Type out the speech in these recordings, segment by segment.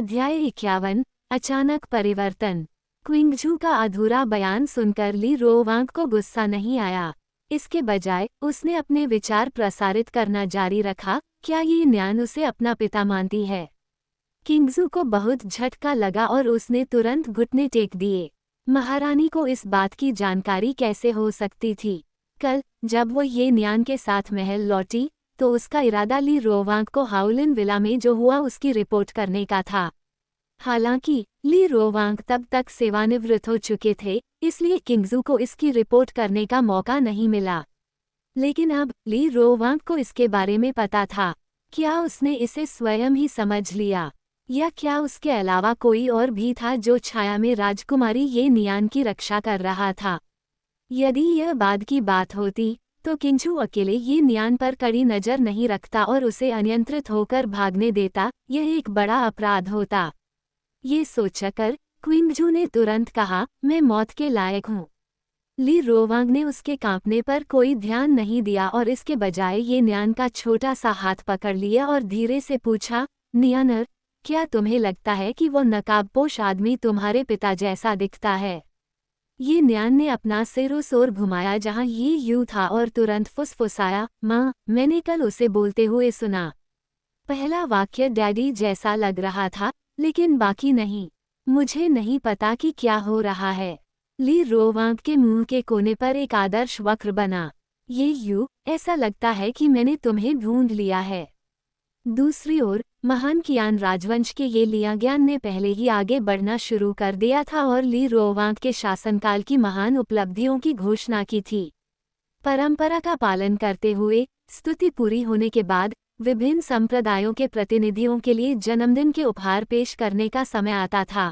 अध्याय 51 अचानक परिवर्तन। क्विंगझू का अधूरा बयान सुनकर ली रोवांग को गुस्सा नहीं आया। इसके बजाय उसने अपने विचार प्रसारित करना जारी रखा। क्या ये न्यान उसे अपना पिता मानती है? किंगजू को बहुत झटका लगा और उसने तुरंत घुटने टेक दिए। महारानी को इस बात की जानकारी कैसे हो सकती थी? कल जब वो ये न्यान के साथ महल लौटी तो उसका इरादा ली रोवांग को हाउलिन विला में जो हुआ उसकी रिपोर्ट करने का था। हालांकि ली रोवांग तब तक सेवानिवृत्त हो चुके थे, इसलिए किंगजू को इसकी रिपोर्ट करने का मौका नहीं मिला। लेकिन अब ली रोवांग को इसके बारे में पता था। क्या उसने इसे स्वयं ही समझ लिया, या क्या उसके अलावा कोई और भी था जो छाया में राजकुमारी ये नियान की रक्षा कर रहा था? यदि यह बाद की बात होती तो किंगजू अकेले ये नियान पर कड़ी नजर नहीं रखता और उसे अनियंत्रित होकर भागने देता। यह एक बड़ा अपराध होता। ये सोचकर क्विंगजू ने तुरंत कहा, मैं मौत के लायक हूँ। ली रोवांग ने उसके कांपने पर कोई ध्यान नहीं दिया और इसके बजाय ये नियान का छोटा सा हाथ पकड़ लिया और धीरे से पूछा, नियानर, क्या तुम्हें लगता है कि वो नकाबपोश आदमी तुम्हारे पिता जैसा दिखता है? ये न्यान ने अपना सिर उस ओर घुमाया जहां ये यूं था और तुरंत फुसफुसाया, माँ, मैंने कल उसे बोलते हुए सुना। पहला वाक्य डैडी जैसा लग रहा था, लेकिन बाकी नहीं। मुझे नहीं पता कि क्या हो रहा है। ली रोवांग के मुंह के कोने पर एक आदर्श वक्र बना। ये यूं, ऐसा लगता है कि मैंने तुम्हें ढूंढ लिया है। दूसरी ओर महान कियान राजवंश के ये लियांग्यान ने पहले ही आगे बढ़ना शुरू कर दिया था और ली रोवांग के शासनकाल की महान उपलब्धियों की घोषणा की थी। परंपरा का पालन करते हुए स्तुति पूरी होने के बाद विभिन्न संप्रदायों के प्रतिनिधियों के लिए जन्मदिन के उपहार पेश करने का समय आता था।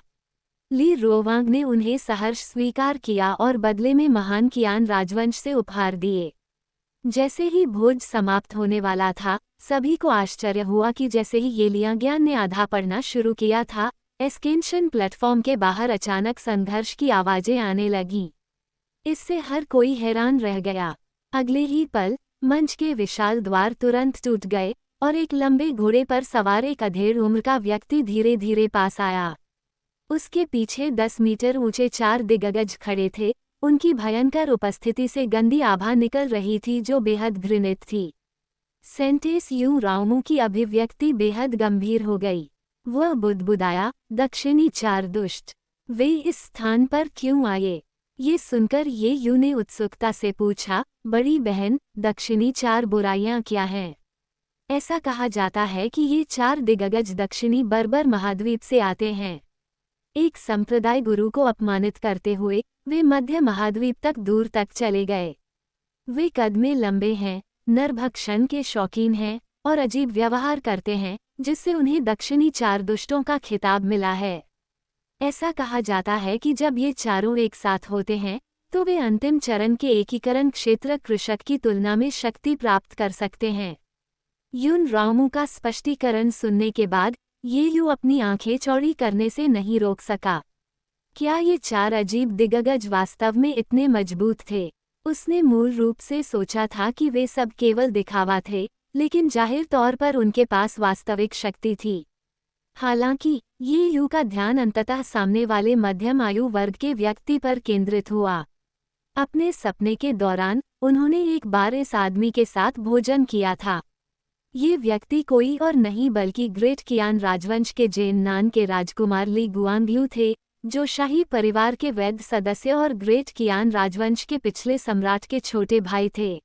ली रोवांग ने उन्हें सहर्ष स्वीकार किया और बदले में महान कियान राजवंश से उपहार दिए। जैसे ही भोज समाप्त होने वाला था, सभी को आश्चर्य हुआ कि जैसे ही ये लियांग्यान ने आधा पढ़ना शुरू किया था, एस्केंशन प्लेटफॉर्म के बाहर अचानक संघर्ष की आवाजें आने लगीं। इससे हर कोई हैरान रह गया। अगले ही पल मंच के विशाल द्वार तुरंत टूट गए और एक लंबे घोड़े पर सवार एक अधेड़ उम्र का व्यक्ति धीरे धीरे पास आया। उसके पीछे 10 मीटर ऊंचे 4 दिग्गज खड़े थे। उनकी भयंकर उपस्थिति से गंदी आभा निकल रही थी जो बेहद घृणित थी। सेंटेस यू राउमू की अभिव्यक्ति बेहद गंभीर हो गई। वह बुदबुदाया, दक्षिणी 4 दुष्ट, वे इस स्थान पर क्यों आए? ये सुनकर ये यू ने उत्सुकता से पूछा, बड़ी बहन, दक्षिणी 4 बुराइयां क्या हैं? ऐसा कहा जाता है कि ये 4 दिग्गज दक्षिणी बर्बर महाद्वीप से आते हैं। एक संप्रदाय गुरु को अपमानित करते हुए वे मध्य महाद्वीप तक दूर तक चले गए। वे कद में लंबे हैं, नरभक्षण के शौकीन हैं और अजीब व्यवहार करते हैं, जिससे उन्हें दक्षिणी 4 दुष्टों का खिताब मिला है। ऐसा कहा जाता है कि जब ये चारों एक साथ होते हैं तो वे अंतिम चरण के एकीकरण क्षेत्र कृषक की तुलना में शक्ति प्राप्त कर सकते हैं। यून राउमू का स्पष्टीकरण सुनने के बाद ये यू अपनी आंखें चौड़ी करने से नहीं रोक सका। क्या ये 4 अजीब दिग्गज वास्तव में इतने मजबूत थे? उसने मूल रूप से सोचा था कि वे सब केवल दिखावा थे, लेकिन जाहिर तौर पर उनके पास वास्तविक शक्ति थी। हालांकि ये यू का ध्यान अंततः सामने वाले मध्यम आयु वर्ग के व्यक्ति पर केंद्रित हुआ। अपने सपने के दौरान उन्होंने एक बार इस आदमी के साथ भोजन किया था। ये व्यक्ति कोई और नहीं बल्कि ग्रेट कियान राजवंश के जेन नान के राजकुमार ली गुआंगलू थे, जो शाही परिवार के वैध सदस्य और ग्रेट कियान राजवंश के पिछले सम्राट के छोटे भाई थे।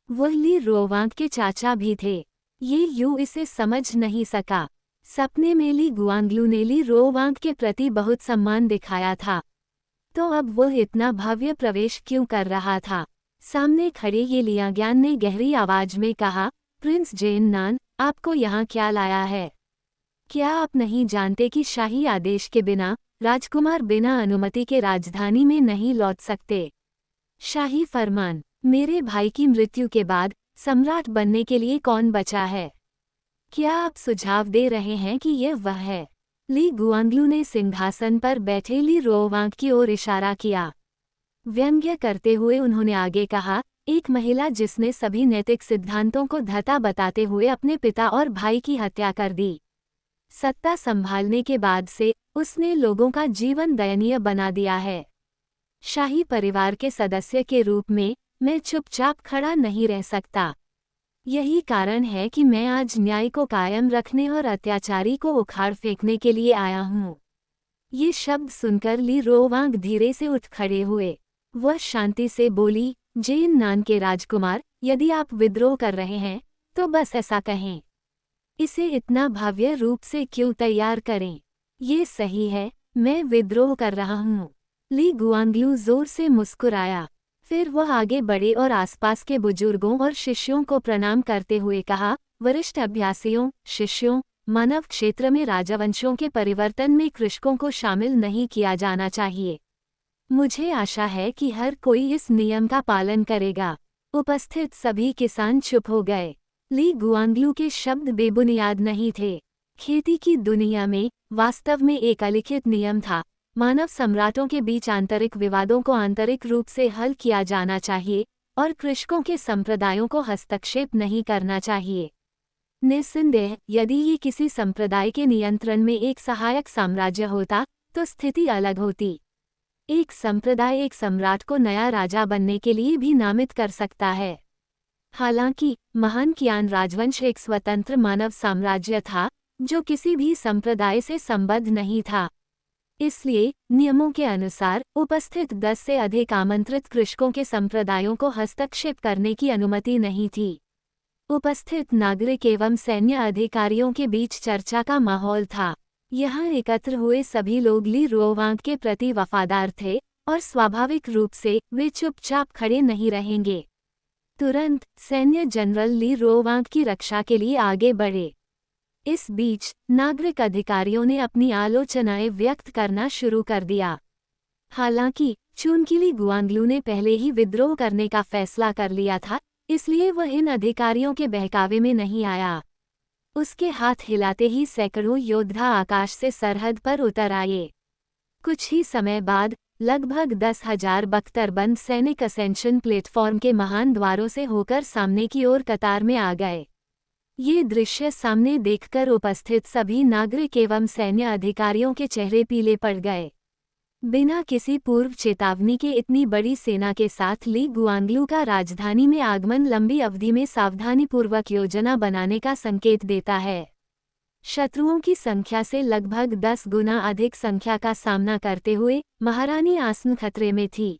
वह ली रोवांग के चाचा भी थे। ये यू इसे समझ नहीं सका। सपने में ली गुआंगलू ने ली रोवांग के प्रति बहुत सम्मान दिखाया था, तो अब वह इतना भव्य प्रवेश क्यों कर रहा था? सामने खड़े ये लियांग्यान ने गहरी आवाज में कहा, प्रिंस जेन नान, आपको यहाँ क्या लाया है? क्या आप नहीं जानते कि शाही आदेश के बिना राजकुमार बिना अनुमति के राजधानी में नहीं लौट सकते? शाही फरमान, मेरे भाई की मृत्यु के बाद सम्राट बनने के लिए कौन बचा है? क्या आप सुझाव दे रहे हैं कि यह वह है? ली गुआंगलू ने सिंहासन पर बैठे ली रोवांग की ओर इशारा किया। व्यंग्य करते हुए उन्होंने आगे कहा, एक महिला जिसने सभी नैतिक सिद्धांतों को धता बताते हुए अपने पिता और भाई की हत्या कर दी। सत्ता संभालने के बाद से उसने लोगों का जीवन दयनीय बना दिया है। शाही परिवार के सदस्य के रूप में मैं चुपचाप खड़ा नहीं रह सकता। यही कारण है कि मैं आज न्याय को कायम रखने और अत्याचारी को उखाड़ फेंकने के लिए आया हूँ। ये शब्द सुनकर ली रोवांग धीरे से उठ खड़े हुए। वह शांति से बोली, जेन नान के राजकुमार, यदि आप विद्रोह कर रहे हैं तो बस ऐसा कहें। इसे इतना भव्य रूप से क्यों तैयार करें? ये सही है, मैं विद्रोह कर रहा हूँ। ली गुआंग्लू जोर से मुस्कुराया। फिर वह आगे बढ़े और आसपास के बुजुर्गों और शिष्यों को प्रणाम करते हुए कहा, वरिष्ठ अभ्यासियों, शिष्यों, मानव क्षेत्र में राजवंशों के परिवर्तन में कृषकों को शामिल नहीं किया जाना चाहिए। मुझे आशा है कि हर कोई इस नियम का पालन करेगा। उपस्थित सभी किसान चुप हो गए। ली गुआंग्लू के शब्द बेबुनियाद नहीं थे। खेती की दुनिया में वास्तव में एक अलिखित नियम था। मानव सम्राटों के बीच आंतरिक विवादों को आंतरिक रूप से हल किया जाना चाहिए और कृषकों के संप्रदायों को हस्तक्षेप नहीं करना चाहिए। निस्संदेह, यदि ये किसी संप्रदाय के नियंत्रण में एक सहायक साम्राज्य होता तो स्थिति अलग होती। एक संप्रदाय एक सम्राट को नया राजा बनने के लिए भी नामित कर सकता है। हालांकि महान कियान राजवंश एक स्वतंत्र मानव साम्राज्य था जो किसी भी संप्रदाय से संबद्ध नहीं था। इसलिए नियमों के अनुसार उपस्थित 10 से अधिक आमंत्रित कृषकों के संप्रदायों को हस्तक्षेप करने की अनुमति नहीं थी। उपस्थित नागरिक एवं सैन्य अधिकारियों के बीच चर्चा का माहौल था। यहाँ एकत्र हुए सभी लोग ली रोवांग के प्रति वफादार थे और स्वाभाविक रूप से वे चुपचाप खड़े नहीं रहेंगे। तुरंत सैन्य जनरल ली रोवांग की रक्षा के लिए आगे बढ़े। इस बीच नागरिक अधिकारियों ने अपनी आलोचनाएं व्यक्त करना शुरू कर दिया। हालांकि चूंकि ली गुआंग्लू ने पहले ही विद्रोह करने का फैसला कर लिया था, इसलिए वह इन अधिकारियों के बहकावे में नहीं आया। उसके हाथ हिलाते ही सैकड़ों योद्धा आकाश से सरहद पर उतर आए। कुछ ही समय बाद लगभग 10,000 बख्तरबंद सैनिक असेंशन प्लेटफॉर्म के महान द्वारों से होकर सामने की ओर कतार में आ गए। ये दृश्य सामने देखकर उपस्थित सभी नागरिक एवं सैन्य अधिकारियों के चेहरे पीले पड़ गए। बिना किसी पूर्व चेतावनी के इतनी बड़ी सेना के साथ ली गुआंग्लू का राजधानी में आगमन लंबी अवधि में सावधानीपूर्वक योजना बनाने का संकेत देता है। शत्रुओं की संख्या से लगभग 10 गुना अधिक संख्या का सामना करते हुए महारानी आसन खतरे में थी।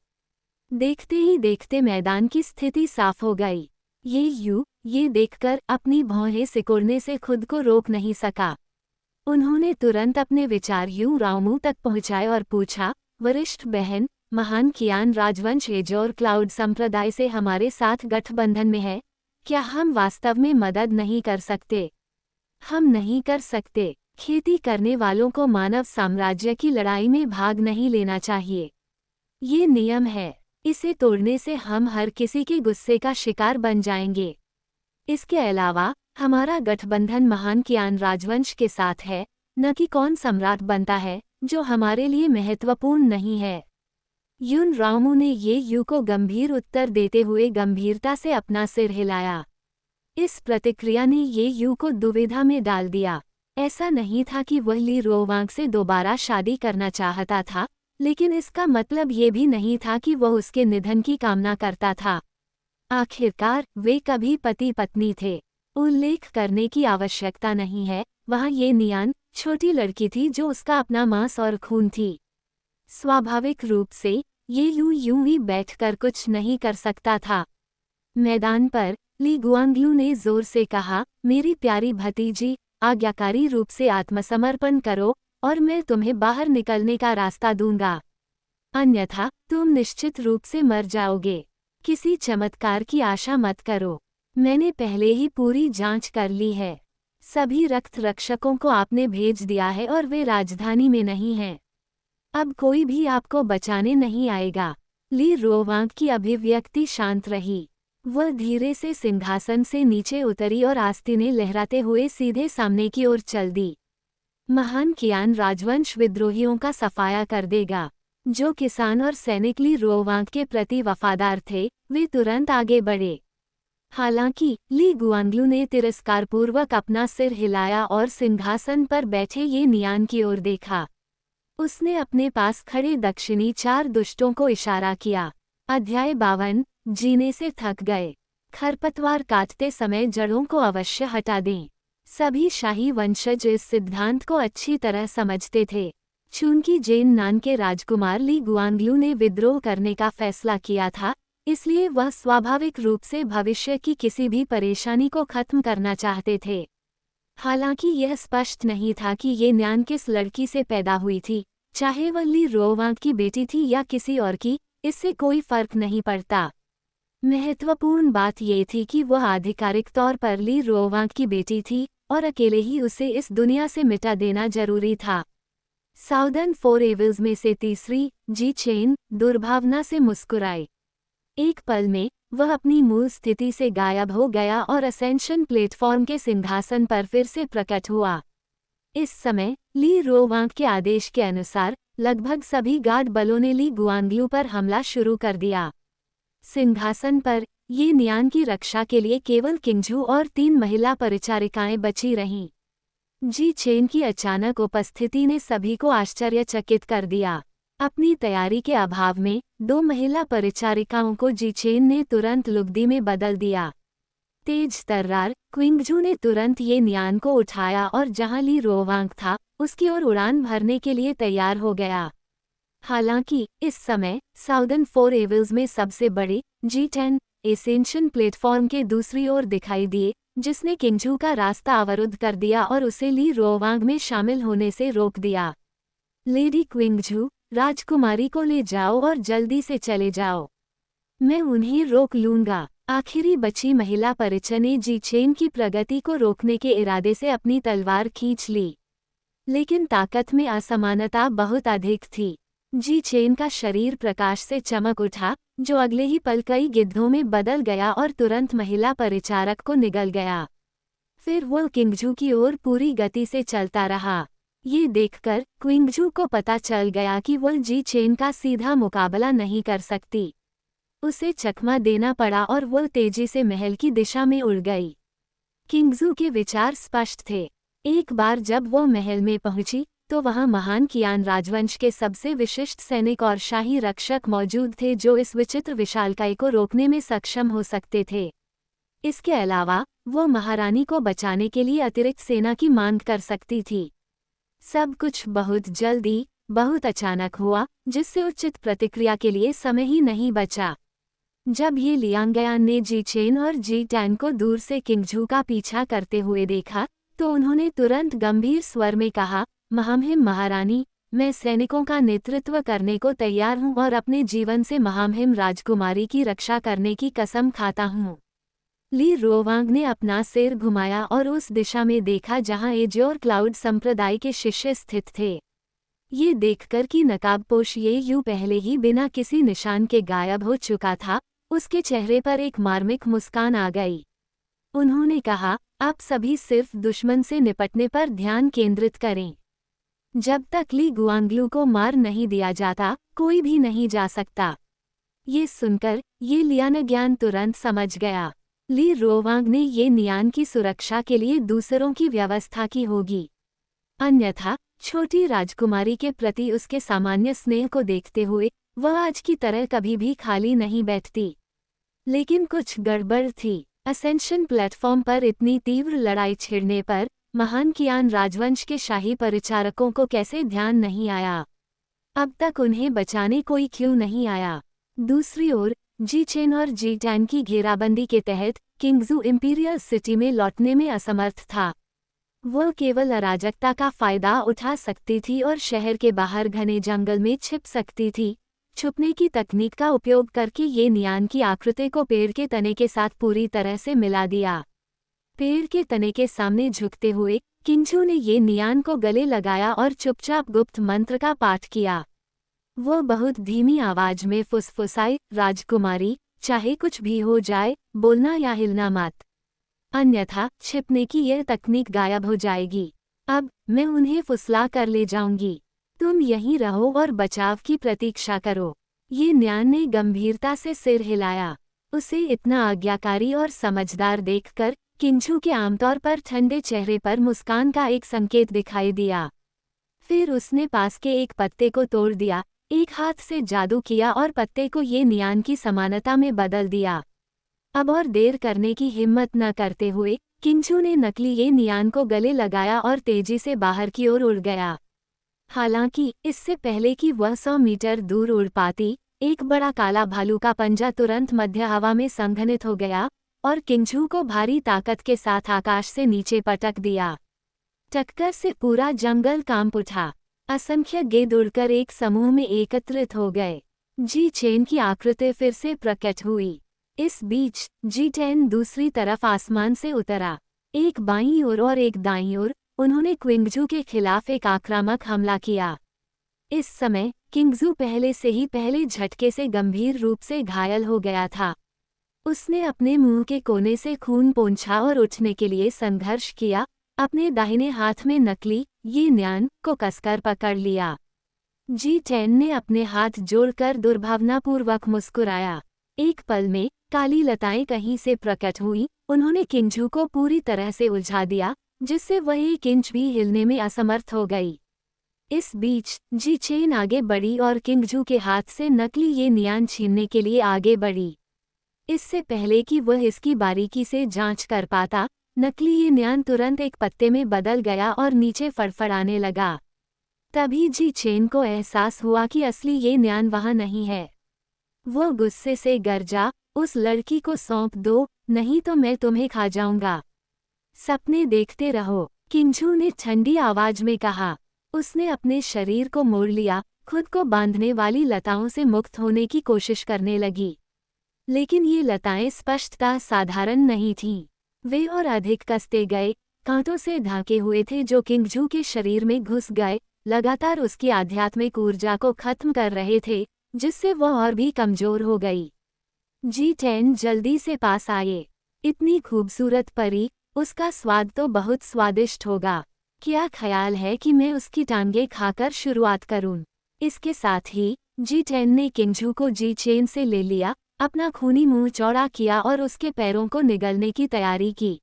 देखते ही देखते मैदान की स्थिति साफ हो गई। ये देखकर अपनी भौहें सिकुड़ने से खुद को रोक नहीं सका। उन्होंने तुरंत अपने विचार यू रामू तक पहुंचाए और पूछा, वरिष्ठ बहन, महान कियान राजवंश एजोर क्लाउड संप्रदाय से हमारे साथ गठबंधन में है, क्या हम वास्तव में मदद नहीं कर सकते? हम नहीं कर सकते। खेती करने वालों को मानव साम्राज्य की लड़ाई में भाग नहीं लेना चाहिए। ये नियम है। इसे तोड़ने से हम हर किसी के गुस्से का शिकार बन जाएंगे। इसके अलावा हमारा गठबंधन महान कियान राजवंश के साथ है, न कि कौन सम्राट बनता है, जो हमारे लिए महत्वपूर्ण नहीं है। यून रामू ने यू को गंभीर उत्तर देते हुए गंभीरता से अपना सिर हिलाया। इस प्रतिक्रिया ने यू को दुविधा में डाल दिया। ऐसा नहीं था कि वह ली रोवांग से दोबारा शादी करना चाहता था, लेकिन इसका मतलब ये भी नहीं था कि वह उसके निधन की कामना करता था। आखिरकार वे कभी पति पत्नी थे। उल्लेख करने की आवश्यकता नहीं है, वहाँ ये नियान छोटी लड़की थी जो उसका अपना मांस और खून थी। स्वाभाविक रूप से ये यूं ही बैठकर कुछ नहीं कर सकता था। मैदान पर ली गुआंग्लू ने जोर से कहा, मेरी प्यारी भतीजी, आज्ञाकारी रूप से आत्मसमर्पण करो और मैं तुम्हें बाहर निकलने का रास्ता दूंगा। अन्यथा तुम निश्चित रूप से मर जाओगे। किसी चमत्कार की आशा मत करो। मैंने पहले ही पूरी जांच कर ली है। सभी रक्त रक्षकों को आपने भेज दिया है और वे राजधानी में नहीं हैं। अब कोई भी आपको बचाने नहीं आएगा। ली रोवांग की अभिव्यक्ति शांत रही। वह धीरे से सिंहासन से नीचे उतरी और आस्तीनें लहराते हुए सीधे सामने की ओर चल दी। महान कियान राजवंश विद्रोहियों का सफाया कर देगा। जो किसान और सैनिक ली रोवांग के प्रति वफादार थे, वे तुरंत आगे बढ़े। हालांकि ली गुआंगलू ने तिरस्कारपूर्वक अपना सिर हिलाया और सिंहासन पर बैठे ये नियान की ओर देखा। उसने अपने पास खड़े दक्षिणी 4 दुष्टों को इशारा किया। अध्याय 52, जीने से थक गए। खरपतवार काटते समय जड़ों को अवश्य हटा दें। सभी शाही वंशज इस सिद्धांत को अच्छी तरह समझते थे। चूंकि जैन नान के राजकुमार ली गुआंगलू ने विद्रोह करने का फैसला किया था, इसलिए वह स्वाभाविक रूप से भविष्य की किसी भी परेशानी को खत्म करना चाहते थे। हालांकि यह स्पष्ट नहीं था कि ये न्यान किस लड़की से पैदा हुई थी, चाहे वह ली रोवांग की बेटी थी या किसी और की, इससे कोई फर्क नहीं पड़ता। महत्वपूर्ण बात यह थी कि वह आधिकारिक तौर पर ली रोवांग की बेटी थी और अकेले ही उसे इस दुनिया से मिटा देना जरूरी था। साउदर्न फोर एविल्स में से तीसरी, जी चेन, दुर्भावना से मुस्कुराई। एक पल में वह अपनी मूल स्थिति से गायब हो गया और असेंशन प्लेटफॉर्म के सिंहासन पर फिर से प्रकट हुआ। इस समय ली रोवांग के आदेश के अनुसार लगभग सभी गार्ड बलों ने ली गुआंगलू पर हमला शुरू कर दिया। सिंहासन पर ये नियान की रक्षा के लिए केवल किंगझू और 3 महिला परिचारिकाएं बची रहीं। जी चेन की अचानक उपस्थिति ने सभी को आश्चर्यचकित कर दिया। अपनी तैयारी के अभाव में 2 महिला परिचारिकाओं को जी चेन ने तुरंत लुगदी में बदल दिया। तेज तर्रार क्विंगझू ने तुरंत ये नियान को उठाया और जहां ली रोवांग था, उसकी ओर उड़ान भरने के लिए तैयार हो गया। हालांकि इस समय साउदर्न फोर एविल्स में सबसे बड़े G10 एसेंशन प्लेटफॉर्म के दूसरी ओर दिखाई दिए, जिसने किंगझू का रास्ता अवरुद्ध कर दिया और उसे ली रोवांग में शामिल होने से रोक दिया। लेडी क्विंगझू, राजकुमारी को ले जाओ और जल्दी से चले जाओ। मैं उन्हें रोक लूंगा। आखिरी बची महिला परिचय ने जी चेन की प्रगति को रोकने के इरादे से अपनी तलवार खींच ली, लेकिन ताकत में असमानता बहुत अधिक थी। जी चेन का शरीर प्रकाश से चमक उठा, जो अगले ही पल कई गिद्धों में बदल गया और तुरंत महिला परिचारक को निगल गया। फिर वो किंगझू की ओर पूरी गति से चलता रहा। ये देखकर क्विंगझू को पता चल गया कि वो जी चेन का सीधा मुकाबला नहीं कर सकती। उसे चकमा देना पड़ा और वो तेजी से महल की दिशा में उड़ गई। किंगझू के विचार स्पष्ट थे। एक बार जब वो महल में पहुंची, तो वहां महान कियान राजवंश के सबसे विशिष्ट सैनिक और शाही रक्षक मौजूद थे जो इस विचित्र विशालकाय को रोकने में सक्षम हो सकते थे। इसके अलावा वो महारानी को बचाने के लिए अतिरिक्त सेना की मांग कर सकती थी। सब कुछ बहुत जल्दी, बहुत अचानक हुआ, जिससे उचित प्रतिक्रिया के लिए समय ही नहीं बचा। जब ये लियांगयान ने जी चेन और जी टैन को दूर से किंगझू का पीछा करते हुए देखा, तो उन्होंने तुरंत गंभीर स्वर में कहा, महामहिम महारानी, मैं सैनिकों का नेतृत्व करने को तैयार हूँ और अपने जीवन से महामहिम राजकुमारी की रक्षा करने की कसम खाता हूँ। ली रोवांग ने अपना सिर घुमाया और उस दिशा में देखा जहाँ एज और क्लाउड संप्रदाय के शिष्य स्थित थे। ये देखकर कि नकाबपोश ये यूं पहले ही बिना किसी निशान के गायब हो चुका था, उसके चेहरे पर एक मार्मिक मुस्कान आ गई। उन्होंने कहा, आप सभी सिर्फ दुश्मन से निपटने पर ध्यान केंद्रित करें। जब तक ली गुआंगलू को मार नहीं दिया जाता, कोई भी नहीं जा सकता। ये सुनकर ये लियांगयान तुरंत समझ गया। ली रोवांग ने ये नियान की सुरक्षा के लिए दूसरों की व्यवस्था की होगी। अन्यथा छोटी राजकुमारी के प्रति उसके सामान्य स्नेह को देखते हुए वह आज की तरह कभी भी खाली नहीं बैठती। लेकिन कुछ गड़बड़ थी। असेंशन प्लेटफॉर्म पर इतनी तीव्र लड़ाई छिड़ने पर महान कियान राजवंश के शाही परिचारकों को कैसे ध्यान नहीं आया? अब तक उन्हें बचाने कोई क्यों नहीं आया? दूसरी ओर जी चेन और जी टैन की घेराबंदी के तहत किंगझू इंपीरियल सिटी में लौटने में असमर्थ था। वह केवल अराजकता का फायदा उठा सकती थी और शहर के बाहर घने जंगल में छिप सकती थी। छुपने की तकनीक का उपयोग करके ये नियान की आकृति को पेड़ के तने के साथ पूरी तरह से मिला दिया। पेड़ के तने के सामने झुकते हुए किंगझू ने ये नियान को गले लगाया और चुपचाप गुप्त मंत्र का पाठ किया। वो बहुत धीमी आवाज में फुसफुसाई, राजकुमारी, चाहे कुछ भी हो जाए, बोलना या हिलना मत, अन्यथा छिपने की यह तकनीक गायब हो जाएगी। अब मैं उन्हें फुसला कर ले जाऊंगी। तुम यहीं रहो और बचाव की प्रतीक्षा करो। ये न्यान ने गंभीरता से सिर हिलाया। उसे इतना आज्ञाकारी और समझदार देखकर किंझू के आमतौर पर ठंडे चेहरे पर मुस्कान का एक संकेत दिखाई दिया। फिर उसने पास के एक पत्ते को तोड़ दिया, एक हाथ से जादू किया और पत्ते को ये नियान की समानता में बदल दिया। अब और देर करने की हिम्मत न करते हुए किंझू ने नकली ये नियान को गले लगाया और तेजी से बाहर की ओर उड़ गया। हालांकि इससे पहले कि वह 100 मीटर दूर उड़ पाती, एक बड़ा काला भालू का पंजा तुरंत मध्य हवा में संघनित हो गया और किंझू को भारी ताकत के साथ आकाश से नीचे पटक दिया। टक्कर से पूरा जंगल कांप उठा। असंख्य गेंद उड़कर एक समूह में एकत्रित हो गए। जी चेन की आकृति फिर से प्रकट हुई। इस बीच जी10 दूसरी तरफ आसमान से उतरा, एक बाईं ओर और एक दाईं ओर। उन्होंने क्विंगजू के खिलाफ एक आक्रामक हमला किया। इस समय किंगजू पहले से ही पहले झटके से गंभीर रूप से घायल हो गया था। उसने अपने मुंह के कोने से खून पोंछा और उठने के लिए संघर्ष किया। अपने दाहिने हाथ में नकली ये नियान को कसकर पकड़ लिया। जी10 ने अपने हाथ जोड़कर दुर्भावनापूर्वक मुस्कुराया। एक पल में काली लताएं कहीं से प्रकट हुईं। उन्होंने किंझू को पूरी तरह से उलझा दिया, जिससे वह एक इंच भी हिलने में असमर्थ हो गई। इस बीच जी चेन आगे बढ़ी और किंगजू के हाथ से नकली ये नियान छीनने के लिए आगे बढ़ी। इससे पहले कि वह इसकी बारीकी से जांच कर पाता, नकली ये नियान तुरंत एक पत्ते में बदल गया और नीचे फड़फड़ाने लगा। तभी जी चेन को एहसास हुआ कि असली ये नियान वहां नहीं है। वो गुस्से से गरजा, उस लड़की को सौंप दो, नहीं तो मैं तुम्हें खा जाऊंगा। सपने देखते रहो, किंझू ने ठंडी आवाज में कहा। उसने अपने शरीर को मोड़ लिया, खुद को बांधने वाली लताओं से मुक्त होने की कोशिश करने लगी। लेकिन ये लताएं स्पष्टतः साधारण नहीं थीं। वे और अधिक कसते गए, कांटों से ढाके हुए थे जो किंगजू के शरीर में घुस गए, लगातार उसकी आध्यात्मिक ऊर्जा को खत्म कर रहे थे, जिससे वह और भी कमजोर हो गई। जी10 जल्दी से पास आए। इतनी खूबसूरत परी, उसका स्वाद तो बहुत स्वादिष्ट होगा। क्या ख्याल है कि मैं उसकी टांगें खाकर शुरुआत करूं? इसके साथ ही जी10 ने किंझू को जी चेन से ले लिया, अपना खूनी मुंह चौड़ा किया और उसके पैरों को निगलने की तैयारी की।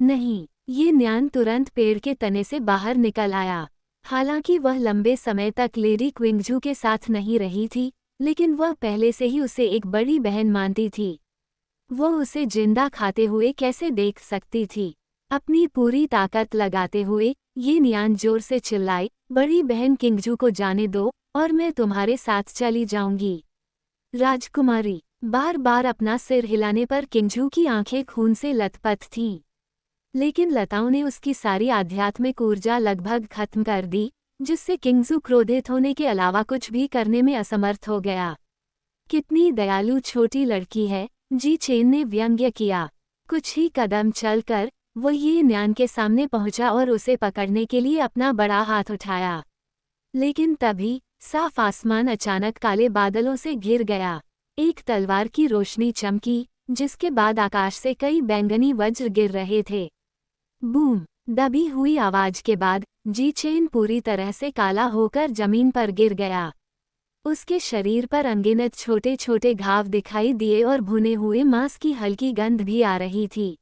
नहीं, ये नियान तुरंत पेड़ के तने से बाहर निकल आया। हालांकि वह लंबे समय तक लेडी क्विंगजू के साथ नहीं रही थी, लेकिन वह पहले से ही उसे एक बड़ी बहन मानती थी। वो उसे जिंदा खाते हुए कैसे देख सकती थी? अपनी पूरी ताकत लगाते हुए ये नियान जोर से चिल्लाई, बड़ी बहन किंगजू को जाने दो और मैं तुम्हारे साथ चली जाऊंगी। राजकुमारी, बार बार अपना सिर हिलाने पर किंगजू की आंखें खून से लथपथ थीं। लेकिन लताओं ने उसकी सारी आध्यात्मिक ऊर्जा लगभग खत्म कर दी, जिससे किंगजू क्रोधित होने के अलावा कुछ भी करने में असमर्थ हो गया। कितनी दयालु छोटी लड़की है, जी चेन ने व्यंग्य किया। कुछ ही कदम चलकर वो ये नियान के सामने पहुंचा और उसे पकड़ने के लिए अपना बड़ा हाथ उठाया। लेकिन तभी साफ आसमान अचानक काले बादलों से घिर गया। एक तलवार की रोशनी चमकी, जिसके बाद आकाश से कई बैंगनी वज्र गिर रहे थे। बूम! दबी हुई आवाज के बाद जी चेन पूरी तरह से काला होकर जमीन पर गिर गया। उसके शरीर पर अनगिनत छोटे छोटे घाव दिखाई दिए और भुने हुए मांस की हल्की गंध भी आ रही थी।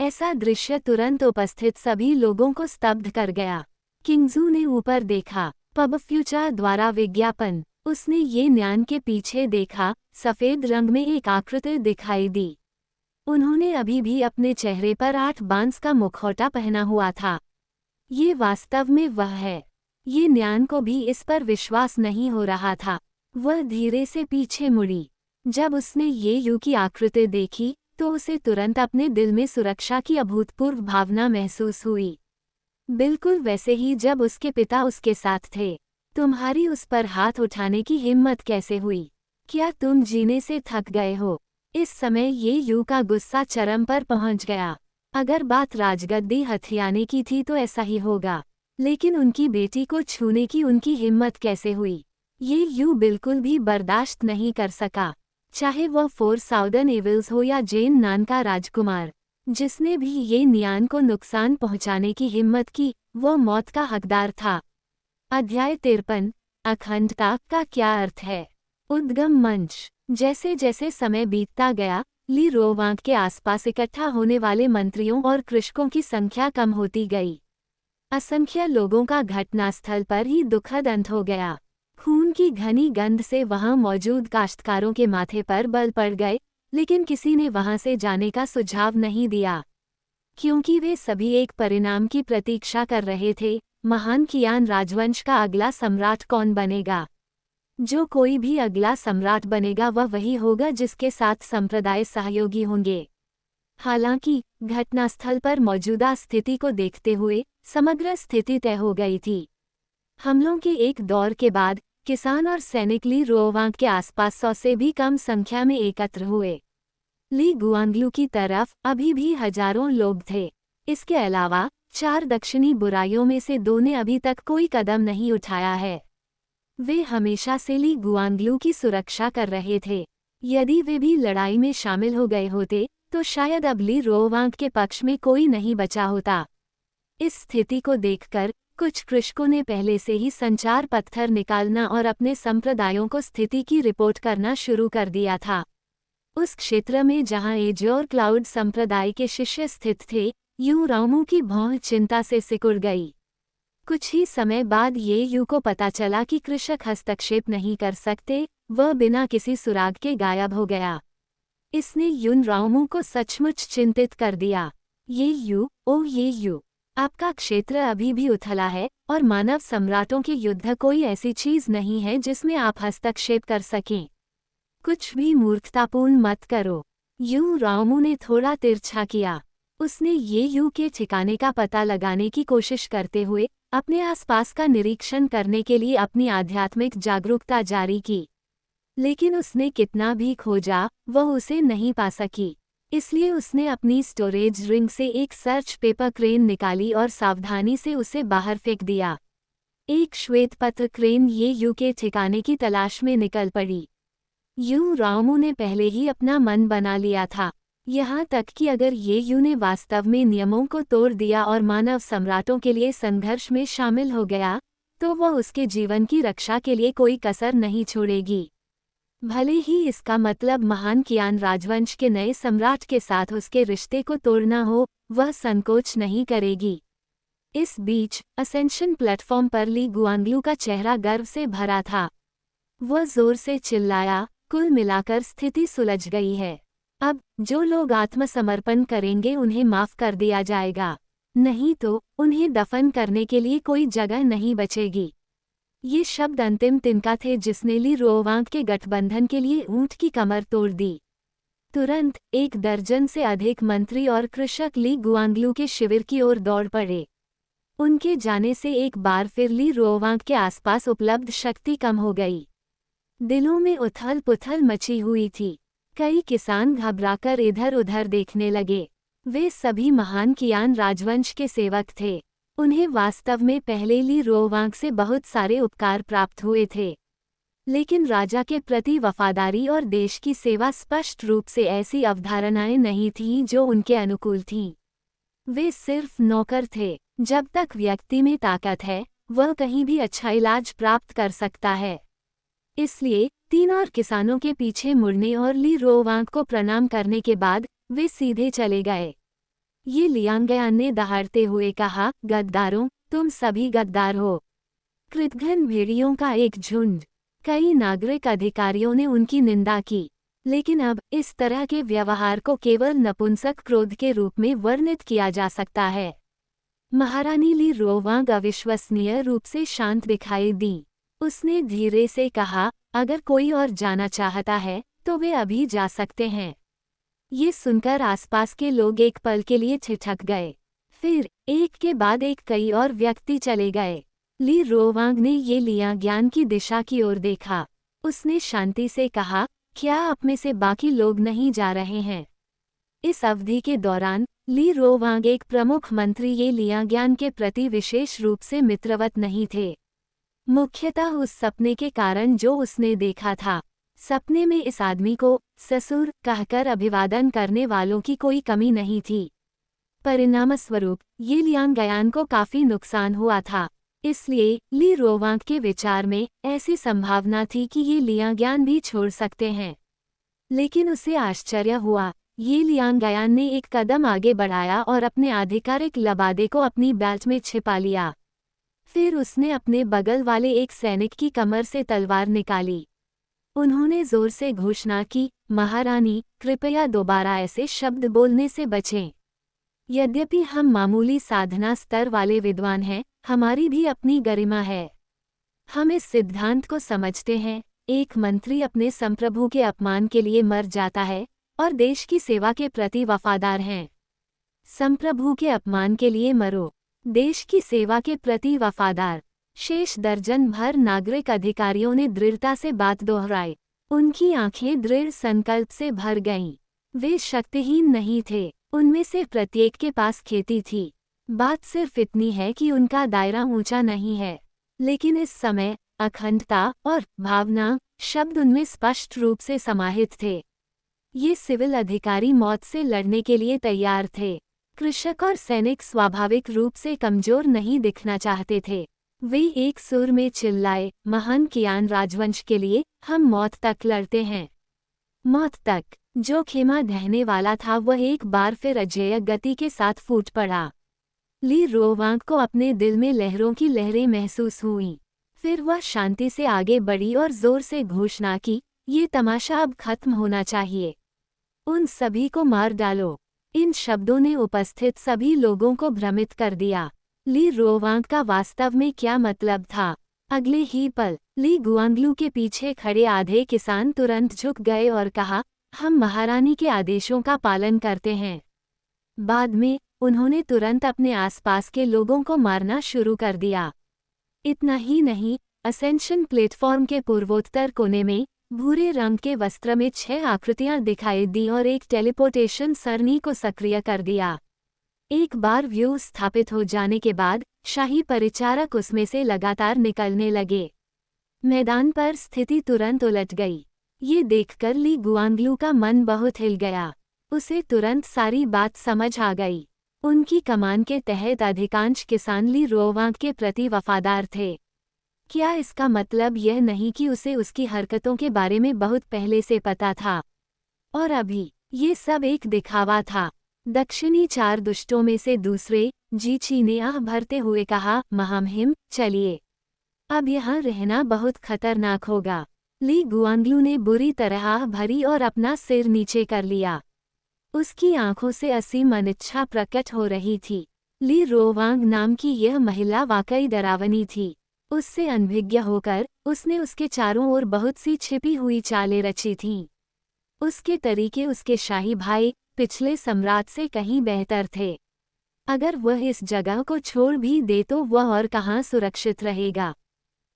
ऐसा दृश्य तुरंत उपस्थित सभी लोगों को स्तब्ध कर गया। किंगजू ने ऊपर देखा, पब फ्यूचर द्वारा विज्ञापन। उसने ये नियान के पीछे देखा, सफेद रंग में एक आकृति दिखाई दी। उन्होंने अभी भी अपने चेहरे पर 8 बांस का मुखौटा पहना हुआ था। ये वास्तव में वह है। ये नियान को भी इस पर विश्वास नहीं हो रहा था। वह धीरे से पीछे मुड़ी। जब उसने ये यू की आकृति देखी, तो उसे तुरंत अपने दिल में सुरक्षा की अभूतपूर्व भावना महसूस हुई। बिल्कुल वैसे ही जब उसके पिता उसके साथ थे। तुम्हारी उस पर हाथ उठाने की हिम्मत कैसे हुई? क्या तुम जीने से थक गए हो? इस समय ये यू का गुस्सा चरम पर पहुंच गया। अगर बात राजगद्दी हथियाने की थी तो ऐसा ही होगा, लेकिन उनकी बेटी को छूने की उनकी हिम्मत कैसे हुई? ये यू बिल्कुल भी बर्दाश्त नहीं कर सका, चाहे वह 4 साउदर्न एविल्स हो या जेन नान का राजकुमार। जिसने भी ये नियान को नुकसान पहुंचाने की हिम्मत की, वो मौत का हकदार था। अध्याय 53 अखंडता का क्या अर्थ है? उद्गम मंच। जैसे जैसे समय बीतता गया, ली रोवांग के आसपास इकट्ठा होने वाले मंत्रियों और कृषकों की संख्या कम होती गई। असंख्य लोगों का घटनास्थल पर ही दुखद अंत हो गया। खून की घनी गंध से वहां मौजूद काश्तकारों के माथे पर बल पड़ गए, लेकिन किसी ने वहां से जाने का सुझाव नहीं दिया, क्योंकि वे सभी एक परिणाम की प्रतीक्षा कर रहे थे। महान कियान राजवंश का अगला सम्राट कौन बनेगा? जो कोई भी अगला सम्राट बनेगा वह वही होगा जिसके साथ संप्रदाय सहयोगी होंगे। हालांकि घटनास्थल पर मौजूदा स्थिति को देखते हुए समग्र स्थिति तय हो गई थी। हमलों के एक दौर के बाद किसान और सैनिक ली रोवांग के आसपास 100 से भी कम संख्या में एकत्र हुए। ली गुआंगलू की तरफ अभी भी हजारों लोग थे। इसके अलावा 4 दक्षिणी बुराइयों में से 2 ने अभी तक कोई कदम नहीं उठाया है। वे हमेशा से ली गुआंगलू की सुरक्षा कर रहे थे। यदि वे भी लड़ाई में शामिल हो गए होते तो शायद अब ली रोवांग के पक्ष में कोई नहीं बचा होता। इस स्थिति को देखकर कुछ कृषकों ने पहले से ही संचार पत्थर निकालना और अपने संप्रदायों को स्थिति की रिपोर्ट करना शुरू कर दिया था। उस क्षेत्र में जहां एज और क्लाउड संप्रदाय के शिष्य स्थित थे, यू रामू की भौं चिंता से सिकुड़ गई। कुछ ही समय बाद ये यू को पता चला कि कृषक हस्तक्षेप नहीं कर सकते, वह बिना किसी सुराग के गायब हो गया। इसने युन रामू को सचमुच चिंतित कर दिया। ये यू, आपका क्षेत्र अभी भी उथला है और मानव सम्राटों के युद्ध कोई ऐसी चीज नहीं है जिसमें आप हस्तक्षेप कर सकें। कुछ भी मूर्खतापूर्ण मत करो। यू रामू ने थोड़ा तिरछा किया। उसने ये यू के ठिकाने का पता लगाने की कोशिश करते हुए अपने आसपास का निरीक्षण करने के लिए अपनी आध्यात्मिक जागरूकता जारी की, लेकिन उसने कितना भी खोजा वह उसे नहीं पा सकी। इसलिए उसने अपनी स्टोरेज रिंग से एक सर्च पेपर क्रेन निकाली और सावधानी से उसे बाहर फेंक दिया। एक श्वेत पत्र क्रेन ये यू के ठिकाने की तलाश में निकल पड़ी। यू रामू ने पहले ही अपना मन बना लिया था, यहाँ तक कि अगर ये यू ने वास्तव में नियमों को तोड़ दिया और मानव सम्राटों के लिए संघर्ष में शामिल हो गया, तो वह उसके जीवन की रक्षा के लिए कोई कसर नहीं छोड़ेगी। भले ही इसका मतलब महान कियान राजवंश के नए सम्राट के साथ उसके रिश्ते को तोड़ना हो, वह संकोच नहीं करेगी। इस बीच असेंशन प्लेटफॉर्म पर ली गुआंगलू का चेहरा गर्व से भरा था। वह जोर से चिल्लाया, कुल मिलाकर स्थिति सुलझ गई है। अब जो लोग आत्मसमर्पण करेंगे उन्हें माफ कर दिया जाएगा, नहीं तो उन्हें दफन करने के लिए कोई जगह नहीं बचेगी। ये शब्द अंतिम तिनका थे जिसने ली रोवांग के गठबंधन के लिए ऊंट की कमर तोड़ दी। तुरंत 1 दर्जन से अधिक मंत्री और कृषक ली गुआंगलू के शिविर की ओर दौड़ पड़े। उनके जाने से एक बार फिर ली रोवांग के आसपास उपलब्ध शक्ति कम हो गई। दिलों में उथल पुथल मची हुई थी। कई किसान घबराकर इधर उधर देखने लगे। वे सभी महान कियान राजवंश के सेवक थे। उन्हें वास्तव में पहले ली रोवांग से बहुत सारे उपकार प्राप्त हुए थे, लेकिन राजा के प्रति वफादारी और देश की सेवा स्पष्ट रूप से ऐसी अवधारणाएं नहीं थीं जो उनके अनुकूल थीं। वे सिर्फ नौकर थे। जब तक व्यक्ति में ताकत है, वह कहीं भी अच्छा इलाज प्राप्त कर सकता है। इसलिए 3 और किसानों के पीछे मुड़ने और ली रोवांग को प्रणाम करने के बाद वे सीधे चले गए। ये लियांगयान ने दहाड़ते हुए कहा, गद्दारों, तुम सभी गद्दार हो। कृतघ्न भेड़ियों का एक झुंड। कई नागरिक अधिकारियों ने उनकी निंदा की, लेकिन अब इस तरह के व्यवहार को केवल नपुंसक क्रोध के रूप में वर्णित किया जा सकता है। महारानी ली रोवांग अविश्वसनीय रूप से शांत दिखाई दी। उसने धीरे से कहा, अगर कोई और जाना चाहता है तो वे अभी जा सकते हैं। ये सुनकर आसपास के लोग एक पल के लिए ठिठक गए। फिर एक के बाद एक कई और व्यक्ति चले गए। ली रोवांग ने ये लियांगयान की दिशा की ओर देखा। उसने शांति से कहा, क्या आप में से बाकी लोग नहीं जा रहे हैं? इस अवधि के दौरान ली रोवांग एक प्रमुख मंत्री ये लियांगयान के प्रति विशेष रूप से मित्रवत नहीं थे, मुख्यतः उस सपने के कारण जो उसने देखा था। सपने में इस आदमी को ससुर कहकर अभिवादन करने वालों की कोई कमी नहीं थी। परिणामस्वरूप ये लियांगयान को काफी नुकसान हुआ था। इसलिए ली रोवांग के विचार में ऐसी संभावना थी कि ये लियांगयान भी छोड़ सकते हैं। लेकिन उसे आश्चर्य हुआ। ये लियांगायान ने एक कदम आगे बढ़ाया और अपने आधिकारिक लबादे को अपनी बेल्ट में छिपा लिया। फिर उसने अपने बगल वाले एक सैनिक की कमर से तलवार निकाली। उन्होंने जोर से घोषणा की, महारानी, कृपया दोबारा ऐसे शब्द बोलने से बचें। यद्यपि हम मामूली साधना स्तर वाले विद्वान हैं, हमारी भी अपनी गरिमा है। हम इस सिद्धांत को समझते हैं, एक मंत्री अपने संप्रभु के अपमान के लिए मर जाता है और देश की सेवा के प्रति वफादार हैं। संप्रभु के अपमान के लिए मरो, देश की सेवा के प्रति वफादार। शेष दर्जन भर नागरिक अधिकारियों ने दृढ़ता से बात दोहराई। उनकी आंखें दृढ़ संकल्प से भर गईं। वे शक्तिहीन नहीं थे, उनमें से प्रत्येक के पास खेती थी। बात सिर्फ इतनी है कि उनका दायरा ऊंचा नहीं है, लेकिन इस समय अखंडता और भावना शब्द उनमें स्पष्ट रूप से समाहित थे। ये सिविल अधिकारी मौत से लड़ने के लिए तैयार थे। कृषक और सैनिक स्वाभाविक रूप से कमजोर नहीं दिखना चाहते थे। वे एक सुर में चिल्लाए, महान कियान राजवंश के लिए हम मौत तक लड़ते हैं। मौत तक। जो खेमा ढहने वाला था वह एक बार फिर अजेय गति के साथ फूट पड़ा। ली रोवांग को अपने दिल में लहरों की लहरें महसूस हुईं। फिर वह शांति से आगे बढ़ी और जोर से घोषणा की, ये तमाशा अब खत्म होना चाहिए। उन सभी को मार डालो। इन शब्दों ने उपस्थित सभी लोगों को भ्रमित कर दिया। ली रोवांग का वास्तव में क्या मतलब था? अगले ही पल ली गुआंगलू के पीछे खड़े आधे किसान तुरंत झुक गए और कहा, हम महारानी के आदेशों का पालन करते हैं। बाद में उन्होंने तुरंत अपने आसपास के लोगों को मारना शुरू कर दिया। इतना ही नहीं, असेंशन प्लेटफॉर्म के पूर्वोत्तर कोने में भूरे रंग के वस्त्र में 6 आकृतियां दिखाई दी और एक टेलीपोर्टेशन सरणी को सक्रिय कर दिया। एक बार व्यू स्थापित हो जाने के बाद शाही परिचारक उसमें से लगातार निकलने लगे। मैदान पर स्थिति तुरंत उलट गई। ये देखकर ली गुआंगलू का मन बहुत हिल गया। उसे तुरंत सारी बात समझ आ गई। उनकी कमान के तहत अधिकांश किसान ली रोवांग के प्रति वफादार थे। क्या इसका मतलब यह नहीं कि उसे उसकी हरकतों के बारे में बहुत पहले से पता था? और अभी ये सब एक दिखावा था। दक्षिणी 4 दुष्टों में से दूसरे, जीची ने आह भरते हुए कहा, महामहिम, चलिए। अब यहाँ रहना बहुत खतरनाक होगा। ली गुआंगलू ने बुरी तरह आह भरी और अपना सिर नीचे कर लिया। उसकी आंखों से असीम अनिच्छा प्रकट हो रही थी। ली रोवांग नाम की यह महिला वाकई डरावनी थी। उससे अनभिज्ञ होकर उसने उसके चारों ओर बहुत सी छिपी हुई चालें रची थीं। उसके तरीके उसके शाही भाई पिछले सम्राट से कहीं बेहतर थे। अगर वह इस जगह को छोड़ भी दे तो वह और कहाँ सुरक्षित रहेगा।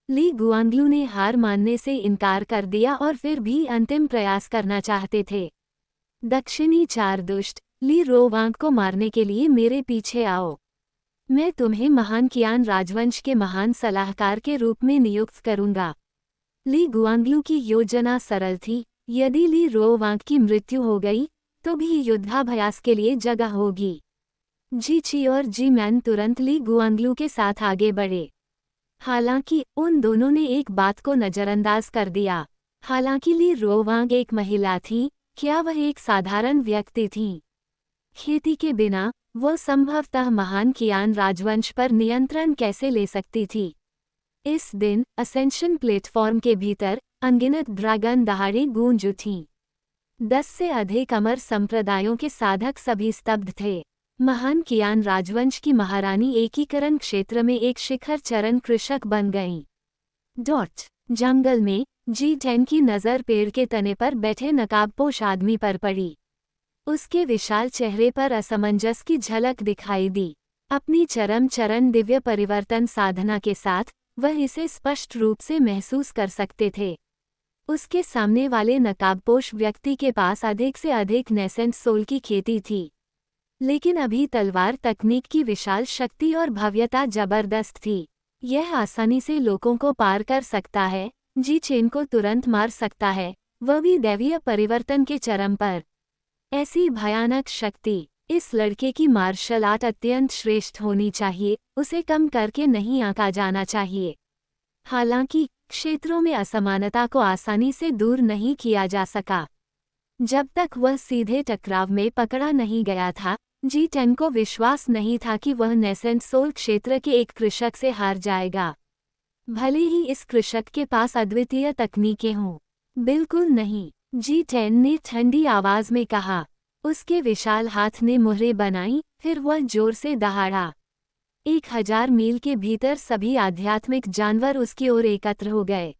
ली गुआंगलू ने हार मानने से इनकार कर दिया और फिर भी अंतिम प्रयास करना चाहते थे। दक्षिणी 4 दुष्ट, ली रोवांग को मारने के लिए मेरे पीछे आओ। मैं तुम्हें महान कियान राजवंश के महान सलाहकार के रूप में नियुक्त करूंगा। ली गुआंगलू की योजना सरल थी। यदि ली रोवांग की मृत्यु हो गई तो भी युद्धाभ्यास के लिए जगह होगी। जीची और जी मैन तुरंत ली गुआंगलू के साथ आगे बढ़े। हालांकि उन दोनों ने एक बात को नजरअंदाज कर दिया। हालांकि ली रोवांग एक महिला थी, क्या वह एक साधारण व्यक्ति थी? खेती के बिना वह संभवतः महान कियान राजवंश पर नियंत्रण कैसे ले सकती थी? इस दिन असेंशन प्लेटफॉर्म के भीतर अनगिनत ड्रैगन दहाड़े गूंज उठीं। 10 से अधिक अमर संप्रदायों के साधक सभी स्तब्ध थे। महान कियान राजवंश की महारानी एकीकरण क्षेत्र में एक शिखर चरण कृषक बन गईं। जंगल में जी10 की नज़र पेड़ के तने पर बैठे नकाबपोश आदमी पर पड़ी। उसके विशाल चेहरे पर असमंजस की झलक दिखाई दी। अपनी चरम चरण दिव्य परिवर्तन साधना के साथ वह इसे स्पष्ट रूप से महसूस कर सकते थे। उसके सामने वाले नकाबपोश व्यक्ति के पास अधिक से अधिक नेसेंट सोल की खेती थी, लेकिन अभी तलवार तकनीक की विशाल शक्ति और भव्यता जबरदस्त थी। यह आसानी से लोगों को पार कर सकता है, जी चेन को तुरंत मार सकता है, वह भी दैवीय परिवर्तन के चरम पर। ऐसी भयानक शक्ति, इस लड़के की मार्शल आर्ट अत्यंत श्रेष्ठ होनी चाहिए, उसे कम करके नहीं आंका जाना चाहिए। हालांकि क्षेत्रों में असमानता को आसानी से दूर नहीं किया जा सका। जब तक वह सीधे टकराव में पकड़ा नहीं गया था, जी10 को विश्वास नहीं था कि वह नेसेंट सोल क्षेत्र के एक कृषक से हार जाएगा। भले ही इस कृषक के पास अद्वितीय तकनीकें हों। बिल्कुल नहीं, जी10 ने ठंडी आवाज में कहा। उसके विशाल हाथ ने मुहरें बनाई, फिर वह जोर से दहाड़ा। 1000 मील के भीतर सभी आध्यात्मिक जानवर उसकी ओर एकत्र हो गए।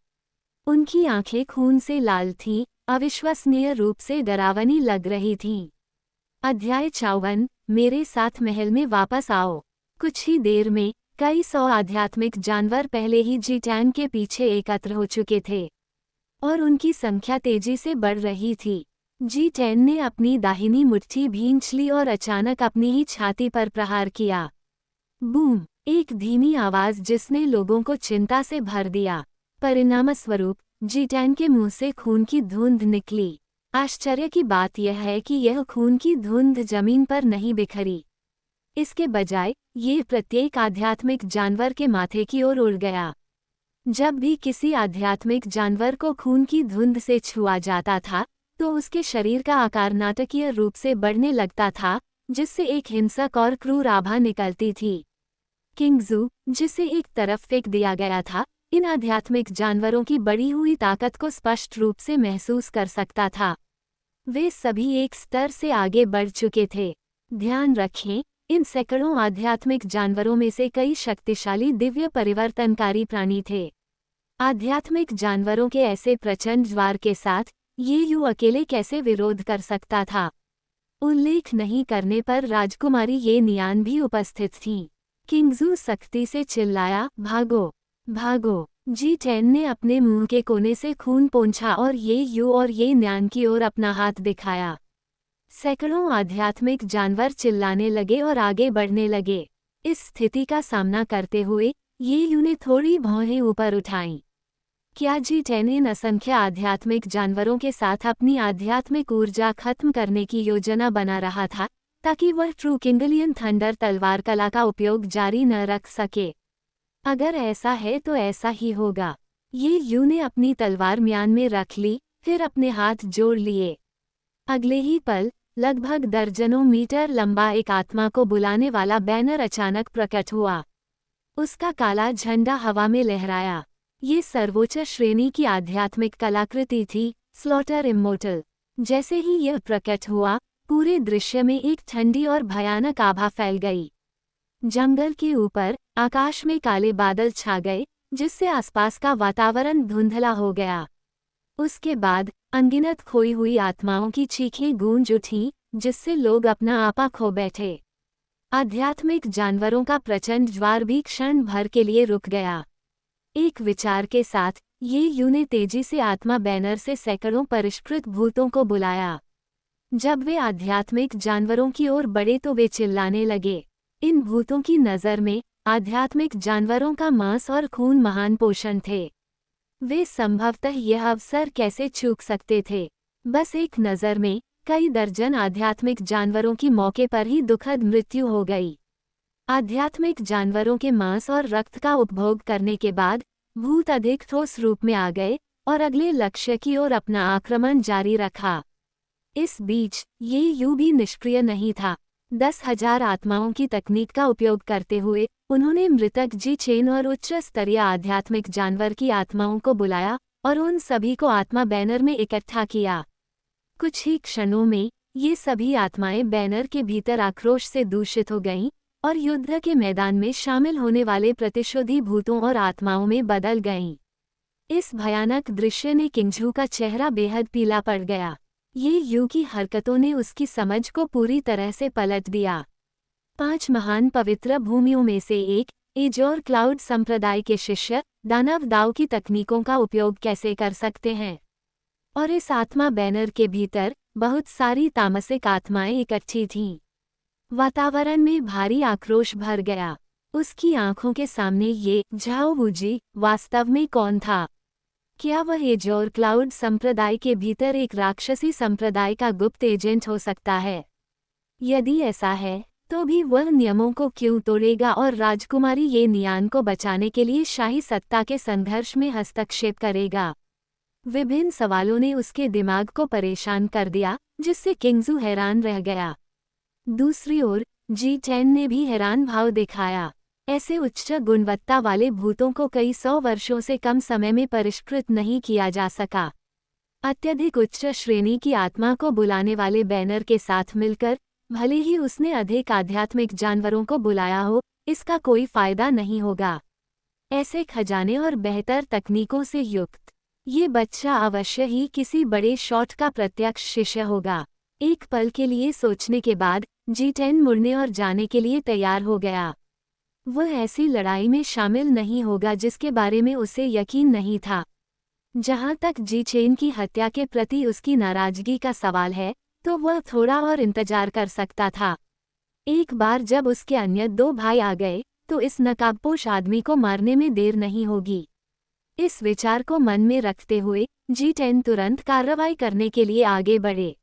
उनकी आंखें खून से लाल थीं, अविश्वसनीय रूप से डरावनी लग रही थीं। अध्याय 54, मेरे साथ महल में वापस आओ। कुछ ही देर में कई 100 आध्यात्मिक जानवर पहले ही जी10 के पीछे एकत्र हो चुके थे और उनकी संख्या तेजी से बढ़ रही थी। जी10 ने अपनी दाहिनी मुट्ठी भींच ली और अचानक अपनी ही छाती पर प्रहार किया। बूम! एक धीमी आवाज जिसने लोगों को चिंता से भर दिया। परिणामस्वरूप जी10 के मुंह से खून की धुंध निकली। आश्चर्य की बात यह है कि यह खून की धुंध जमीन पर नहीं बिखरी। इसके बजाय ये प्रत्येक आध्यात्मिक जानवर के माथे की ओर उड़ गया। जब भी किसी आध्यात्मिक जानवर को खून की धुंध से छुआ जाता था, तो उसके शरीर का आकार नाटकीय रूप से बढ़ने लगता था, जिससे एक हिंसक और क्रूर आभा निकलती थी। किंगजू, जिसे एक तरफ फेंक दिया गया था, इन आध्यात्मिक जानवरों की बढ़ी हुई ताकत को स्पष्ट रूप से महसूस कर सकता था। वे सभी एक स्तर से आगे बढ़ चुके थे। ध्यान रखें, इन सैकड़ों आध्यात्मिक जानवरों में से कई शक्तिशाली दिव्य परिवर्तनकारी प्राणी थे। आध्यात्मिक जानवरों के ऐसे प्रचंड ज्वार के साथ ये यू अकेले कैसे विरोध कर सकता था? उल्लेख नहीं करने पर राजकुमारी ये नियान भी उपस्थित थीं। किंगजू सख्ती से चिल्लाया, भागो, भागो। जी10 ने अपने मुंह के कोने से खून पोंछा और ये यू और ये न्यान की ओर अपना हाथ दिखाया। सैकड़ों आध्यात्मिक जानवर चिल्लाने लगे और आगे बढ़ने लगे। इस स्थिति का सामना करते हुए ये यू ने थोड़ी भौहें ऊपर उठाईं। क्या जी10 इन असंख्य आध्यात्मिक जानवरों के साथ अपनी आध्यात्मिक ऊर्जा खत्म करने की योजना बना रहा था, ताकि वह ट्रू किंगलियन थंडर तलवार कला का उपयोग जारी न रख सके? अगर ऐसा है तो ऐसा ही होगा। ये यू ने अपनी तलवार म्यान में रख ली, फिर अपने हाथ जोड़ लिए। अगले ही पल लगभग दर्जनों मीटर लंबा एक आत्मा को बुलाने वाला बैनर अचानक प्रकट हुआ। उसका काला झंडा हवा में लहराया। ये सर्वोच्च श्रेणी की आध्यात्मिक कलाकृति थी, स्लॉटर इमोर्टल। जैसे ही यह प्रकट हुआ, पूरे दृश्य में एक ठंडी और भयानक आभा फैल गई। जंगल के ऊपर आकाश में काले बादल छा गए, जिससे आसपास का वातावरण धुंधला हो गया। उसके बाद अनगिनत खोई हुई आत्माओं की चीखें गूंज उठीं, जिससे लोग अपना आपा खो बैठे। आध्यात्मिक जानवरों का प्रचंड ज्वार भी क्षण भर के लिए रुक गया। एक विचार के साथ ये यू ने तेजी से आत्मा बैनर से सैकड़ों परिष्कृत भूतों को बुलाया। जब वे आध्यात्मिक जानवरों की ओर बढ़े तो वे चिल्लाने लगे। इन भूतों की नज़र में आध्यात्मिक जानवरों का मांस और खून महान पोषण थे। वे संभवतः यह अवसर कैसे चूक सकते थे? बस एक नज़र में कई दर्जन आध्यात्मिक जानवरों की मौके पर ही दुखद मृत्यु हो गई। आध्यात्मिक जानवरों के मांस और रक्त का उपभोग करने के बाद भूत अधिक ठोस रूप में आ गए और अगले लक्ष्य की ओर अपना आक्रमण जारी रखा। इस बीच ये यू भी निष्क्रिय नहीं था। 10,000 आत्माओं की तकनीक का उपयोग करते हुए उन्होंने मृतक जी10 और उच्च स्तरीय आध्यात्मिक जानवर की आत्माओं को बुलाया और उन सभी को आत्मा बैनर में इकट्ठा किया। कुछ ही क्षणों में ये सभी आत्माएं बैनर के भीतर आक्रोश से दूषित हो गईं और युद्ध के मैदान में शामिल होने वाले प्रतिशोधी भूतों और आत्माओं में बदल गईं। इस भयानक दृश्य ने किंगजू का चेहरा बेहद पीला पड़ गया। ये यू की हरकतों ने उसकी समझ को पूरी तरह से पलट दिया। 5 महान पवित्र भूमियों में से एक, एजोर क्लाउड संप्रदाय के शिष्य दानव दाव की तकनीकों का उपयोग कैसे कर सकते हैं? और इस आत्मा बैनर के भीतर बहुत सारी तामसिक आत्माएं इकट्ठी थीं। वातावरण में भारी आक्रोश भर गया। उसकी आंखों के सामने ये झाओ वूजी वास्तव में कौन था? क्या वह एजोर क्लाउड संप्रदाय के भीतर एक राक्षसी संप्रदाय का गुप्त एजेंट हो सकता है? यदि ऐसा है, तो भी वह नियमों को क्यों तोड़ेगा और राजकुमारी ये नियान को बचाने के लिए शाही सत्ता के संघर्ष में हस्तक्षेप करेगा? विभिन्न सवालों ने उसके दिमाग को परेशान कर दिया, जिससे किंगजू हैरान रह गया। दूसरी ओर जी10 ने भी हैरान भाव दिखाया। ऐसे उच्च गुणवत्ता वाले भूतों को कई 100 वर्षों से कम समय में परिष्कृत नहीं किया जा सका। अत्यधिक उच्च श्रेणी की आत्मा को बुलाने वाले बैनर के साथ मिलकर, भले ही उसने अधिक आध्यात्मिक जानवरों को बुलाया हो, इसका कोई फायदा नहीं होगा। ऐसे खजाने और बेहतर तकनीकों से युक्त ये बच्चा अवश्य ही किसी बड़े शॉट का प्रत्यक्ष शिष्य होगा। एक पल के लिए सोचने के बाद जी10 मुड़ने और जाने के लिए तैयार हो गया। वह ऐसी लड़ाई में शामिल नहीं होगा जिसके बारे में उसे यकीन नहीं था। जहां तक जी10 की हत्या के प्रति उसकी नाराजगी का सवाल है, तो वह थोड़ा और इंतजार कर सकता था। एक बार जब उसके अन्य 2 भाई आ गए, तो इस नकाबपोश आदमी को मारने में देर नहीं होगी। इस विचार को मन में रखते हुए जी10 तुरंत कार्रवाई करने के लिए आगे बढ़े।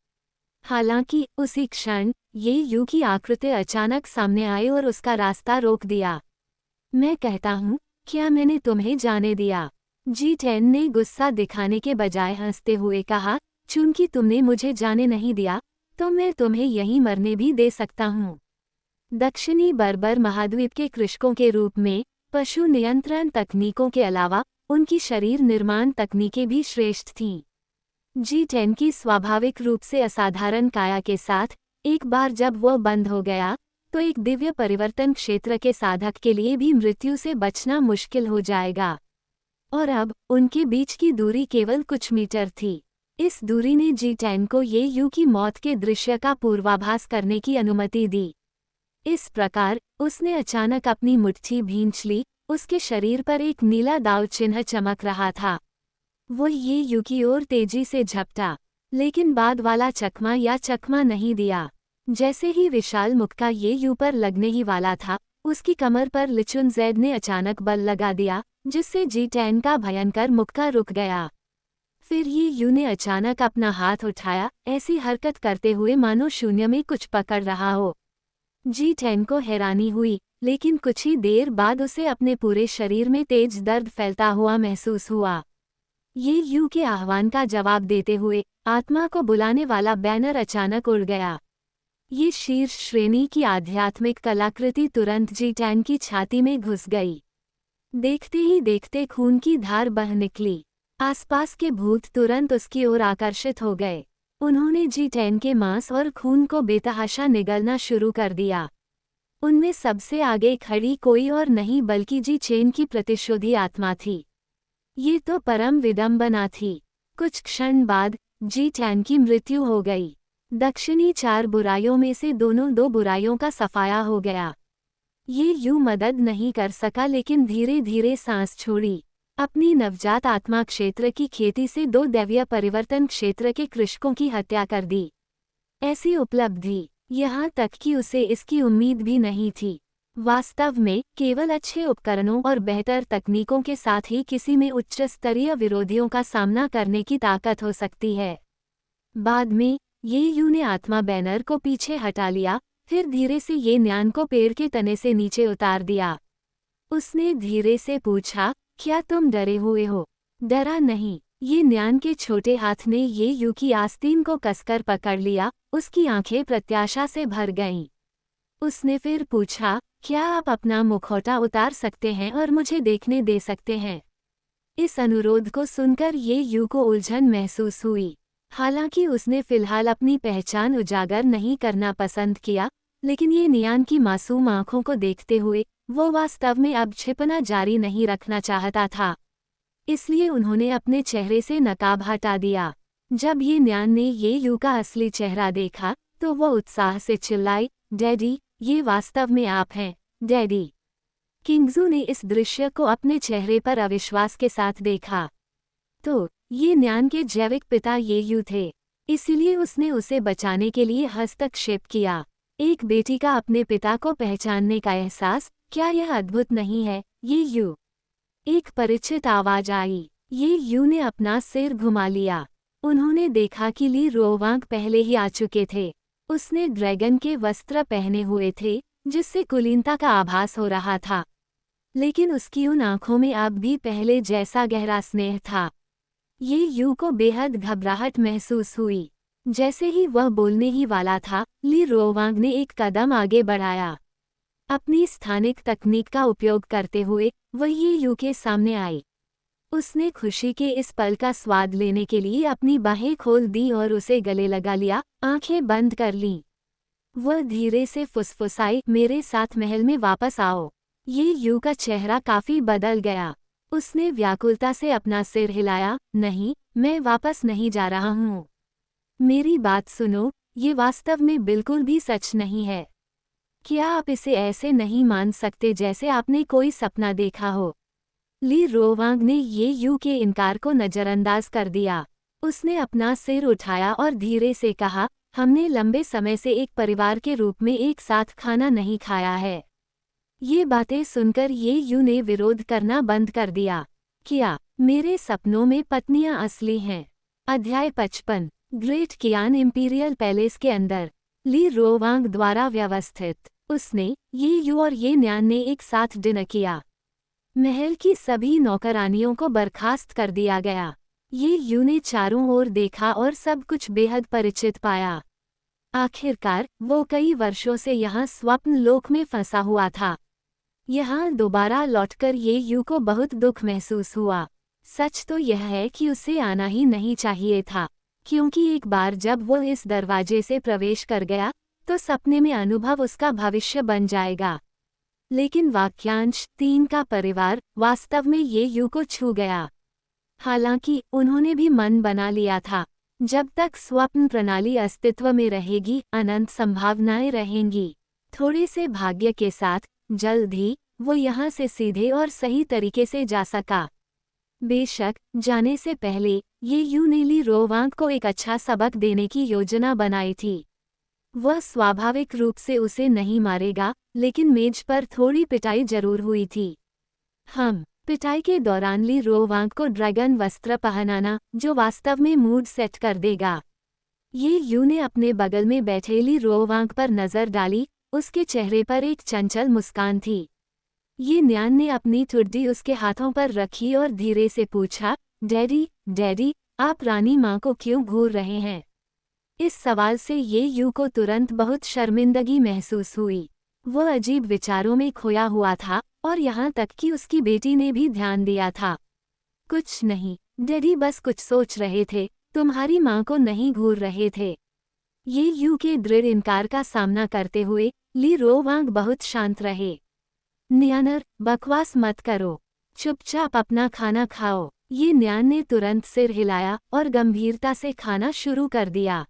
हालांकि उसी क्षण ये यू की आकृति अचानक सामने आई और उसका रास्ता रोक दिया। मैं कहता हूँ, क्या मैंने तुम्हें जाने दिया? जी10 ने गुस्सा दिखाने के बजाय हंसते हुए कहा, चूंकि तुमने मुझे जाने नहीं दिया, तो मैं तुम्हें यहीं मरने भी दे सकता हूँ। दक्षिणी बर्बर महाद्वीप के कृषकों के रूप में पशु नियंत्रण तकनीकों के अलावा उनकी शरीर निर्माण तकनीकें भी श्रेष्ठ थीं। जी10 की स्वाभाविक रूप से असाधारण काया के साथ एक बार जब वह बंद हो गया, तो एक दिव्य परिवर्तन क्षेत्र के साधक के लिए भी मृत्यु से बचना मुश्किल हो जाएगा। और अब उनके बीच की दूरी केवल कुछ मीटर थी। इस दूरी ने जी10 को ये यू की मौत के दृश्य का पूर्वाभास करने की अनुमति दी। इस प्रकार उसने अचानक अपनी मुट्ठी भींच ली। उसके शरीर पर एक नीला दाव चिन्ह चमक रहा था। वो ये यू की ओर तेजी से झपटा, लेकिन बाद वाला चकमा नहीं दिया। जैसे ही विशाल मुक्का ये यू पर लगने ही वाला था, उसकी कमर पर लिचुन जैद ने अचानक बल लगा दिया, जिससे जी10 का भयंकर मुक्का रुक गया। फिर ये यू ने अचानक अपना हाथ उठाया, ऐसी हरकत करते हुए मानो शून्य में कुछ पकड़ रहा हो। जी10 को हैरानी हुई, लेकिन कुछ ही देर बाद उसे अपने पूरे शरीर में तेज दर्द फैलता हुआ महसूस हुआ। ये यू के आह्वान का जवाब देते हुए आत्मा को बुलाने वाला बैनर अचानक उड़ गया। ये शीर्ष श्रेणी की आध्यात्मिक कलाकृति तुरंत जी10 की छाती में घुस गई। देखते ही देखते खून की धार बह निकली। आसपास के भूत तुरंत उसकी ओर आकर्षित हो गए। उन्होंने जी10 के मांस और खून को बेतहाशा निगलना शुरू कर दिया। उनमें सबसे आगे खड़ी कोई और नहीं बल्कि जी10 की प्रतिशोधी आत्मा थी। ये तो परम विडंबना थी। कुछ क्षण बाद जी10 की मृत्यु हो गई। दक्षिणी 4 बुराइयों में से दोनों 2 बुराइयों का सफाया हो गया। ये यूं मदद नहीं कर सका, लेकिन धीरे धीरे सांस छोड़ी। अपनी नवजात आत्मा क्षेत्र की खेती से 2 दैवीय परिवर्तन क्षेत्र के कृषकों की हत्या कर दी। ऐसी उपलब्धि, यहाँ तक कि उसे इसकी उम्मीद भी नहीं थी। वास्तव में केवल अच्छे उपकरणों और बेहतर तकनीकों के साथ ही किसी में उच्च स्तरीय विरोधियों का सामना करने की ताकत हो सकती है। बाद में ये यू ने आत्मा बैनर को पीछे हटा लिया, फिर धीरे से ये न्यान को पेड़ के तने से नीचे उतार दिया। उसने धीरे से पूछा, क्या तुम डरे हुए हो? डरा नहीं। ये न्यान के छोटे हाथ ने ये यू की आस्तीन को कसकर पकड़ लिया। उसकी आंखें प्रत्याशा से भर गईं। उसने फिर पूछा, क्या आप अपना मुखौटा उतार सकते हैं और मुझे देखने दे सकते हैं? इस अनुरोध को सुनकर ये यू को उलझन महसूस हुई। हालांकि उसने फिलहाल अपनी पहचान उजागर नहीं करना पसंद किया, लेकिन ये नियान की मासूम आंखों को देखते हुए वो वास्तव में अब छिपना जारी नहीं रखना चाहता था। इसलिए उन्होंने अपने चेहरे से नकाब हटा दिया। जब ये न्यान ने ये यू का असली चेहरा देखा, तो वो उत्साह से चिल्लाई, डैडी, ये वास्तव में आप हैं, डैडी। किंगजू ने इस दृश्य को अपने चेहरे पर अविश्वास के साथ देखा। तो ये न्यान के जैविक पिता ये यू थे, इसीलिए उसने उसे बचाने के लिए हस्तक्षेप किया। एक बेटी का अपने पिता को पहचानने का एहसास, क्या यह अद्भुत नहीं है? ये यू। एक परिचित आवाज आई। ये यू ने अपना सिर घुमा लिया। उन्होंने देखा कि ली रोवांग पहले ही आ चुके थे। उसने ड्रैगन के वस्त्र पहने हुए थे, जिससे कुलीनता का आभास हो रहा था, लेकिन उसकी उन आंखों में अब भी पहले जैसा गहरा स्नेह था। ये यू को बेहद घबराहट महसूस हुई। जैसे ही वह बोलने ही वाला था, ली रोवांग ने एक कदम आगे बढ़ाया। अपनी स्थानिक तकनीक का उपयोग करते हुए वह ये यू के सामने आई। उसने खुशी के इस पल का स्वाद लेने के लिए अपनी बाहें खोल दी और उसे गले लगा लिया, आंखें बंद कर लीं। वह धीरे से फुसफुसाई, मेरे साथ महल में वापस आओ। ये यू का चेहरा काफी बदल गया। उसने व्याकुलता से अपना सिर हिलाया, नहीं, मैं वापस नहीं जा रहा हूँ। मेरी बात सुनो, ये वास्तव में बिल्कुल भी सच नहीं है। क्या आप इसे ऐसे नहीं मान सकते जैसे आपने कोई सपना देखा हो? ली रोवांग ने ये यू के इनकार को नजरअंदाज कर दिया। उसने अपना सिर उठाया और धीरे से कहा, हमने लंबे समय से एक परिवार के रूप में एक साथ खाना नहीं खाया है। ये बातें सुनकर ये यू ने विरोध करना बंद कर दिया। क्या मेरे सपनों में पत्नियां असली हैं? अध्याय 55। ग्रेट कियान इंपीरियल पैलेस के अंदर ली रोवांग द्वारा व्यवस्थित उसने, ये यू और ये न्यान ने एक साथ डिनर किया। महल की सभी नौकरानियों को बर्खास्त कर दिया गया। ये यू ने चारों ओर देखा और सब कुछ बेहद परिचित पाया। आखिरकार वो कई वर्षों से यहाँ स्वप्न लोक में फंसा हुआ था। यहाँ दोबारा लौटकर ये यू को बहुत दुख महसूस हुआ। सच तो यह है कि उसे आना ही नहीं चाहिए था, क्योंकि एक बार जब वो इस दरवाजे से प्रवेश कर गया तो सपने में अनुभव उसका भविष्य बन जाएगा। लेकिन वाक्यांश 3 का परिवार वास्तव में ये यू को छू गया। हालांकि उन्होंने भी मन बना लिया था, जब तक स्वप्न प्रणाली अस्तित्व में रहेगी अनंत संभावनाएं रहेंगी। थोड़े से भाग्य के साथ जल्द ही वो यहाँ से सीधे और सही तरीके से जा सका। बेशक जाने से पहले ये यू ने ली रोवांग को एक अच्छा सबक देने की योजना बनाई थी। वह स्वाभाविक रूप से उसे नहीं मारेगा, लेकिन मेज पर थोड़ी पिटाई जरूर हुई थी। पिटाई के दौरान ली रोवांग को ड्रैगन वस्त्र पहनाना, जो वास्तव में मूड सेट कर देगा। ये यू ने अपने बगल में बैठे ली रोवांग पर नजर डाली। उसके चेहरे पर एक चंचल मुस्कान थी। ये न्यान ने अपनी ठुड्डी उसके हाथों पर रखी और धीरे से पूछा, डैडी, आप रानी माँ को क्यों घूर रहे हैं? इस सवाल से ये यू को तुरंत बहुत शर्मिंदगी महसूस हुई। वह अजीब विचारों में खोया हुआ था और यहाँ तक कि उसकी बेटी ने भी ध्यान दिया था। कुछ नहीं डैडी, बस कुछ सोच रहे थे, तुम्हारी माँ को नहीं घूर रहे थे। ये यू के दृढ़ इनकार का सामना करते हुए ली रोवांग बहुत शांत रहे। न्यानर, बकवास मत करो, चुपचाप अपना खाना खाओ। ये न्यान ने तुरंत सिर हिलाया और गंभीरता से खाना शुरू कर दिया।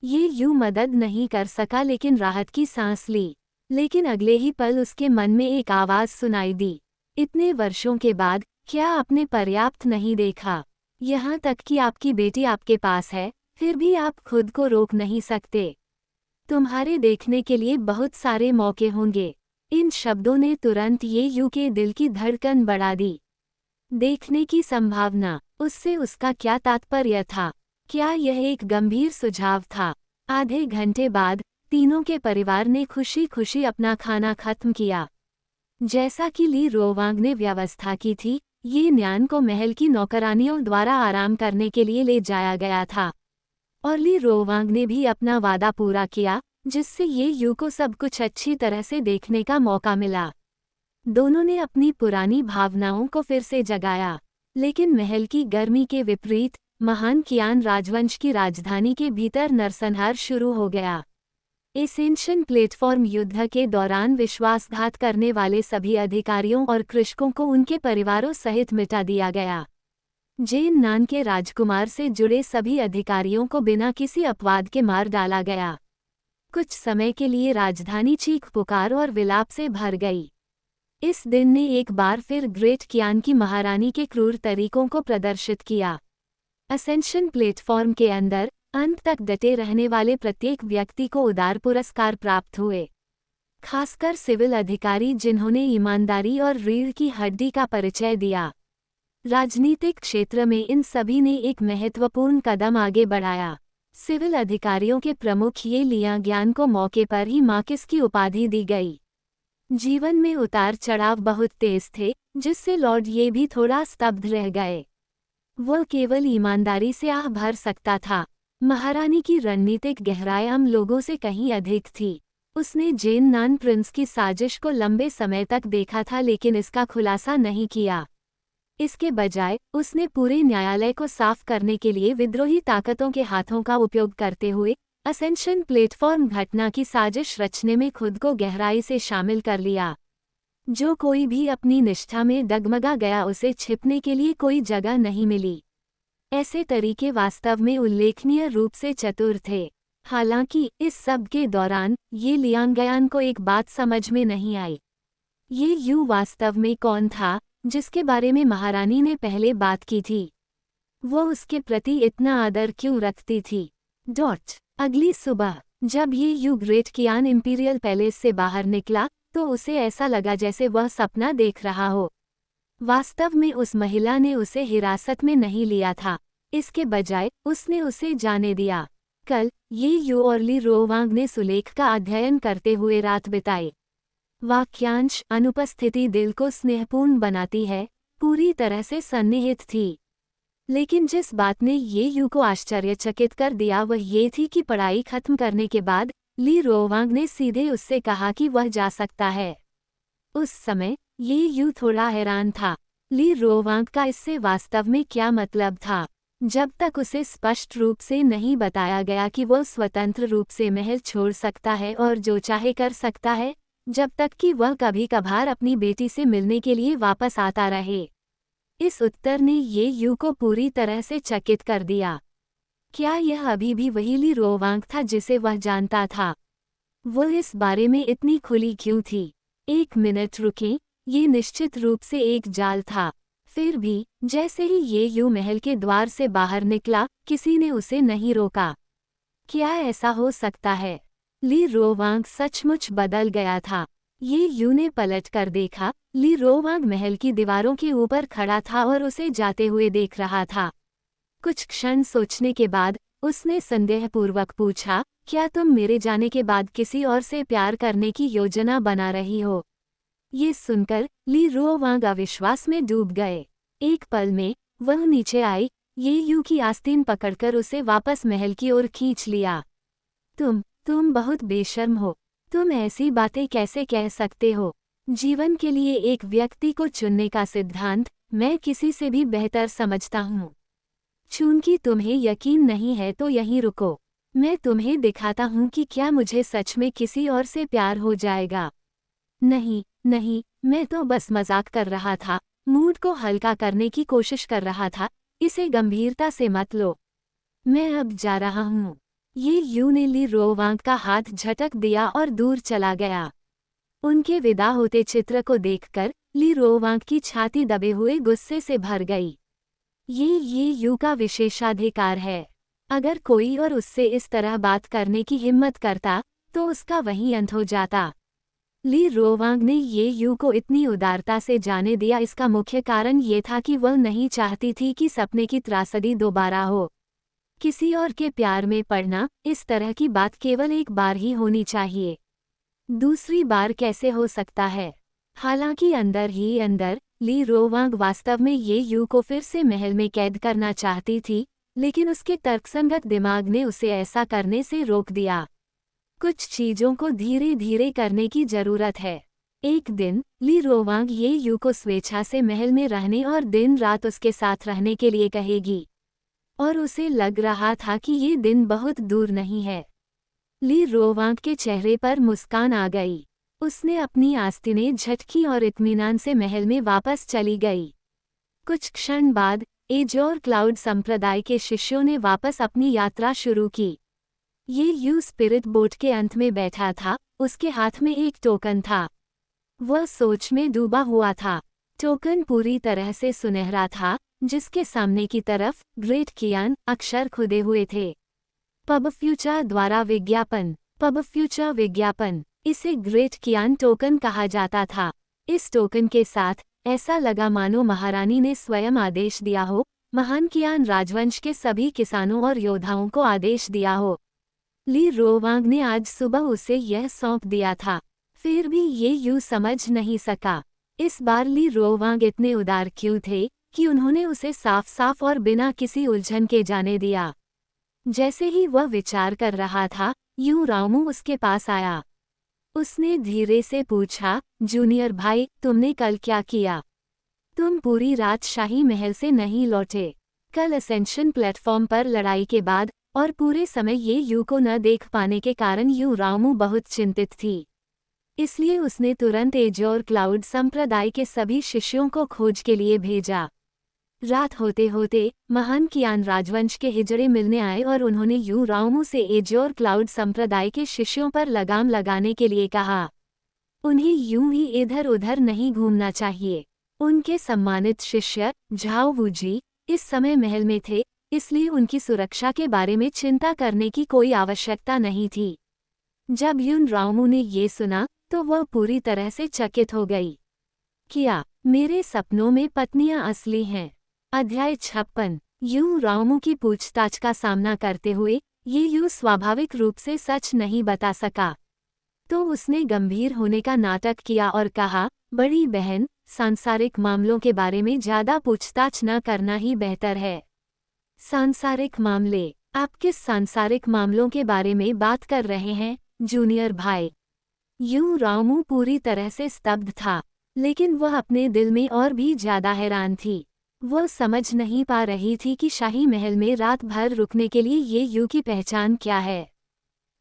ये यू मदद नहीं कर सका लेकिन राहत की सांस ली। लेकिन अगले ही पल उसके मन में एक आवाज सुनाई दी, इतने वर्षों के बाद क्या आपने पर्याप्त नहीं देखा? यहाँ तक कि आपकी बेटी आपके पास है, फिर भी आप खुद को रोक नहीं सकते। तुम्हारे देखने के लिए बहुत सारे मौके होंगे। इन शब्दों ने तुरंत ये यू के दिल की धड़कन बढ़ा दी। देखने की संभावना, उससे उसका क्या तात्पर्य था? क्या यह एक गंभीर सुझाव था? आधे घंटे बाद तीनों के परिवार ने खुशी खुशी अपना खाना खत्म किया। जैसा कि ली रोवांग ने व्यवस्था की थी, ये न्यान को महल की नौकरानियों द्वारा आराम करने के लिए ले जाया गया था और ली रोवांग ने भी अपना वादा पूरा किया, जिससे ये यू को सब कुछ अच्छी तरह से देखने का मौका मिला। दोनों ने अपनी पुरानी भावनाओं को फिर से जगाया, लेकिन महल की गर्मी के विपरीत महान कियान राजवंश की राजधानी के भीतर नरसंहार शुरू हो गया। एसेंशन प्लेटफॉर्म युद्ध के दौरान विश्वासघात करने वाले सभी अधिकारियों और कृषकों को उनके परिवारों सहित मिटा दिया गया। जेन नान के राजकुमार से जुड़े सभी अधिकारियों को बिना किसी अपवाद के मार डाला गया। कुछ समय के लिए राजधानी चीख पुकार और विलाप से भर गई। इस दिन ने एक बार फिर ग्रेट कियान की महारानी के क्रूर तरीकों को प्रदर्शित किया। असेंशन प्लेटफॉर्म के अंदर अंत तक डटे रहने वाले प्रत्येक व्यक्ति को उदार पुरस्कार प्राप्त हुए, खासकर सिविल अधिकारी जिन्होंने ईमानदारी और रीढ़ की हड्डी का परिचय दिया। राजनीतिक क्षेत्र में इन सभी ने एक महत्वपूर्ण कदम आगे बढ़ाया। सिविल अधिकारियों के प्रमुख ये लिया ज्ञान को मौके पर ही मार्किस की उपाधि दी गई। जीवन में उतार चढ़ाव बहुत तेज थे, जिससे लॉर्ड ये भी थोड़ा स्तब्ध रह गए। वह केवल ईमानदारी से आह भर सकता था। महारानी की रणनीतिक गहराई आम लोगों से कहीं अधिक थी। उसने जेन नान प्रिंस की साजिश को लंबे समय तक देखा था, लेकिन इसका खुलासा नहीं किया। इसके बजाय उसने पूरे न्यायालय को साफ करने के लिए विद्रोही ताकतों के हाथों का उपयोग करते हुए असेंशन प्लेटफॉर्म घटना की साजिश रचने में खुद को गहराई से शामिल कर लिया। जो कोई भी अपनी निष्ठा में डगमगा गया, उसे छिपने के लिए कोई जगह नहीं मिली। ऐसे तरीके वास्तव में उल्लेखनीय रूप से चतुर थे। हालांकि इस सब के दौरान ये लियांगयान को एक बात समझ में नहीं आई। ये यू वास्तव में कौन था जिसके बारे में महारानी ने पहले बात की थी? वो उसके प्रति इतना आदर क्यों रखती थी? अगली सुबह जब ये यू ग्रेट कियान इंपीरियल पैलेस से बाहर निकला तो उसे ऐसा लगा जैसे वह सपना देख रहा हो। वास्तव में उस महिला ने उसे हिरासत में नहीं लिया था। इसके बजाय उसने उसे जाने दिया। कल ये यू और ली रोवांग ने सुलेख का अध्ययन करते हुए रात बिताई। वाक्यांश अनुपस्थिति दिल को स्नेहपूर्ण बनाती है पूरी तरह से सन्निहित थी। लेकिन जिस बात ने ये यू को आश्चर्यचकित कर दिया वह ये थी कि पढ़ाई खत्म करने के बाद ली रोवांग ने सीधे उससे कहा कि वह जा सकता है। उस समय ये यू थोड़ा हैरान था। ली रोवांग का इससे वास्तव में क्या मतलब था? जब तक उसे स्पष्ट रूप से नहीं बताया गया कि वह स्वतंत्र रूप से महल छोड़ सकता है और जो चाहे कर सकता है, जब तक कि वह कभी कभार अपनी बेटी से मिलने के लिए वापस आता रहे। इस उत्तर ने ये यू को पूरी तरह से चकित कर दिया। क्या यह अभी भी वही ली रोवांग था जिसे वह जानता था? वह इस बारे में इतनी खुली क्यों थी? एक मिनट रुकें, ये निश्चित रूप से एक जाल था। फिर भी जैसे ही ये यू महल के द्वार से बाहर निकला, किसी ने उसे नहीं रोका। क्या ऐसा हो सकता है? ली रोवांग सचमुच बदल गया था। ये यू ने पलट कर देखा। ली रोवांग महल की दीवारों के ऊपर खड़ा था और उसे जाते हुए देख रहा था। कुछ क्षण सोचने के बाद उसने संदेहपूर्वक पूछा, क्या तुम मेरे जाने के बाद किसी और से प्यार करने की योजना बना रही हो? ये सुनकर ली रोवांग अविश्वास में डूब गए। एक पल में वह नीचे आई, ये यू की आस्तीन पकड़कर उसे वापस महल की ओर खींच लिया। तुम बहुत बेशर्म हो। तुम ऐसी बातें कैसे कह सकते हो? जीवन के लिए एक व्यक्ति को चुनने का सिद्धांत मैं किसी से भी बेहतर समझता हूँ। चूंकि तुम्हें यकीन नहीं है तो यहीं रुको। मैं तुम्हें दिखाता हूँ कि क्या मुझे सच में किसी और से प्यार हो जाएगा। नहीं, मैं तो बस मजाक कर रहा था, मूड को हल्का करने की कोशिश कर रहा था। इसे गंभीरता से मत लो। मैं अब जा रहा हूँ। ये यू ने ली रोवांग का हाथ झटक दिया और दूर चला गया। उनके विदा होते चित्र को देखकर ली रोवांग की छाती दबे हुए गुस्से से भर गई। ये यू का विशेषाधिकार है। अगर कोई और उससे इस तरह बात करने की हिम्मत करता तो उसका वहीं अंत हो जाता। ली रोवांग ने ये यू को इतनी उदारता से जाने दिया, इसका मुख्य कारण ये था कि वह नहीं चाहती थी कि सपने की त्रासदी दोबारा हो। किसी और के प्यार में पड़ना, इस तरह की बात केवल एक बार ही होनी चाहिए। दूसरी बार कैसे हो सकता है? हालांकि अंदर ही अंदर ली रोवांग वास्तव में ये यू को फिर से महल में कैद करना चाहती थी, लेकिन उसके तर्कसंगत दिमाग ने उसे ऐसा करने से रोक दिया। कुछ चीजों को धीरे धीरे करने की जरूरत है। एक दिन ली रोवांग ये यू को स्वेच्छा से महल में रहने और दिन रात उसके साथ रहने के लिए कहेगी, और उसे लग रहा था कि ये दिन बहुत दूर नहीं है। ली रोवांग के चेहरे पर मुस्कान आ गई। उसने अपनी आस्तीनें झटकी और इत्मीनान से महल में वापस चली गई। कुछ क्षण बाद एज और क्लाउड संप्रदाय के शिष्यों ने वापस अपनी यात्रा शुरू की। ये यू स्पिरिट बोट के अंत में बैठा था। उसके हाथ में एक टोकन था। वह सोच में डूबा हुआ था। टोकन पूरी तरह से सुनहरा था, जिसके सामने की तरफ ग्रेट कियान अक्षर खुदे हुए थे। पब फ्यूचर द्वारा विज्ञापन। इसे ग्रेट कियान टोकन कहा जाता था। इस टोकन के साथ ऐसा लगा मानो महारानी ने स्वयं आदेश दिया हो, महान कियान राजवंश के सभी किसानों और योद्धाओं को आदेश दिया हो। ली रोवांग ने आज सुबह उसे यह सौंप दिया था। फिर भी ये यू समझ नहीं सका। इस बार ली रोवांग इतने उदार क्यों थे? कि उन्होंने उसे साफ साफ और बिना किसी उलझन के जाने दिया। जैसे ही वह विचार कर रहा था, यूं रामू उसके पास आया। उसने धीरे से पूछा, जूनियर भाई, तुमने कल क्या किया? तुम पूरी रात शाही महल से नहीं लौटे। कल असेंशन प्लेटफॉर्म पर लड़ाई के बाद और पूरे समय ये यू को न देख पाने के कारण यूं रामू बहुत चिंतित थी। इसलिए उसने तुरंत एजोर क्लाउड संप्रदाय के सभी शिष्यों को खोज के लिए भेजा। रात होते होते महान कियान राजवंश के हिजड़े मिलने आए और उन्होंने यूं रामू से एजोर क्लाउड संप्रदाय के शिष्यों पर लगाम लगाने के लिए कहा। उन्हें यूं ही इधर उधर नहीं घूमना चाहिए। उनके सम्मानित शिष्य झाओ वूजी इस समय महल में थे, इसलिए उनकी सुरक्षा के बारे में चिंता करने की कोई आवश्यकता नहीं थी। जब यून रामू ने ये सुना तो वह पूरी तरह से चकित हो गई। क्या मेरे सपनों में पत्नियां असली हैं? अध्याय 56। यूं रामू की पूछताछ का सामना करते हुए ये यूं स्वाभाविक रूप से सच नहीं बता सका, तो उसने गंभीर होने का नाटक किया और कहा, बड़ी बहन, सांसारिक मामलों के बारे में ज्यादा पूछताछ न करना ही बेहतर है। सांसारिक मामले? आप किस सांसारिक मामलों के बारे में बात कर रहे हैं, जूनियर भाई? यूं रामू पूरी तरह से स्तब्ध था, लेकिन वह अपने दिल में और भी ज्यादा हैरान थी। वह समझ नहीं पा रही थी कि शाही महल में रात भर रुकने के लिए ये यू की पहचान क्या है।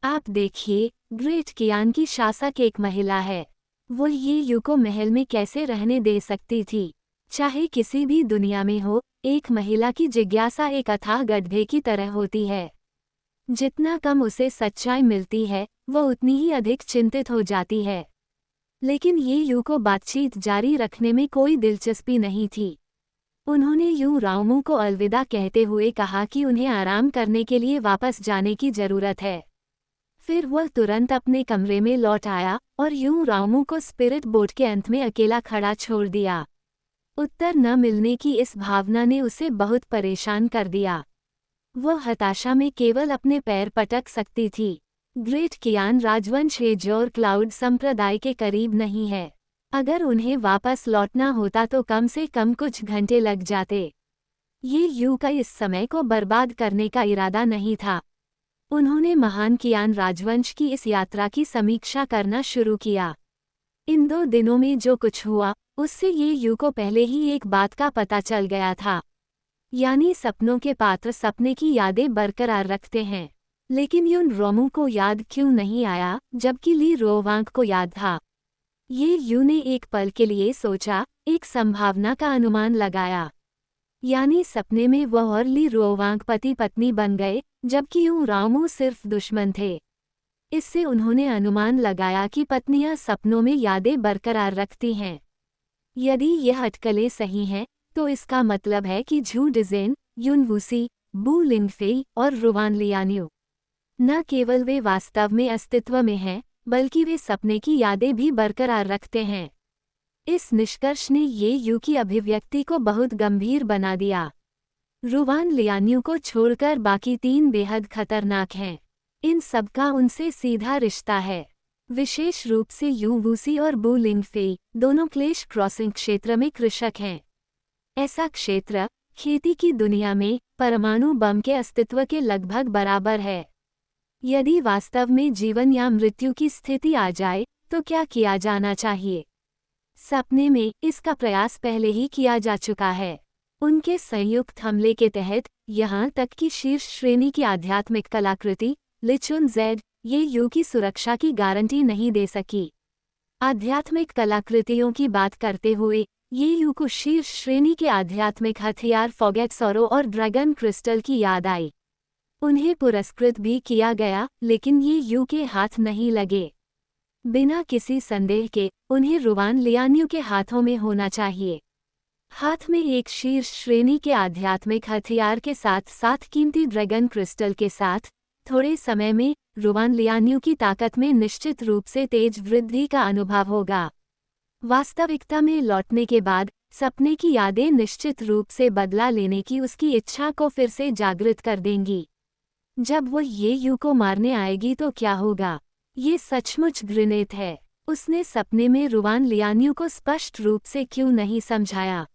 आप देखिए, ग्रेट कियान की शासक एक महिला है। वो ये यू को महल में कैसे रहने दे सकती थी? चाहे किसी भी दुनिया में हो, एक महिला की जिज्ञासा एक अथाह गड्ढे की तरह होती है। जितना कम उसे सच्चाई मिलती है, वह उतनी ही अधिक चिंतित हो जाती है। लेकिन ये यू को बातचीत जारी रखने में कोई दिलचस्पी नहीं थी। उन्होंने यूं रामू को अलविदा कहते हुए कहा कि उन्हें आराम करने के लिए वापस जाने की जरूरत है। फिर वह तुरंत अपने कमरे में लौट आया और यूं रामू को स्पिरिट बोट के अंत में अकेला खड़ा छोड़ दिया। उत्तर न मिलने की इस भावना ने उसे बहुत परेशान कर दिया। वह हताशा में केवल अपने पैर पटक सकती थी। ग्रेट कियान राजवंश एजोर क्लाउड संप्रदाय के करीब नहीं है। अगर उन्हें वापस लौटना होता तो कम से कम कुछ घंटे लग जाते। ये यू का इस समय को बर्बाद करने का इरादा नहीं था। उन्होंने महान कियान राजवंश की इस यात्रा की समीक्षा करना शुरू किया। इन 2 दिनों में जो कुछ हुआ, उससे ये यू को पहले ही एक बात का पता चल गया था, यानी सपनों के पात्र सपने की यादें बरकरार रखते हैं। लेकिन यून रामू को याद क्यों नहीं आया, जबकि ली रोवांग को याद था? ये यू ने एक पल के लिए सोचा, एक संभावना का अनुमान लगाया, यानी सपने में वह और ली रोवांग पति पत्नी बन गए, जबकि यूं रामू सिर्फ दुश्मन थे। इससे उन्होंने अनुमान लगाया कि पत्नियां सपनों में यादें बरकरार रखती हैं। यदि यह अटकलें सही हैं, तो इसका मतलब है कि झू डिज़ेन, यून वूसी, बू लिंगफेई और रुवान लियान्यू न केवल वे वास्तव में अस्तित्व में हैं, बल्कि वे सपने की यादें भी बरकरार रखते हैं। इस निष्कर्ष ने ये यू की अभिव्यक्ति को बहुत गंभीर बना दिया। रुवान लियान्यू को छोड़कर बाकी 3 बेहद खतरनाक हैं। इन सबका उनसे सीधा रिश्ता है। विशेष रूप से यू वूसी और बू लिंगफेई दोनों क्लेश क्रॉसिंग क्षेत्र में कृषक हैं। ऐसा क्षेत्र खेती की दुनिया में परमाणु बम के अस्तित्व के लगभग बराबर है। यदि वास्तव में जीवन या मृत्यु की स्थिति आ जाए, तो क्या किया जाना चाहिए? सपने में इसका प्रयास पहले ही किया जा चुका है। उनके संयुक्त हमले के तहत यहाँ तक कि शीर्ष श्रेणी की आध्यात्मिक कलाकृति लिचुन जेड ये यू की सुरक्षा की गारंटी नहीं दे सकी। आध्यात्मिक कलाकृतियों की बात करते हुए ये यू को शीर्ष श्रेणी के आध्यात्मिक हथियार फॉगेट सौरो और ड्रैगन क्रिस्टल की याद आई। उन्हें पुरस्कृत भी किया गया, लेकिन ये यू के हाथ नहीं लगे। बिना किसी संदेह के उन्हें रुवान लियान्यू के हाथों में होना चाहिए। हाथ में एक शीर्ष श्रेणी के आध्यात्मिक हथियार के साथ साथ कीमती ड्रैगन क्रिस्टल के साथ थोड़े समय में रुवान लियान्यू की ताकत में निश्चित रूप से तेज वृद्धि का अनुभव होगा। वास्तविकता में लौटने के बाद सपने की यादें निश्चित रूप से बदला लेने की उसकी इच्छा को फिर से जागृत कर देंगी। जब वो ये यू को मारने आएगी तो क्या होगा? ये सचमुच घृणित है। उसने सपने में रुवान लियान्यू को स्पष्ट रूप से क्यों नहीं समझाया?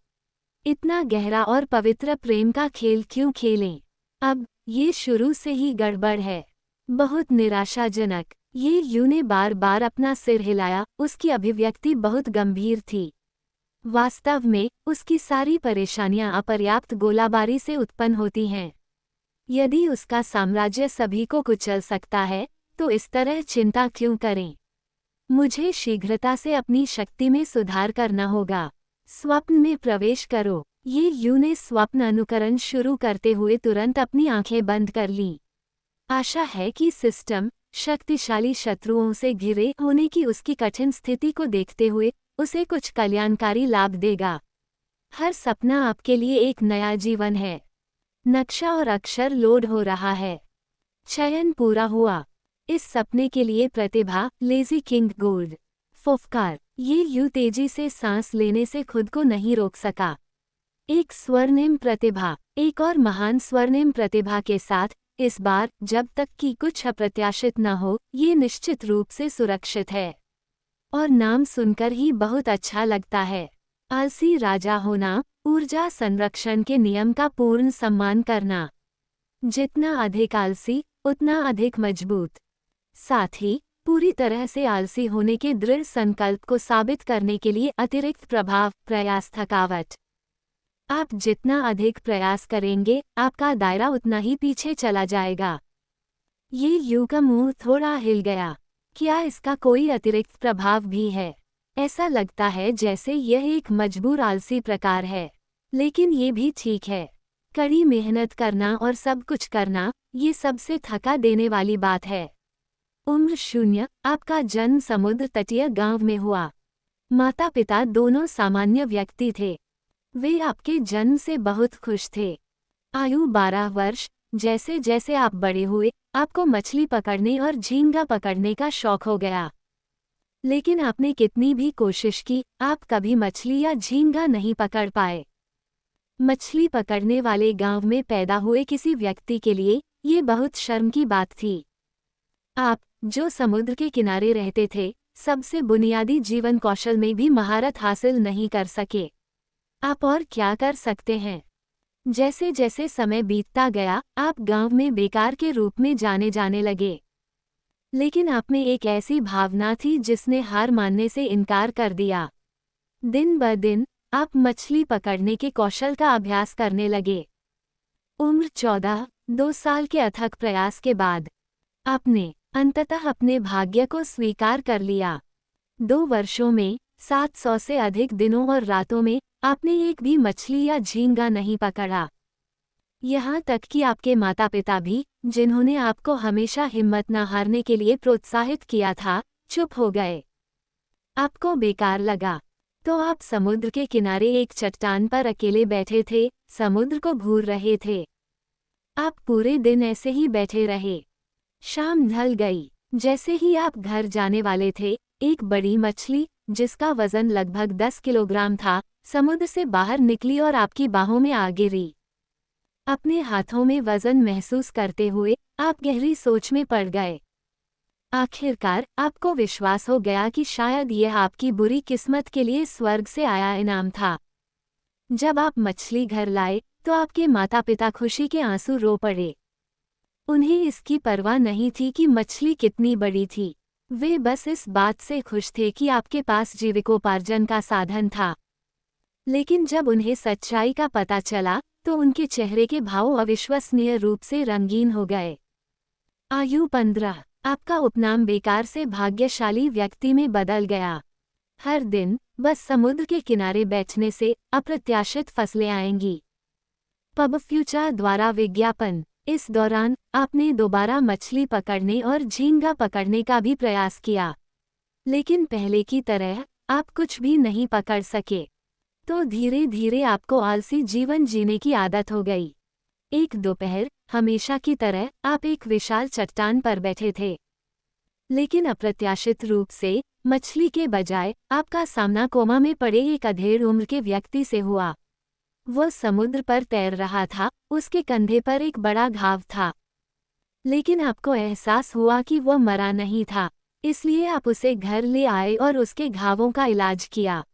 इतना गहरा और पवित्र प्रेम का खेल क्यों खेलें? अब ये शुरू से ही गड़बड़ है। बहुत निराशाजनक। ये यू ने बार बार अपना सिर हिलाया, उसकी अभिव्यक्ति बहुत गंभीर थी। वास्तव में उसकी सारी परेशानियां अपर्याप्त गोलाबारी से उत्पन्न होती हैं। यदि उसका साम्राज्य सभी को कुचल सकता है, तो इस तरह चिंता क्यों करें? मुझे शीघ्रता से अपनी शक्ति में सुधार करना होगा। स्वप्न में प्रवेश करो। ये यू ने स्वप्न अनुकरण शुरू करते हुए तुरंत अपनी आंखें बंद कर लीं। आशा है कि सिस्टम शक्तिशाली शत्रुओं से घिरे होने की उसकी कठिन स्थिति को देखते हुए उसे कुछ कल्याणकारी लाभ देगा। हर सपना आपके लिए एक नया जीवन है। नक्शा और अक्षर लोड हो रहा है। चयन पूरा हुआ। इस सपने के लिए प्रतिभा लेजी किंग गोल्ड। फुफकार। ये यू तेजी से सांस लेने से खुद को नहीं रोक सका। एक स्वर्णिम प्रतिभा, एक और महान स्वर्णिम प्रतिभा के साथ, इस बार जब तक कि कुछ अप्रत्याशित न हो, ये निश्चित रूप से सुरक्षित है। और नाम सुनकर ही बहुत अच्छा लगता है। आलसी राजा होना, ऊर्जा संरक्षण के नियम का पूर्ण सम्मान करना। जितना अधिक आलसी, उतना अधिक मजबूत। साथ ही पूरी तरह से आलसी होने के दृढ़ संकल्प को साबित करने के लिए अतिरिक्त प्रभाव, प्रयास, थकावट। आप जितना अधिक प्रयास करेंगे, आपका दायरा उतना ही पीछे चला जाएगा। ये यू का मुंह थोड़ा हिल गया। क्या इसका कोई अतिरिक्त प्रभाव भी है? ऐसा लगता है जैसे यह एक मजबूर आलसी प्रकार है। लेकिन ये भी ठीक है। कड़ी मेहनत करना और सब कुछ करना, ये सबसे थका देने वाली बात है। उम्र 0, आपका जन्म समुद्र तटीय गांव में हुआ। माता पिता दोनों सामान्य व्यक्ति थे। वे आपके जन्म से बहुत खुश थे। आयु 12 वर्ष। जैसे जैसे आप बड़े हुए, आपको मछली पकड़ने और झींगा पकड़ने का शौक हो गया। लेकिन आपने कितनी भी कोशिश की, आप कभी मछली या झींगा नहीं पकड़ पाए। मछली पकड़ने वाले गांव में पैदा हुए किसी व्यक्ति के लिए ये बहुत शर्म की बात थी। आप, जो समुद्र के किनारे रहते थे, सबसे बुनियादी जीवन कौशल में भी महारत हासिल नहीं कर सके। आप और क्या कर सकते हैं? जैसे जैसे समय बीतता गया, आप गांव में बेकार के रूप में जाने लगे। लेकिन आप में एक ऐसी भावना थी जिसने हार मानने से इनकार कर दिया। दिन ब दिन आप मछली पकड़ने के कौशल का अभ्यास करने लगे। उम्र 14, 2 साल के अथक प्रयास के बाद आपने अंततः अपने भाग्य को स्वीकार कर लिया। 2 वर्षों में 700 से अधिक दिनों और रातों में आपने एक भी मछली या झींगा नहीं पकड़ा। यहाँ तक कि आपके माता पिता भी, जिन्होंने आपको हमेशा हिम्मत न हारने के लिए प्रोत्साहित किया था, चुप हो गए। आपको बेकार लगा, तो आप समुद्र के किनारे एक चट्टान पर अकेले बैठे थे, समुद्र को घूर रहे थे। आप पूरे दिन ऐसे ही बैठे रहे। शाम ढल गई। जैसे ही आप घर जाने वाले थे, एक बड़ी मछली, जिसका वजन लगभग 10 किलोग्राम था, समुद्र से बाहर निकली और आपकी बाहों में आ गिरी। अपने हाथों में वजन महसूस करते हुए आप गहरी सोच में पड़ गए। आखिरकार आपको विश्वास हो गया कि शायद यह आपकी बुरी किस्मत के लिए स्वर्ग से आया इनाम था। जब आप मछली घर लाए, तो आपके माता पिता खुशी के आंसू रो पड़े। उन्हें इसकी परवाह नहीं थी कि मछली कितनी बड़ी थी। वे बस इस बात से खुश थे कि आपके पास जीविकोपार्जन का साधन था। लेकिन जब उन्हें सच्चाई का पता चला, तो उनके चेहरे के भाव अविश्वसनीय रूप से रंगीन हो गए। आयु 15, आपका उपनाम बेकार से भाग्यशाली व्यक्ति में बदल गया। हर दिन बस समुद्र के किनारे बैठने से अप्रत्याशित फसलें आएंगी। पब फ्यूचर द्वारा विज्ञापन। इस दौरान आपने दोबारा मछली पकड़ने और झींगा पकड़ने का भी प्रयास किया, लेकिन पहले की तरह आप कुछ भी नहीं पकड़ सके। तो धीरे धीरे आपको आलसी जीवन जीने की आदत हो गई। एक दोपहर, हमेशा की तरह आप एक विशाल चट्टान पर बैठे थे। लेकिन अप्रत्याशित रूप से मछली के बजाय आपका सामना कोमा में पड़े एक अधेड़ उम्र के व्यक्ति से हुआ। वह समुद्र पर तैर रहा था, उसके कंधे पर एक बड़ा घाव था। लेकिन आपको एहसास हुआ कि वह मरा नहीं था, इसलिए आप उसे घर ले आए और उसके घावों का इलाज किया।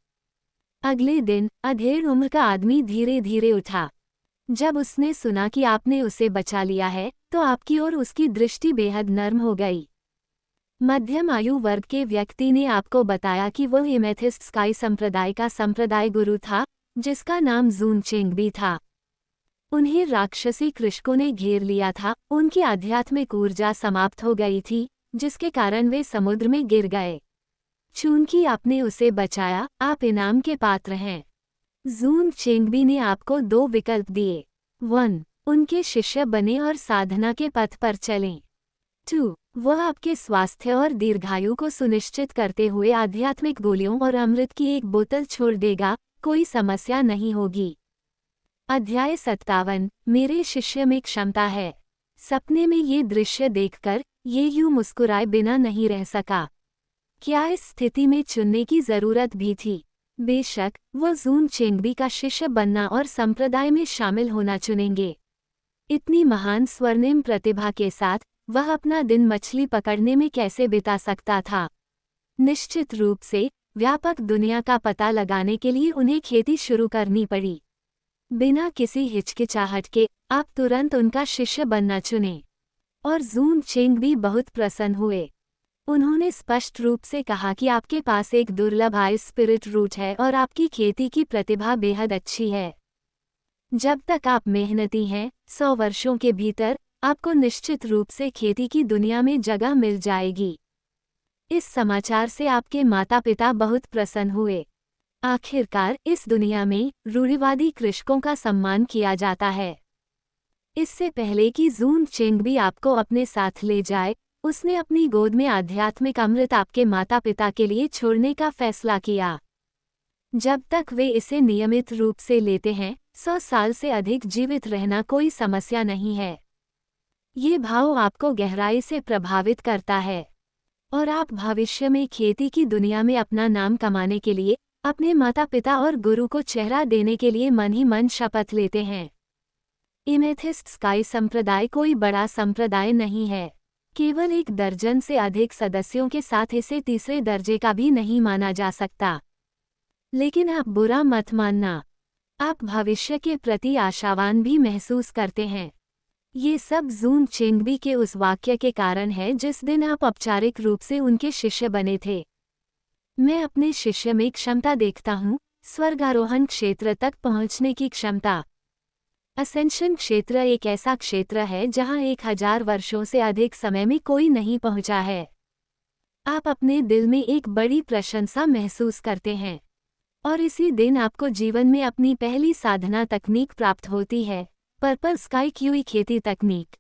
अगले दिन अधेड़ उम्र का आदमी धीरे धीरे उठा। जब उसने सुना कि आपने उसे बचा लिया है तो आपकी ओर उसकी दृष्टि बेहद नर्म हो गई। मध्यम आयु वर्ग के व्यक्ति ने आपको बताया कि वह एमेथिस्ट स्काई संप्रदाय का संप्रदाय गुरु था, जिसका नाम जून चेंगबी था। उन्हें राक्षसी कृषकों ने घेर लिया था, उनकी आध्यात्मिक ऊर्जा समाप्त हो गई थी, जिसके कारण वे समुद्र में गिर गए। चूंकि आपने उसे बचाया, आप इनाम के पात्र हैं। जून चेंगबी ने आपको 2 विकल्प दिए। 1. उनके शिष्य बने और साधना के पथ पर चलें। 2. वह आपके स्वास्थ्य और दीर्घायु को सुनिश्चित करते हुए आध्यात्मिक गोलियों और अमृत की एक बोतल छोड़ देगा, कोई समस्या नहीं होगी। अध्याय 57। मेरे शिष्य में क्षमता है। सपने में ये दृश्य देखकर ये यूं मुस्कुराए बिना नहीं रह सका। क्या इस स्थिति में चुनने की जरूरत भी थी? बेशक, वो जून चेंगबी का शिष्य बनना और संप्रदाय में शामिल होना चुनेंगे। इतनी महान स्वर्णिम प्रतिभा के साथ वह अपना दिन मछली पकड़ने में कैसे बिता सकता था? निश्चित रूप से व्यापक दुनिया का पता लगाने के लिए उन्हें खेती शुरू करनी पड़ी। बिना किसी हिचकिचाहट के आप तुरंत उनका शिष्य बनना चुने। और जून चेंगबी बहुत प्रसन्न हुए। उन्होंने स्पष्ट रूप से कहा कि आपके पास एक दुर्लभ आइस स्पिरिट रूट है और आपकी खेती की प्रतिभा बेहद अच्छी है। जब तक आप मेहनती हैं, 100 वर्षों के भीतर आपको निश्चित रूप से खेती की दुनिया में जगह मिल जाएगी। इस समाचार से आपके माता पिता बहुत प्रसन्न हुए। आखिरकार इस दुनिया में रूढ़िवादी कृषकों का सम्मान किया जाता है। इससे पहले कि जून चेंगबी आपको अपने साथ ले जाए, उसने अपनी गोद में आध्यात्मिक अमृत आपके माता पिता के लिए छोड़ने का फैसला किया। जब तक वे इसे नियमित रूप से लेते हैं, 100 साल से अधिक जीवित रहना कोई समस्या नहीं है। ये भाव आपको गहराई से प्रभावित करता है और आप भविष्य में खेती की दुनिया में अपना नाम कमाने के लिए अपने माता पिता और गुरु को चेहरा देने के लिए मन ही मन शपथ लेते हैं। एमेथिस्ट स्काई संप्रदाय कोई बड़ा संप्रदाय नहीं है। केवल 1 दर्जन से अधिक सदस्यों के साथ इसे तीसरे दर्जे का भी नहीं माना जा सकता। लेकिन आप बुरा मत मानना, आप भविष्य के प्रति आशावान भी महसूस करते हैं। ये सब जून चेंगबी के उस वाक्य के कारण है जिस दिन आप औपचारिक रूप से उनके शिष्य बने थे। मैं अपने शिष्य में क्षमता देखता हूँ, स्वर्गारोहण क्षेत्र तक पहुँचने की क्षमता। असेंशन क्षेत्र एक ऐसा क्षेत्र है जहाँ 1000 वर्षों से अधिक समय में कोई नहीं पहुँचा है। आप अपने दिल में एक बड़ी प्रशंसा महसूस करते हैं और इसी दिन आपको जीवन में अपनी पहली साधना तकनीक प्राप्त होती है, पर्पल स्काई क्यूई खेती तकनीक।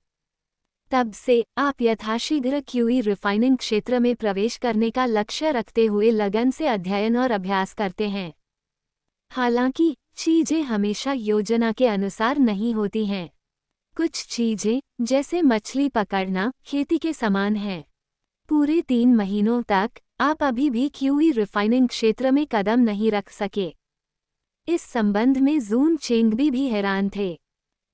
तब से आप यथाशीघ्र क्यूई रिफाइनिंग क्षेत्र में प्रवेश करने का लक्ष्य रखते हुए लगन से अध्ययन और अभ्यास करते हैं। हालांकि चीजें हमेशा योजना के अनुसार नहीं होती हैं। कुछ चीजें, जैसे मछली पकड़ना, खेती के समान हैं। पूरे 3 महीनों तक आप अभी भी क्यूई रिफाइनिंग क्षेत्र में कदम नहीं रख सके। इस संबंध में जून चेंगबी भी हैरान थे।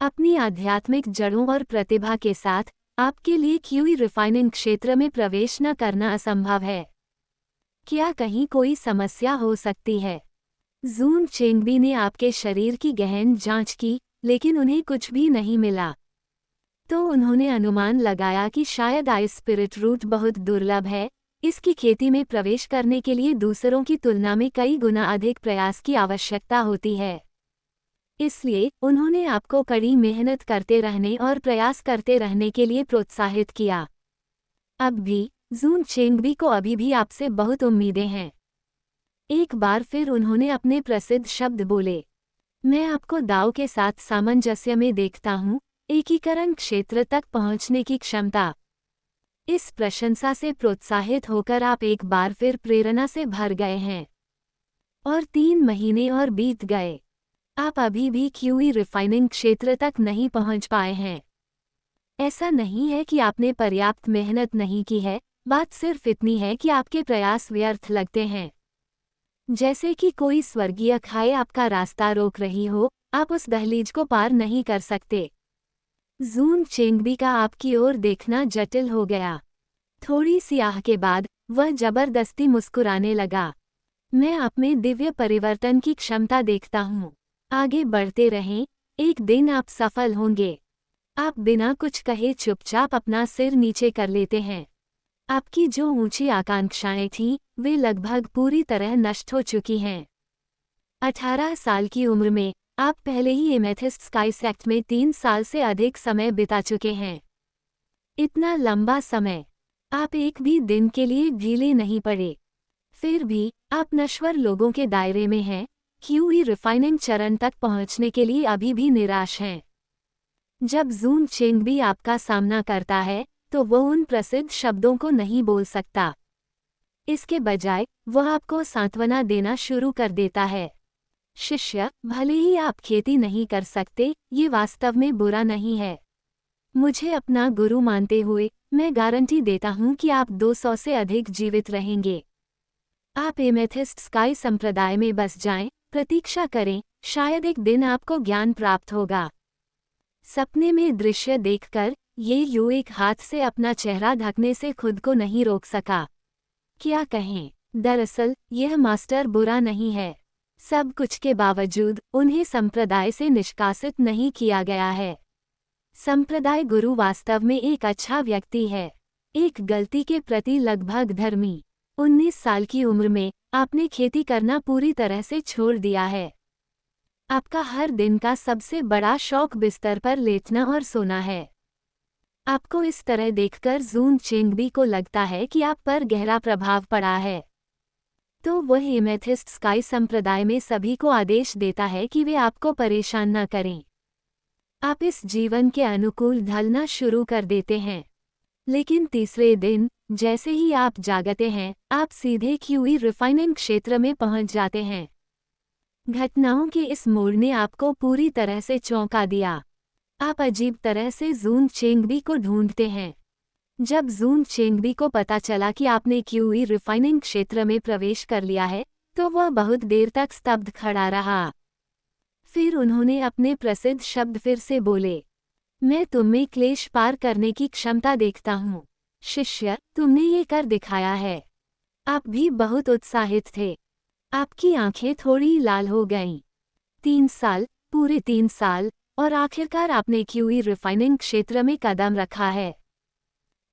अपनी आध्यात्मिक जड़ों और प्रतिभा के साथ आपके लिए क्यूई रिफाइनिंग क्षेत्र में प्रवेश न करना असंभव है। क्या कहीं कोई समस्या हो सकती है? जून चेंगबी ने आपके शरीर की गहन जांच की, लेकिन उन्हें कुछ भी नहीं मिला। तो उन्होंने अनुमान लगाया कि शायद आइस स्पिरिट रूट बहुत दुर्लभ है। इसकी खेती में प्रवेश करने के लिए दूसरों की तुलना में कई गुना अधिक प्रयास की आवश्यकता होती है। इसलिए उन्होंने आपको कड़ी मेहनत करते रहने और प्रयास करते रहने के लिए प्रोत्साहित किया। अब भी जून चेंगबी को अभी भी आपसे बहुत उम्मीदें हैं। एक बार फिर उन्होंने अपने प्रसिद्ध शब्द बोले, मैं आपको दाव के साथ सामंजस्य में देखता हूँ, एकीकरण क्षेत्र तक पहुँचने की क्षमता। इस प्रशंसा से प्रोत्साहित होकर आप एक बार फिर प्रेरणा से भर गए हैं। और 3 महीने और बीत गए। आप अभी भी क्यूई रिफाइनिंग क्षेत्र तक नहीं पहुँच पाए हैं। ऐसा नहीं है कि आपने पर्याप्त मेहनत नहीं की है, बात सिर्फ इतनी है कि आपके प्रयास व्यर्थ लगते हैं। जैसे कि कोई स्वर्गीय खाई आपका रास्ता रोक रही हो, आप उस दहलीज को पार नहीं कर सकते। जून चेंगबी का आपकी ओर देखना जटिल हो गया। थोड़ी सी आह के बाद वह जबरदस्ती मुस्कुराने लगा। मैं आप में दिव्य परिवर्तन की क्षमता देखता हूँ। आगे बढ़ते रहें, एक दिन आप सफल होंगे। आप बिना कुछ कहे चुपचाप अपना सिर नीचे कर लेते हैं। आपकी जो ऊंची आकांक्षाएं थीं, वे लगभग पूरी तरह नष्ट हो चुकी हैं। 18 साल की उम्र में आप पहले ही एमेथिस्ट स्काई सेक्ट में 3 साल से अधिक समय बिता चुके हैं। इतना लंबा समय, आप एक भी दिन के लिए ढीले नहीं पड़े। फिर भी आप नश्वर लोगों के दायरे में हैं, क्यूई रिफाइनिंग चरण तक पहुंचने के लिए अभी भी निराश हैं। जब जून चेंग भी आपका सामना करता है, तो वो उन प्रसिद्ध शब्दों को नहीं बोल सकता। इसके बजाय वह आपको सांत्वना देना शुरू कर देता है। शिष्य, भले ही आप खेती नहीं कर सकते, ये वास्तव में बुरा नहीं है। मुझे अपना गुरु मानते हुए मैं गारंटी देता हूँ कि आप 200 से अधिक जीवित रहेंगे। आप एमेथिस्ट स्काई संप्रदाय में बस जाएं, प्रतीक्षा करें, शायद एक दिन आपको ज्ञान प्राप्त होगा। सपने में दृश्य देखकर ये यू एक हाथ से अपना चेहरा ढकने से खुद को नहीं रोक सका। क्या कहें, दरअसल यह मास्टर बुरा नहीं है। सब कुछ के बावजूद उन्हें संप्रदाय से निष्कासित नहीं किया गया है। संप्रदाय गुरु वास्तव में एक अच्छा व्यक्ति है, एक गलती के प्रति लगभग धर्मी। 19 साल की उम्र में आपने खेती करना पूरी तरह से छोड़ दिया है। आपका हर दिन का सबसे बड़ा शौक बिस्तर पर लेटना और सोना है। आपको इस तरह देखकर जून चेंगबी को लगता है कि आप पर गहरा प्रभाव पड़ा है। तो वह एमेथिस्ट स्काई संप्रदाय में सभी को आदेश देता है कि वे आपको परेशान न करें। आप इस जीवन के अनुकूल ढलना शुरू कर देते हैं। लेकिन तीसरे दिन, जैसे ही आप जागते हैं, आप सीधे क्यूई रिफाइनिंग क्षेत्र में पहुंच जाते हैं। घटनाओं के इस मोड़ ने आपको पूरी तरह से चौंका दिया। आप अजीब तरह से जून चेंगबी को ढूंढते हैं। जब जून चेंगबी को पता चला कि आपने क्यूई रिफाइनिंग क्षेत्र में प्रवेश कर लिया है, तो वह बहुत देर तक स्तब्ध खड़ा रहा। फिर उन्होंने अपने प्रसिद्ध शब्द फिर से बोले, मैं तुम में क्लेश पार करने की क्षमता देखता हूँ। शिष्य, तुमने ये कर दिखाया है। आप भी बहुत उत्साहित थे। आपकी आंखें थोड़ी लाल हो गईं। 3 साल, पूरे 3 साल, और आखिरकार आपने क्यूई रिफाइनिंग क्षेत्र में कदम रखा है।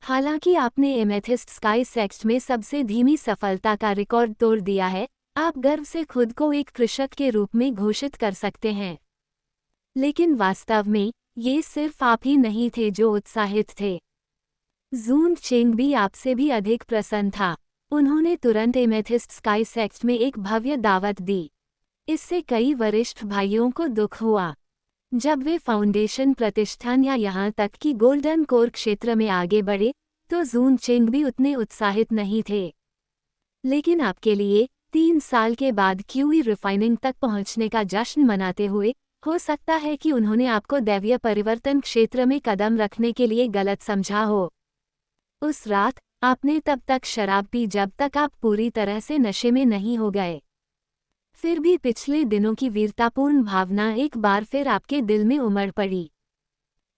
हालांकि आपने एमेथिस्ट स्काई सेक्ट में सबसे धीमी सफलता का रिकॉर्ड तोड़ दिया है, आप गर्व से खुद को एक कृषक के रूप में घोषित कर सकते हैं। लेकिन वास्तव में ये सिर्फ आप ही नहीं थे जो उत्साहित थे। जून चेंगबी आपसे भी अधिक प्रसन्न था। उन्होंने तुरंत एमेथिस्ट स्काई सेक्ट में एक भव्य दावत दी। इससे कई वरिष्ठ भाइयों को दुख हुआ। जब वे फाउंडेशन प्रतिष्ठान या यहाँ तक कि गोल्डन कोर क्षेत्र में आगे बढ़े, तो जून चेंगबी उतने उत्साहित नहीं थे। लेकिन आपके लिए 3 साल के बाद क्यूई रिफाइनिंग तक पहुंचने का जश्न मनाते हुए, हो सकता है कि उन्होंने आपको दैवीय परिवर्तन क्षेत्र में कदम रखने के लिए गलत समझा हो। उस रात आपने तब तक शराब पी जब तक आप पूरी तरह से नशे में नहीं हो गए। फिर भी पिछले दिनों की वीरतापूर्ण भावना एक बार फिर आपके दिल में उमड़ पड़ी।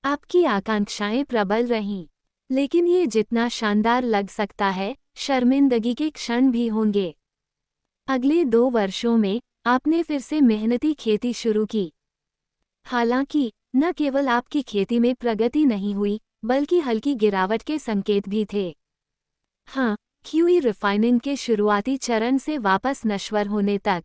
आपकी आकांक्षाएं प्रबल रहीं, लेकिन ये जितना शानदार लग सकता है, शर्मिंदगी के क्षण भी होंगे। अगले 2 वर्षों में आपने फिर से मेहनती खेती शुरू की। हालांकि न केवल आपकी खेती में प्रगति नहीं हुई, बल्कि हल्की गिरावट के संकेत भी थे। हाँ, क्यूई रिफाइनिंग के शुरुआती चरण से वापस नश्वर होने तक।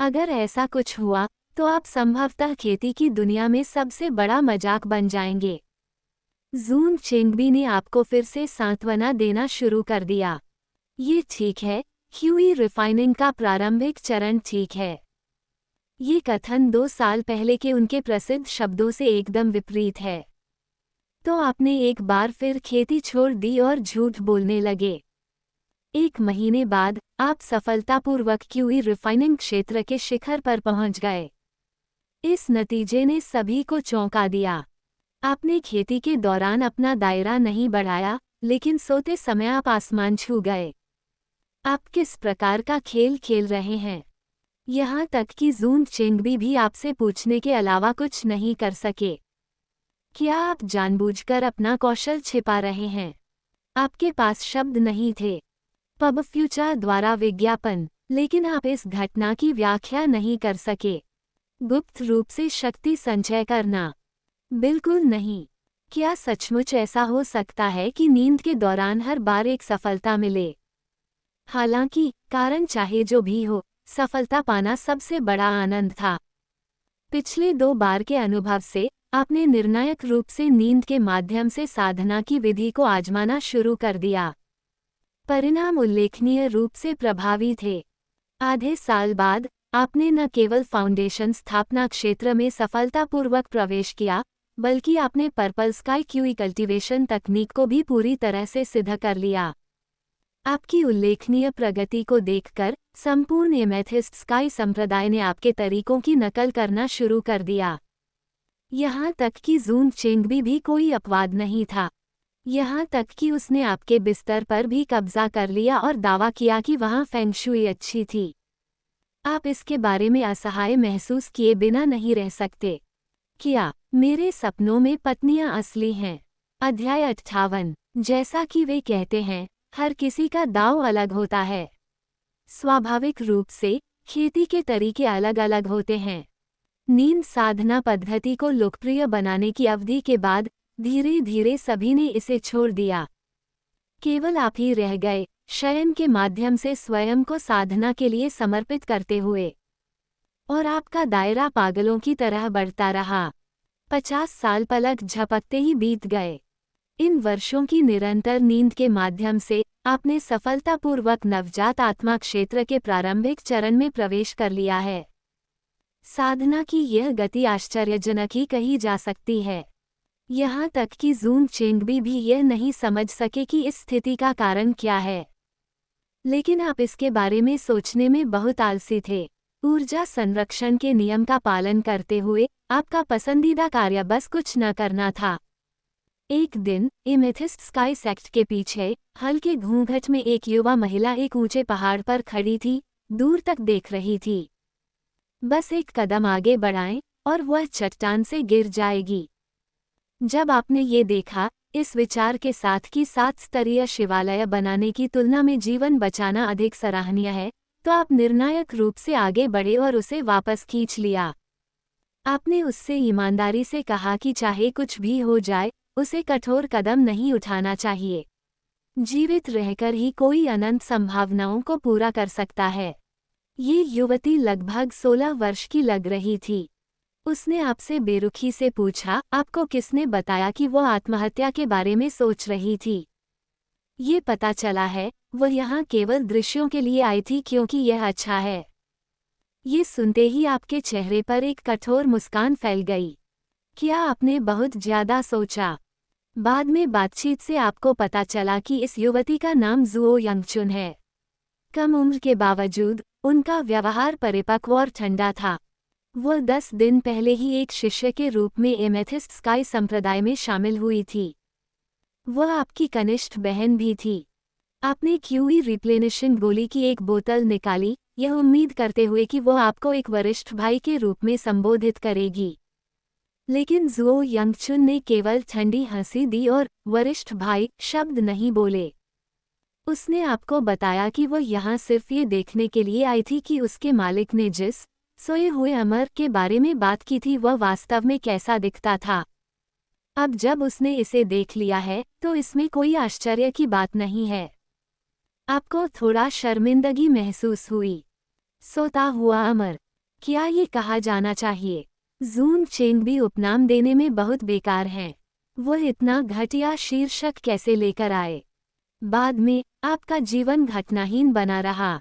अगर ऐसा कुछ हुआ, तो आप संभवतः खेती की दुनिया में सबसे बड़ा मजाक बन जाएंगे। जून चेंगबी ने आपको फिर से सांत्वना देना शुरू कर दिया। ये ठीक है, क्यूई रिफाइनिंग का प्रारंभिक चरण ठीक है। ये कथन 2 साल पहले के उनके प्रसिद्ध शब्दों से एकदम विपरीत है। तो आपने एक बार फिर खेती छोड़ दी और झूठ बोलने लगे। 1 महीने बाद आप सफलतापूर्वक क्यूई रिफाइनिंग क्षेत्र के शिखर पर पहुंच गए। इस नतीजे ने सभी को चौंका दिया। आपने खेती के दौरान अपना दायरा नहीं बढ़ाया, लेकिन सोते समय आप आसमान छू गए। आप किस प्रकार का खेल खेल रहे हैं? यहाँ तक कि जून चेंगबी भी आपसे पूछने के अलावा कुछ नहीं कर सके। क्या आप जानबूझकर अपना कौशल छिपा रहे हैं? आपके पास शब्द नहीं थे। पब फ्यूचर द्वारा विज्ञापन। लेकिन आप इस घटना की व्याख्या नहीं कर सके। गुप्त रूप से शक्ति संचय करना? बिल्कुल नहीं। क्या सचमुच ऐसा हो सकता है कि नींद के दौरान हर बार एक सफलता मिले? हालांकि कारण चाहे जो भी हो, सफलता पाना सबसे बड़ा आनंद था। पिछले 2 बार के अनुभव से आपने निर्णायक रूप से नींद के माध्यम से साधना की विधि को आजमाना शुरू कर दिया। परिणाम उल्लेखनीय रूप से प्रभावी थे। आधे साल बाद आपने न केवल फाउंडेशन स्थापना क्षेत्र में सफलतापूर्वक प्रवेश किया, बल्कि आपने पर्पल स्काई क्यूई कल्टीवेशन तकनीक को भी पूरी तरह से सिद्ध कर लिया। आपकी उल्लेखनीय प्रगति को देखकर संपूर्ण एमेथिस्ट स्काई संप्रदाय ने आपके तरीकों की नकल करना शुरू कर दिया। यहाँ तक कि जून चेंगबी भी कोई अपवाद नहीं था। यहाँ तक कि उसने आपके बिस्तर पर भी कब्जा कर लिया और दावा किया कि वहाँ फेंगशुई अच्छी थी। आप इसके बारे में असहाय महसूस किए बिना नहीं रह सकते। क्या मेरे सपनों में पत्नियां असली हैं? अध्याय 58। जैसा कि वे कहते हैं, हर किसी का दांव अलग होता है। स्वाभाविक रूप से खेती के तरीके अलग अलग होते हैं। नींद साधना पद्धति को लोकप्रिय बनाने की अवधि के बाद धीरे धीरे सभी ने इसे छोड़ दिया। केवल आप ही रह गए, शयन के माध्यम से स्वयं को साधना के लिए समर्पित करते हुए। और आपका दायरा पागलों की तरह बढ़ता रहा। 50 साल पलक झपकते ही बीत गए। इन वर्षों की निरंतर नींद के माध्यम से आपने सफलतापूर्वक नवजात आत्मा क्षेत्र के प्रारंभिक चरण में प्रवेश कर लिया है। साधना की यह गति आश्चर्यजनक ही कही जा सकती है। यहाँ तक कि जून चेंगबी भी यह नहीं समझ सके कि इस स्थिति का कारण क्या है। लेकिन आप इसके बारे में सोचने में बहुत आलसी थे। ऊर्जा संरक्षण के नियम का पालन करते हुए आपका पसंदीदा कार्य बस कुछ न करना था। एक दिन एमेथिस्ट स्काई सेक्ट के पीछे हल्के घूंघट में एक युवा महिला एक ऊंचे पहाड़ पर खड़ी थी, दूर तक देख रही थी। बस एक कदम आगे बढ़ाएं और वह चट्टान से गिर जाएगी। जब आपने ये देखा, इस विचार के साथ कि 7 स्तरीय शिवालय बनाने की तुलना में जीवन बचाना अधिक सराहनीय है, तो आप निर्णायक रूप से आगे बढ़े और उसे वापस खींच लिया। आपने उससे ईमानदारी से कहा कि चाहे कुछ भी हो जाए, उसे कठोर कदम नहीं उठाना चाहिए। जीवित रहकर ही कोई अनंत संभावनाओं को पूरा कर सकता है। ये युवती लगभग 16 वर्ष की लग रही थी। उसने आपसे बेरुखी से पूछा, आपको किसने बताया कि वो आत्महत्या के बारे में सोच रही थी? ये पता चला है, वह यहाँ केवल दृश्यों के लिए आई थी क्योंकि यह अच्छा है। ये सुनते ही आपके चेहरे पर एक कठोर मुस्कान फैल गई। क्या आपने बहुत ज्यादा सोचा? बाद में बातचीत से आपको पता चला कि इस युवती का नाम जुओ यंगचुन है। कम उम्र के बावजूद उनका व्यवहार परिपक्व और ठंडा था। वह 10 दिन पहले ही एक शिष्य के रूप में एमेथिस्ट स्काई संप्रदाय में शामिल हुई थी। वह आपकी कनिष्ठ बहन भी थी। आपने क्यूई रिप्लेनिशिंग गोली की एक बोतल निकाली, यह उम्मीद करते हुए कि वह आपको एक वरिष्ठ भाई के रूप में संबोधित करेगी। लेकिन जुओ यंगचुन ने केवल ठंडी हंसी दी और वरिष्ठ भाई शब्द नहीं बोले। उसने आपको बताया कि वह यहाँ सिर्फ ये देखने के लिए आई थी कि उसके मालिक ने जिस सोए हुए अमर के बारे में बात की थी वह वास्तव में कैसा दिखता था। अब जब उसने इसे देख लिया है तो इसमें कोई आश्चर्य की बात नहीं है। आपको थोड़ा शर्मिंदगी महसूस हुई। सोता हुआ अमर, क्या ये कहा जाना चाहिए? जून चेंगबी उपनाम देने में बहुत बेकार हैं। वह इतना घटिया शीर्षक कैसे लेकर आए? बाद में आपका जीवन घटनाहीन बना रहा।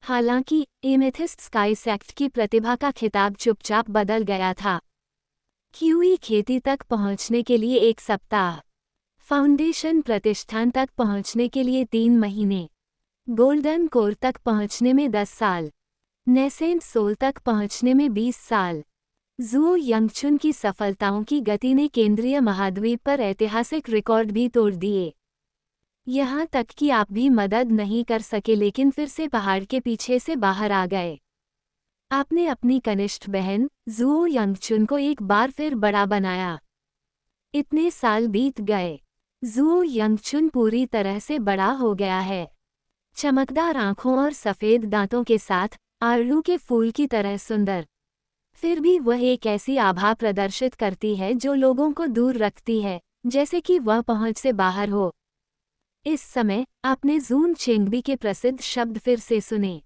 हालांकि एमेथिस्ट स्काई सेक्ट की प्रतिभा का खिताब चुपचाप बदल गया था। क्यूई खेती तक पहुंचने के लिए 1 सप्ताह, फाउंडेशन प्रतिष्ठान तक पहुंचने के लिए 3 महीने, गोल्डन कोर तक पहुंचने में 10 साल, नेसेंट सोल तक पहुंचने में 20 साल। जुओ यंगचुन की सफलताओं की गति ने केंद्रीय महाद्वीप पर ऐतिहासिक रिकॉर्ड भी तोड़ दिए। यहाँ तक कि आप भी मदद नहीं कर सके, लेकिन फिर से पहाड़ के पीछे से बाहर आ गए। आपने अपनी कनिष्ठ बहन जुओ यंगचुन को एक बार फिर बड़ा बनाया। इतने साल बीत गए, जुओ यंगचुन पूरी तरह से बड़ा हो गया है। चमकदार आंखों और सफ़ेद दांतों के साथ, आलू के फूल की तरह सुंदर। फिर भी वह एक ऐसी आभा प्रदर्शित करती है जो लोगों को दूर रखती है, जैसे कि वह पहुंच से बाहर हो। इस समय आपने जून चेंगबी के प्रसिद्ध शब्द फिर से सुने।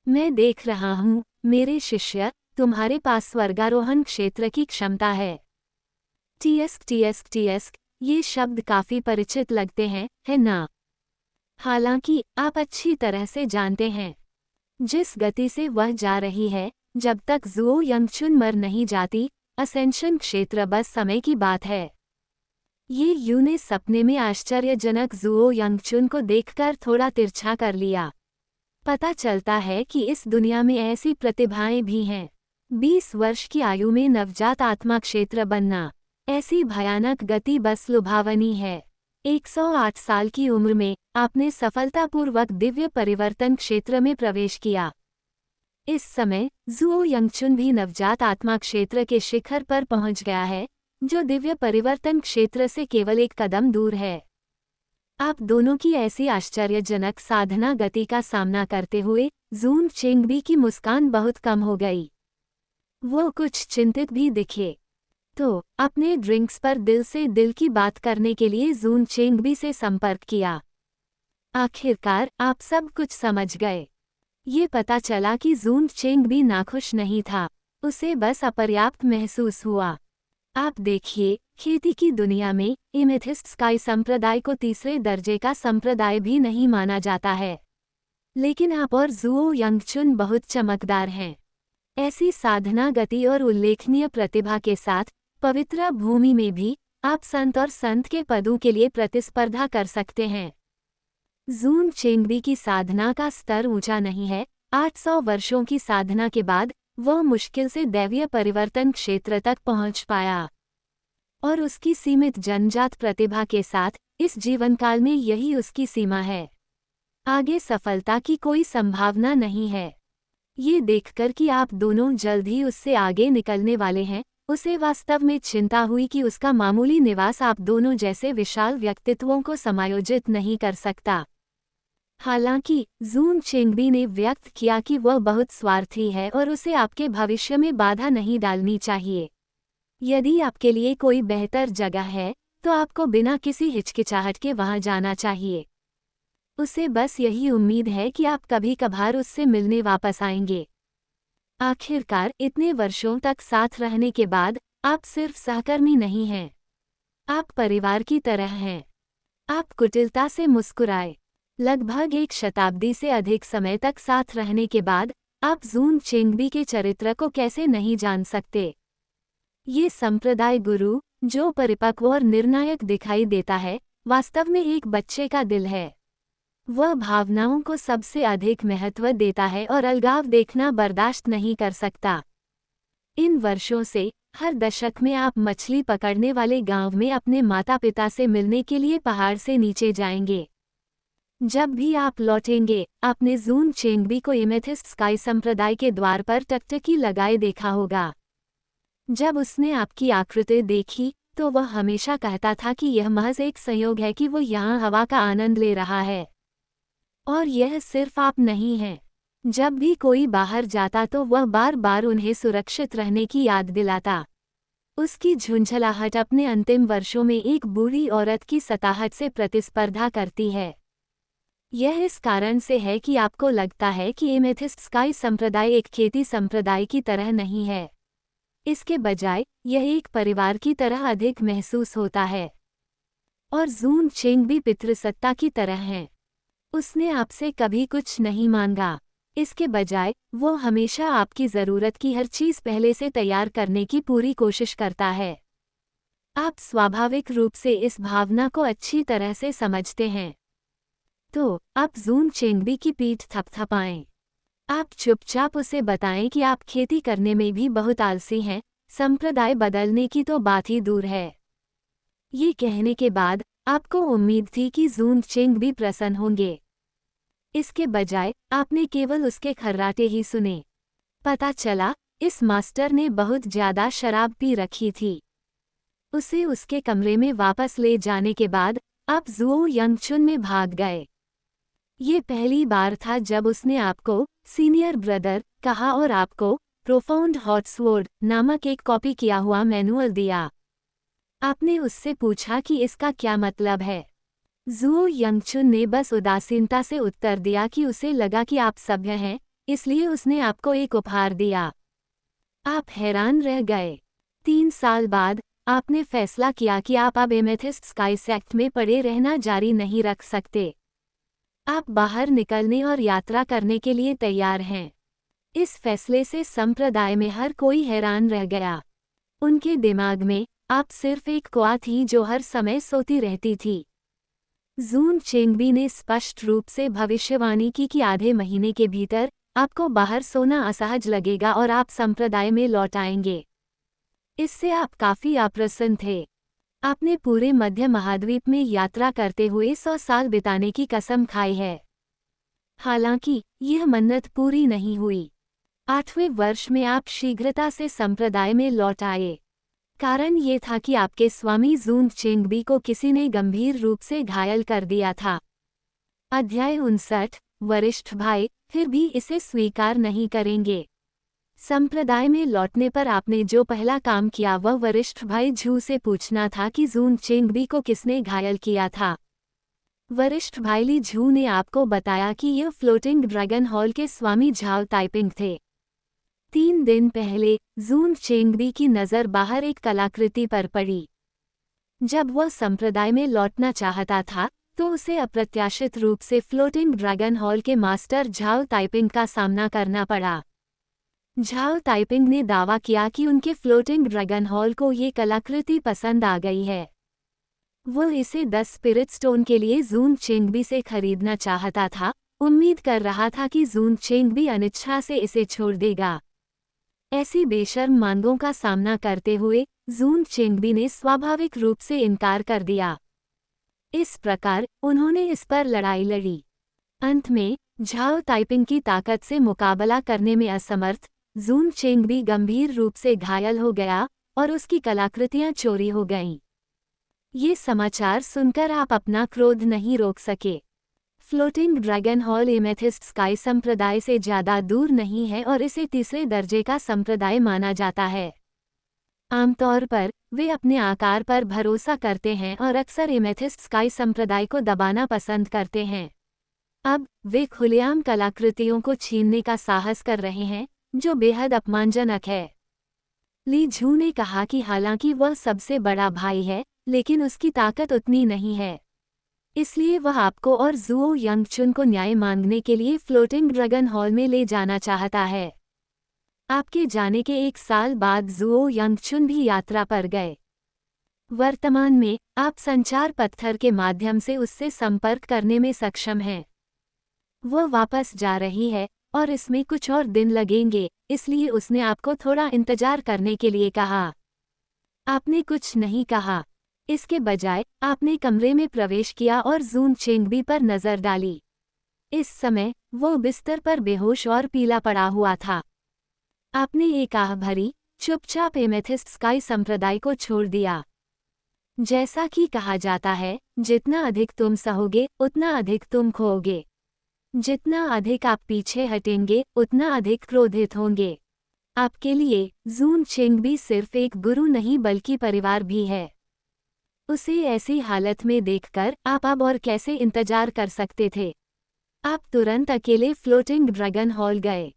मैं देख रहा हूँ, मेरे शिष्य, तुम्हारे पास स्वर्गारोहण क्षेत्र की क्षमता है। टीएस्क टीएस्क टीएस्क, ये शब्द काफी परिचित लगते हैं, है ना? हालांकि आप अच्छी तरह से जानते हैं, जिस गति से वह जा रही है, जब तक जुओ यंगचुन मर नहीं जाती, असेंशन क्षेत्र बस समय की बात है। ये यू ने सपने में आश्चर्यजनक जुओ यंगचुन को देखकर थोड़ा तिरछा कर लिया। पता चलता है कि इस दुनिया में ऐसी प्रतिभाएं भी हैं। 20 वर्ष की आयु में नवजात आत्मा क्षेत्र बनना, ऐसी भयानक गति बस लुभावनी है। 108 साल की उम्र में आपने सफलतापूर्वक दिव्य परिवर्तन क्षेत्र में प्रवेश किया। इस समय जुओ यंगचुन भी नवजात आत्मा क्षेत्र के शिखर पर पहुंच गया है, जो दिव्य परिवर्तन क्षेत्र से केवल एक कदम दूर है। आप दोनों की ऐसी आश्चर्यजनक साधना गति का सामना करते हुए जून चेंगबी की मुस्कान बहुत कम हो गई। वो कुछ चिंतित भी दिखे। तो अपने ड्रिंक्स पर दिल से दिल की बात करने के लिए जून चेंगबी से संपर्क किया। आखिरकार आप सब कुछ समझ गए। ये पता चला कि जून चेंगबी नाखुश नहीं था, उसे बस अपर्याप्त महसूस हुआ। आप देखिए, खेती की दुनिया में एमेथिस्ट स्काई संप्रदाय को तीसरे दर्जे का संप्रदाय भी नहीं माना जाता है। लेकिन आप और जुओ यंगचुन बहुत चमकदार हैं। ऐसी साधना गति और उल्लेखनीय प्रतिभा के साथ पवित्र भूमि में भी आप संत और संत के पदों के लिए प्रतिस्पर्धा कर सकते हैं। जून चेंगबी की साधना का स्तर ऊंचा नहीं है। 800 वर्षों की साधना के बाद वह मुश्किल से दैवीय परिवर्तन क्षेत्र तक पहुंच पाया, और उसकी सीमित जन्मजात प्रतिभा के साथ इस जीवनकाल में यही उसकी सीमा है। आगे सफलता की कोई संभावना नहीं है। ये देखकर कि आप दोनों जल्द ही उससे आगे निकलने वाले हैं, उसे वास्तव में चिंता हुई कि उसका मामूली निवास आप दोनों जैसे विशाल व्यक्तित्वों को समायोजित नहीं कर सकता। हालांकि जून चेंगबी ने व्यक्त किया कि वह बहुत स्वार्थी है और उसे आपके भविष्य में बाधा नहीं डालनी चाहिए। यदि आपके लिए कोई बेहतर जगह है, तो आपको बिना किसी हिचकिचाहट के वहां जाना चाहिए। उसे बस यही उम्मीद है कि आप कभी कभार उससे मिलने वापस आएंगे। आखिरकार इतने वर्षों तक साथ रहने के बाद आप सिर्फ सहकर्मी नहीं हैं, आप परिवार की तरह हैं। आप कुटिलता से मुस्कुराए। लगभग एक शताब्दी से अधिक समय तक साथ रहने के बाद आप जून चेंगबी के चरित्र को कैसे नहीं जान सकते। ये संप्रदाय गुरु, जो परिपक्व और निर्णायक दिखाई देता है, वास्तव में एक बच्चे का दिल है। वह भावनाओं को सबसे अधिक महत्व देता है और अलगाव देखना बर्दाश्त नहीं कर सकता। इन वर्षों से हर दशक में आप मछली पकड़ने वाले गांव में अपने माता पिता से मिलने के लिए पहाड़ से नीचे जाएंगे। जब भी आप लौटेंगे, आपने जून चेंगबी को एमेथिस्ट स्काई संप्रदाय के द्वार पर टकटकी लगाए देखा होगा। जब उसने आपकी आकृति देखी, तो वह हमेशा कहता था कि यह महज एक संयोग है कि वो यहाँ हवा का आनंद ले रहा है। और यह सिर्फ आप नहीं हैं। जब भी कोई बाहर जाता तो वह बार बार उन्हें सुरक्षित रहने की याद दिलाता। उसकी झुंझलाहट अपने अंतिम वर्षों में एक बूढ़ी औरत की सताहट से प्रतिस्पर्धा करती है। यह इस कारण से है कि आपको लगता है कि एमेथिस्ट स्काई संप्रदाय एक खेती संप्रदाय की तरह नहीं है। इसके बजाय यह एक परिवार की तरह अधिक महसूस होता है। और जून चेंगबी पितृसत्ता की तरह हैं। उसने आपसे कभी कुछ नहीं मांगा। इसके बजाय वो हमेशा आपकी ज़रूरत की हर चीज़ पहले से तैयार करने की पूरी कोशिश करता है। आप स्वाभाविक रूप से इस भावना को अच्छी तरह से समझते हैं। तो आप जून चेंगबी की पीठ थपथपाएं। आप चुपचाप उसे बताएं कि आप खेती करने में भी बहुत आलसी हैं, संप्रदाय बदलने की तो बात ही दूर है। ये कहने के बाद आपको उम्मीद थी कि जून चेंगबी प्रसन्न होंगे। इसके बजाय आपने केवल उसके खर्राटे ही सुने। पता चला, इस मास्टर ने बहुत ज्यादा शराब पी रखी थी। उसे उसके कमरे में वापस ले जाने के बाद आप जुओ यंगचुन में भाग गए। ये पहली बार था जब उसने आपको सीनियर ब्रदर कहा और आपको प्रोफाउंड हॉट स्वॉर्ड नामक एक कॉपी किया हुआ मैनुअल दिया। आपने उससे पूछा कि इसका क्या मतलब है। जुओ यंगचुन ने बस उदासीनता से उत्तर दिया कि उसे लगा कि आप सभ्य हैं, इसलिए उसने आपको एक उपहार दिया। आप हैरान रह गए। 3 साल बाद आपने फैसला किया कि आप अब एमेथिस्ट स्काई सेक्ट में पड़े रहना जारी नहीं रख सकते। आप बाहर निकलने और यात्रा करने के लिए तैयार हैं। इस फैसले से संप्रदाय में हर कोई हैरान रह गया। उनके दिमाग में आप सिर्फ एक क्वा थी जो हर समय सोती रहती थी। जून चेंगबी ने स्पष्ट रूप से भविष्यवाणी की कि आधे महीने के भीतर आपको बाहर सोना असहज लगेगा और आप संप्रदाय में लौट आएंगे। इससे आप काफी अप्रसन्न थे। आपने पूरे मध्य महाद्वीप में यात्रा करते हुए 100 साल बिताने की कसम खाई है। हालांकि यह मन्नत पूरी नहीं हुई। 8वें वर्ष में आप शीघ्रता से संप्रदाय में लौट आए। कारण ये था कि आपके स्वामी जून चेंगबी को किसी ने गंभीर रूप से घायल कर दिया था। अध्याय 59 वरिष्ठ भाई फिर भी इसे स्वीकार नहीं करेंगे। संप्रदाय में लौटने पर आपने जो पहला काम किया वह वरिष्ठ भाई झू से पूछना था कि जून चेंगबी को किसने घायल किया था। वरिष्ठ भाई ली झू ने आपको बताया कि यह फ्लोटिंग ड्रैगन हॉल के स्वामी झाओ ताइपिंग थे। 3 दिन पहले जून चेंगबी की नज़र बाहर एक कलाकृति पर पड़ी। जब वह संप्रदाय में लौटना चाहता था तो उसे अप्रत्याशित रूप से फ्लोटिंग ड्रैगन हॉल के मास्टर झाओ ताइपिंग का सामना करना पड़ा। झाओ ताइपिंग ने दावा किया कि उनके फ्लोटिंग ड्रैगन हॉल को ये कलाकृति पसंद आ गई है। वो इसे 10 स्पिरिट स्टोन के लिए जून चेंगबी से खरीदना चाहता था, उम्मीद कर रहा था कि जून चेंगबी अनिच्छा से इसे छोड़ देगा। ऐसी बेशर्म मांगों का सामना करते हुए जून चेंगबी ने स्वाभाविक रूप से इनकार कर दिया। इस प्रकार उन्होंने इस पर लड़ाई लड़ी। अंत में झाओ ताइपिंग की ताकत से मुकाबला करने में असमर्थ जून चेंगबी गंभीर रूप से घायल हो गया और उसकी कलाकृतियां चोरी हो गईं। ये समाचार सुनकर आप अपना क्रोध नहीं रोक सके। Floating dragon hall amethyst sky संप्रदाय से ज़्यादा दूर नहीं है और इसे तीसरे दर्जे का संप्रदाय माना जाता है। आमतौर पर वे अपने आकार पर भरोसा करते हैं और अक्सर एमेथिस्ट स्काई संप्रदाय को दबाना पसंद करते हैं। अब वे खुलेआम कलाकृतियों को छीनने का साहस कर रहे हैं, जो बेहद अपमानजनक है। ली झू ने कहा कि हालांकि वह सबसे बड़ा भाई है, लेकिन उसकी ताकत उतनी नहीं है। इसलिए वह आपको और जुओ यंगचुन को न्याय मांगने के लिए फ्लोटिंग ड्रैगन हॉल में ले जाना चाहता है। आपके जाने के 1 साल बाद जुओ यंगचुन भी यात्रा पर गए। वर्तमान में आप संचार पत्थर के माध्यम से उससे संपर्क करने में सक्षम हैं। वह वापस जा रही है और इसमें कुछ और दिन लगेंगे, इसलिए उसने आपको थोड़ा इंतजार करने के लिए कहा। आपने कुछ नहीं कहा। इसके बजाय आपने कमरे में प्रवेश किया और जून चेंगबी पर नजर डाली। इस समय वो बिस्तर पर बेहोश और पीला पड़ा हुआ था। आपने एक आह भरी, चुपचाप एमेथिस्ट स्काई संप्रदाय को छोड़ दिया। जैसा कि कहा जाता है, जितना अधिक तुम सहोगे उतना अधिक तुम खोओगे। जितना अधिक आप पीछे हटेंगे उतना अधिक क्रोधित होंगे। आपके लिए जून चेंगबी सिर्फ एक गुरु नहीं बल्कि परिवार भी है। उसे ऐसी हालत में देखकर आप अब और कैसे इंतजार कर सकते थे। आप तुरंत अकेले फ्लोटिंग ड्रैगन हॉल गए।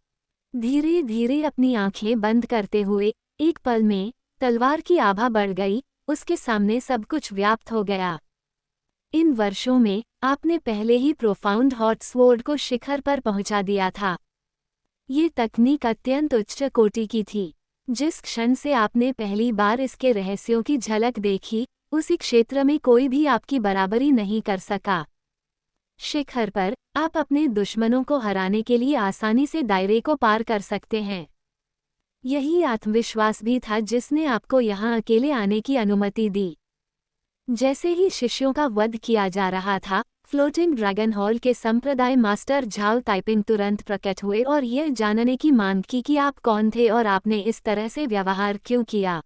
धीरे धीरे अपनी आंखें बंद करते हुए एक पल में तलवार की आभा बढ़ गई, उसके सामने सब कुछ व्याप्त हो गया। इन वर्षों में आपने पहले ही प्रोफाउंड हॉट स्वॉर्ड को शिखर पर पहुंचा दिया था। ये तकनीक अत्यंत उच्च कोटि की थी। जिस क्षण से आपने पहली बार इसके रहस्यों की झलक देखी, उसी क्षेत्र में कोई भी आपकी बराबरी नहीं कर सका। शिखर पर आप अपने दुश्मनों को हराने के लिए आसानी से दायरे को पार कर सकते हैं। यही आत्मविश्वास भी था जिसने आपको यहाँ अकेले आने की अनुमति दी। जैसे ही शिष्यों का वध किया जा रहा था, फ्लोटिंग ड्रैगन हॉल के संप्रदाय मास्टर झाओ ताइपिंग तुरंत प्रकट हुए और यह जानने की मांग की कि आप कौन थे और आपने इस तरह से व्यवहार क्यों किया।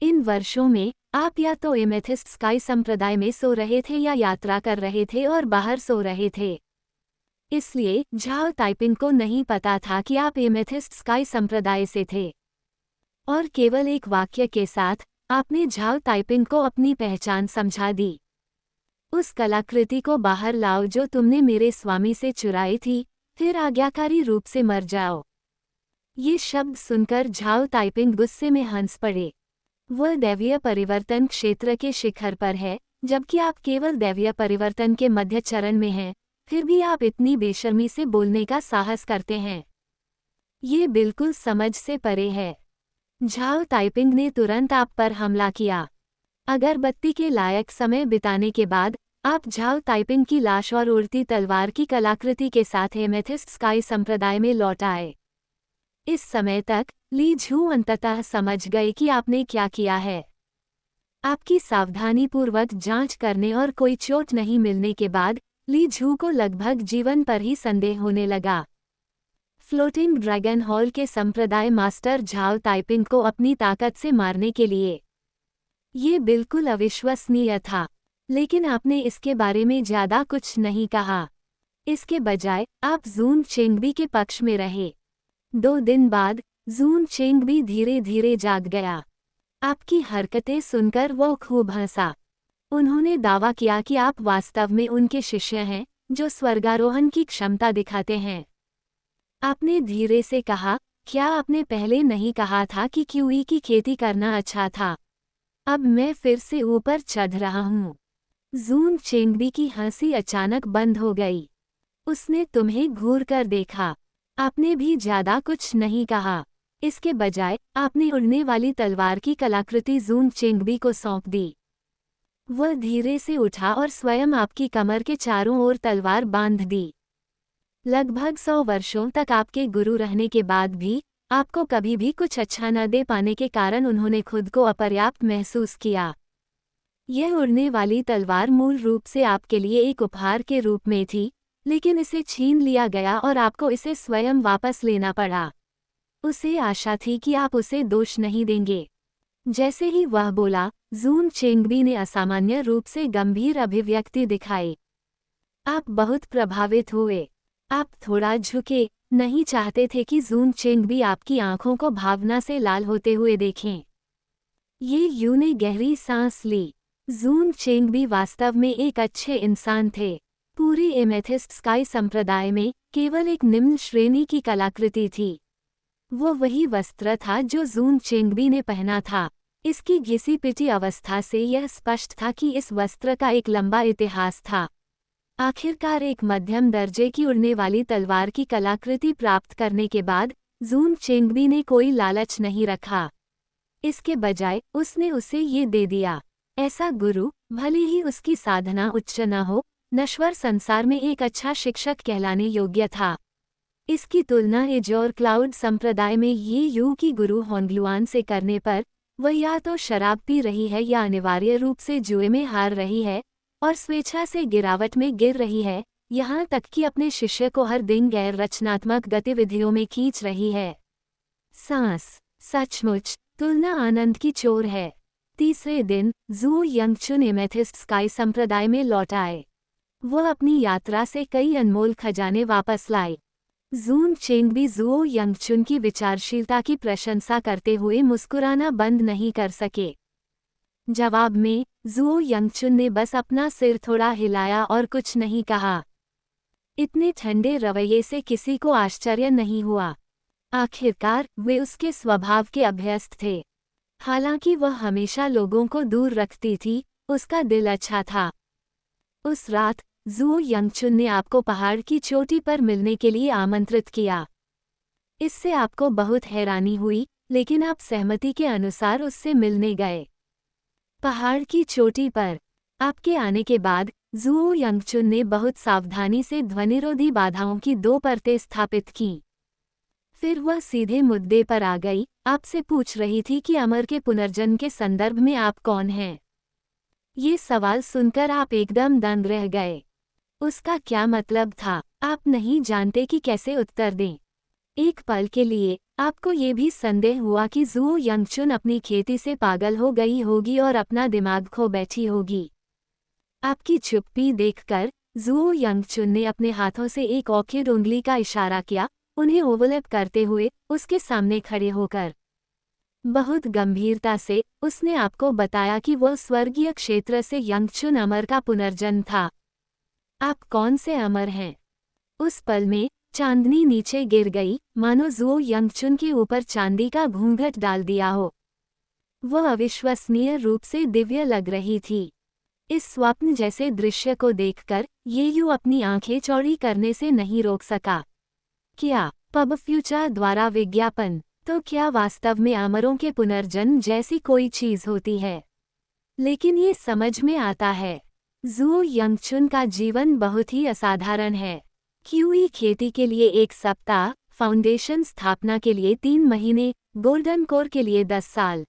इन वर्षों में आप या तो एमेथिस्ट स्काई संप्रदाय में सो रहे थे या यात्रा कर रहे थे और बाहर सो रहे थे। इसलिए झाओ ताइपिंग को नहीं पता था कि आप एमेथिस्ट स्काई संप्रदाय से थे। और केवल एक वाक्य के साथ आपने झाओ ताइपिंग को अपनी पहचान समझा दी। उस कलाकृति को बाहर लाओ जो तुमने मेरे स्वामी से चुराई थी, फिर आज्ञाकारी रूप से मर जाओ। ये शब्द सुनकर झाओ ताइपिंग गुस्से में हंस पड़े। वह दैवीय परिवर्तन क्षेत्र के शिखर पर है, जबकि आप केवल दैवीय परिवर्तन के मध्य चरण में हैं, फिर भी आप इतनी बेशर्मी से बोलने का साहस करते हैं। ये बिल्कुल समझ से परे है। झाओ ताइपिंग ने तुरंत आप पर हमला किया। अगरबत्ती के लायक समय बिताने के बाद आप झाओ ताइपिंग की लाश और उड़ती तलवार की कलाकृति के साथ एमेथिस्ट स्काई संप्रदाय में लौट आए। इस समय तक ली झू अंततः समझ गए कि आपने क्या किया है। आपकी सावधानीपूर्वक जांच करने और कोई चोट नहीं मिलने के बाद ली झू को लगभग जीवन पर ही संदेह होने लगा। फ्लोटिंग ड्रैगन हॉल के संप्रदाय मास्टर झाओ ताइपिंग को अपनी ताकत से मारने के लिए। ये बिल्कुल अविश्वसनीय था, लेकिन आपने इसके बारे में ज्यादा कुछ नहीं कहा। इसके बजाय आप जून चेंगबी के पक्ष में रहे। 2 दिन बाद जून चेंगबी धीरे धीरे जाग गया। आपकी हरकतें सुनकर वो खूब हंसा। उन्होंने दावा किया कि आप वास्तव में उनके शिष्य हैं, जो स्वर्गारोहण की क्षमता दिखाते हैं। आपने धीरे से कहा, क्या आपने पहले नहीं कहा था कि किवी की खेती करना अच्छा था? अब मैं फिर से ऊपर चढ़ रहा हूँ। जून चेंगबी की हंसी अचानक बंद हो गई। उसने तुम्हें घूर कर देखा। आपने भी ज्यादा कुछ नहीं कहा। इसके बजाय आपने उड़ने वाली तलवार की कलाकृति जून चेंगबी को सौंप दी। वह धीरे से उठा और स्वयं आपकी कमर के चारों ओर तलवार बांध दी। लगभग 100 वर्षों तक आपके गुरु रहने के बाद भी आपको कभी भी कुछ अच्छा न दे पाने के कारण उन्होंने खुद को अपर्याप्त महसूस किया। यह उड़ने वाली तलवार मूल रूप से आपके लिए एक उपहार के रूप में थी, लेकिन इसे छीन लिया गया और आपको इसे स्वयं वापस लेना पड़ा। उसे आशा थी कि आप उसे दोष नहीं देंगे। जैसे ही वह बोला, जून चेंगबी ने असामान्य रूप से गंभीर अभिव्यक्ति दिखाई। आप बहुत प्रभावित हुए। आप थोड़ा झुके, नहीं चाहते थे कि जून चेंगबी आपकी आंखों को भावना से लाल होते हुए देखें। ये यू ने गहरी सांस ली। जून चेंगबी वास्तव में एक अच्छे इंसान थे। पूरी एमेथिस्ट स्काई संप्रदाय में केवल एक निम्न श्रेणी की कलाकृति थी। वो वही वस्त्र था जो जून चेंगबी ने पहना था। इसकी घिसी पिटी अवस्था से यह स्पष्ट था कि इस वस्त्र का एक लंबा इतिहास था। आखिरकार एक मध्यम दर्जे की उड़ने वाली तलवार की कलाकृति प्राप्त करने के बाद जून चेंगबी ने कोई लालच नहीं रखा। इसके बजाय उसने उसे ये दे दिया। ऐसा गुरु, भले ही उसकी साधना उच्च न हो, नश्वर संसार में एक अच्छा शिक्षक कहलाने योग्य था। इसकी तुलना एज और क्लाउड संप्रदाय में ये यू की गुरु होंगलुआन से करने पर वह या तो शराब पी रही है या अनिवार्य रूप से जुए में हार रही है और स्वेच्छा से गिरावट में गिर रही है, यहाँ तक कि अपने शिष्य को हर दिन गैर रचनात्मक गतिविधियों में खींच रही है। सांस, सचमुच तुलना आनंद की चोर है। तीसरे दिन जू यंगचुन एमेथिस्ट स्काई संप्रदाय में लौट आए। वह अपनी यात्रा से कई अनमोल खजाने वापस लाए। जून चेंगबी जुओ यंगचुन की विचारशीलता की प्रशंसा करते हुए मुस्कुराना बंद नहीं कर सके। जवाब में जुओ यंगचुन ने बस अपना सिर थोड़ा हिलाया और कुछ नहीं कहा। इतने ठंडे रवैये से किसी को आश्चर्य नहीं हुआ। आखिरकार वे उसके स्वभाव के अभ्यस्त थे। हालांकि वह हमेशा लोगों को दूर रखती थी, उसका दिल अच्छा था। उस रात जुओ यंगचुन ने आपको पहाड़ की चोटी पर मिलने के लिए आमंत्रित किया। इससे आपको बहुत हैरानी हुई, लेकिन आप सहमति के अनुसार उससे मिलने गए। पहाड़ की चोटी पर आपके आने के बाद जुओ यंगचुन ने बहुत सावधानी से ध्वनिरोधी बाधाओं की 2 परतें स्थापित कीं। फिर वह सीधे मुद्दे पर आ गई, आपसे पूछ रही थी कि अमर के पुनर्जन्म के संदर्भ में आप कौन हैं। ये सवाल सुनकर आप एकदम दंग रह गए। उसका क्या मतलब था, आप नहीं जानते कि कैसे उत्तर दें। एक पल के लिए आपको ये भी संदेह हुआ कि जुओ यंगचुन अपनी खेती से पागल हो गई होगी और अपना दिमाग खो बैठी होगी। आपकी चुप्पी देखकर जुओ यंगचुन ने अपने हाथों से एक औखिड उंगली का इशारा किया, उन्हें ओवरलैप करते हुए उसके सामने खड़े होकर। बहुत गंभीरता से उसने आपको बताया कि वह स्वर्गीय क्षेत्र से यंगचुन अमर का पुनर्जन्म था। आप कौन से अमर हैं? उस पल में चांदनी नीचे गिर गई, मानो जुओ यंगचुन के ऊपर चांदी का घूंघट डाल दिया हो। वह अविश्वसनीय रूप से दिव्य लग रही थी। इस स्वप्न जैसे दृश्य को देखकर ये यू अपनी आंखें चौड़ी करने से नहीं रोक सका। क्या पब फ्यूचर द्वारा विज्ञापन? तो क्या वास्तव में अमरों के पुनर्जन्म जैसी कोई चीज होती है? लेकिन ये समझ में आता है। जुओ यंगचुन का जीवन बहुत ही असाधारण है। क्यूई खेती के लिए 1 सप्ताह, फाउंडेशन स्थापना के लिए 3 महीने, गोल्डन कोर के लिए 10 साल।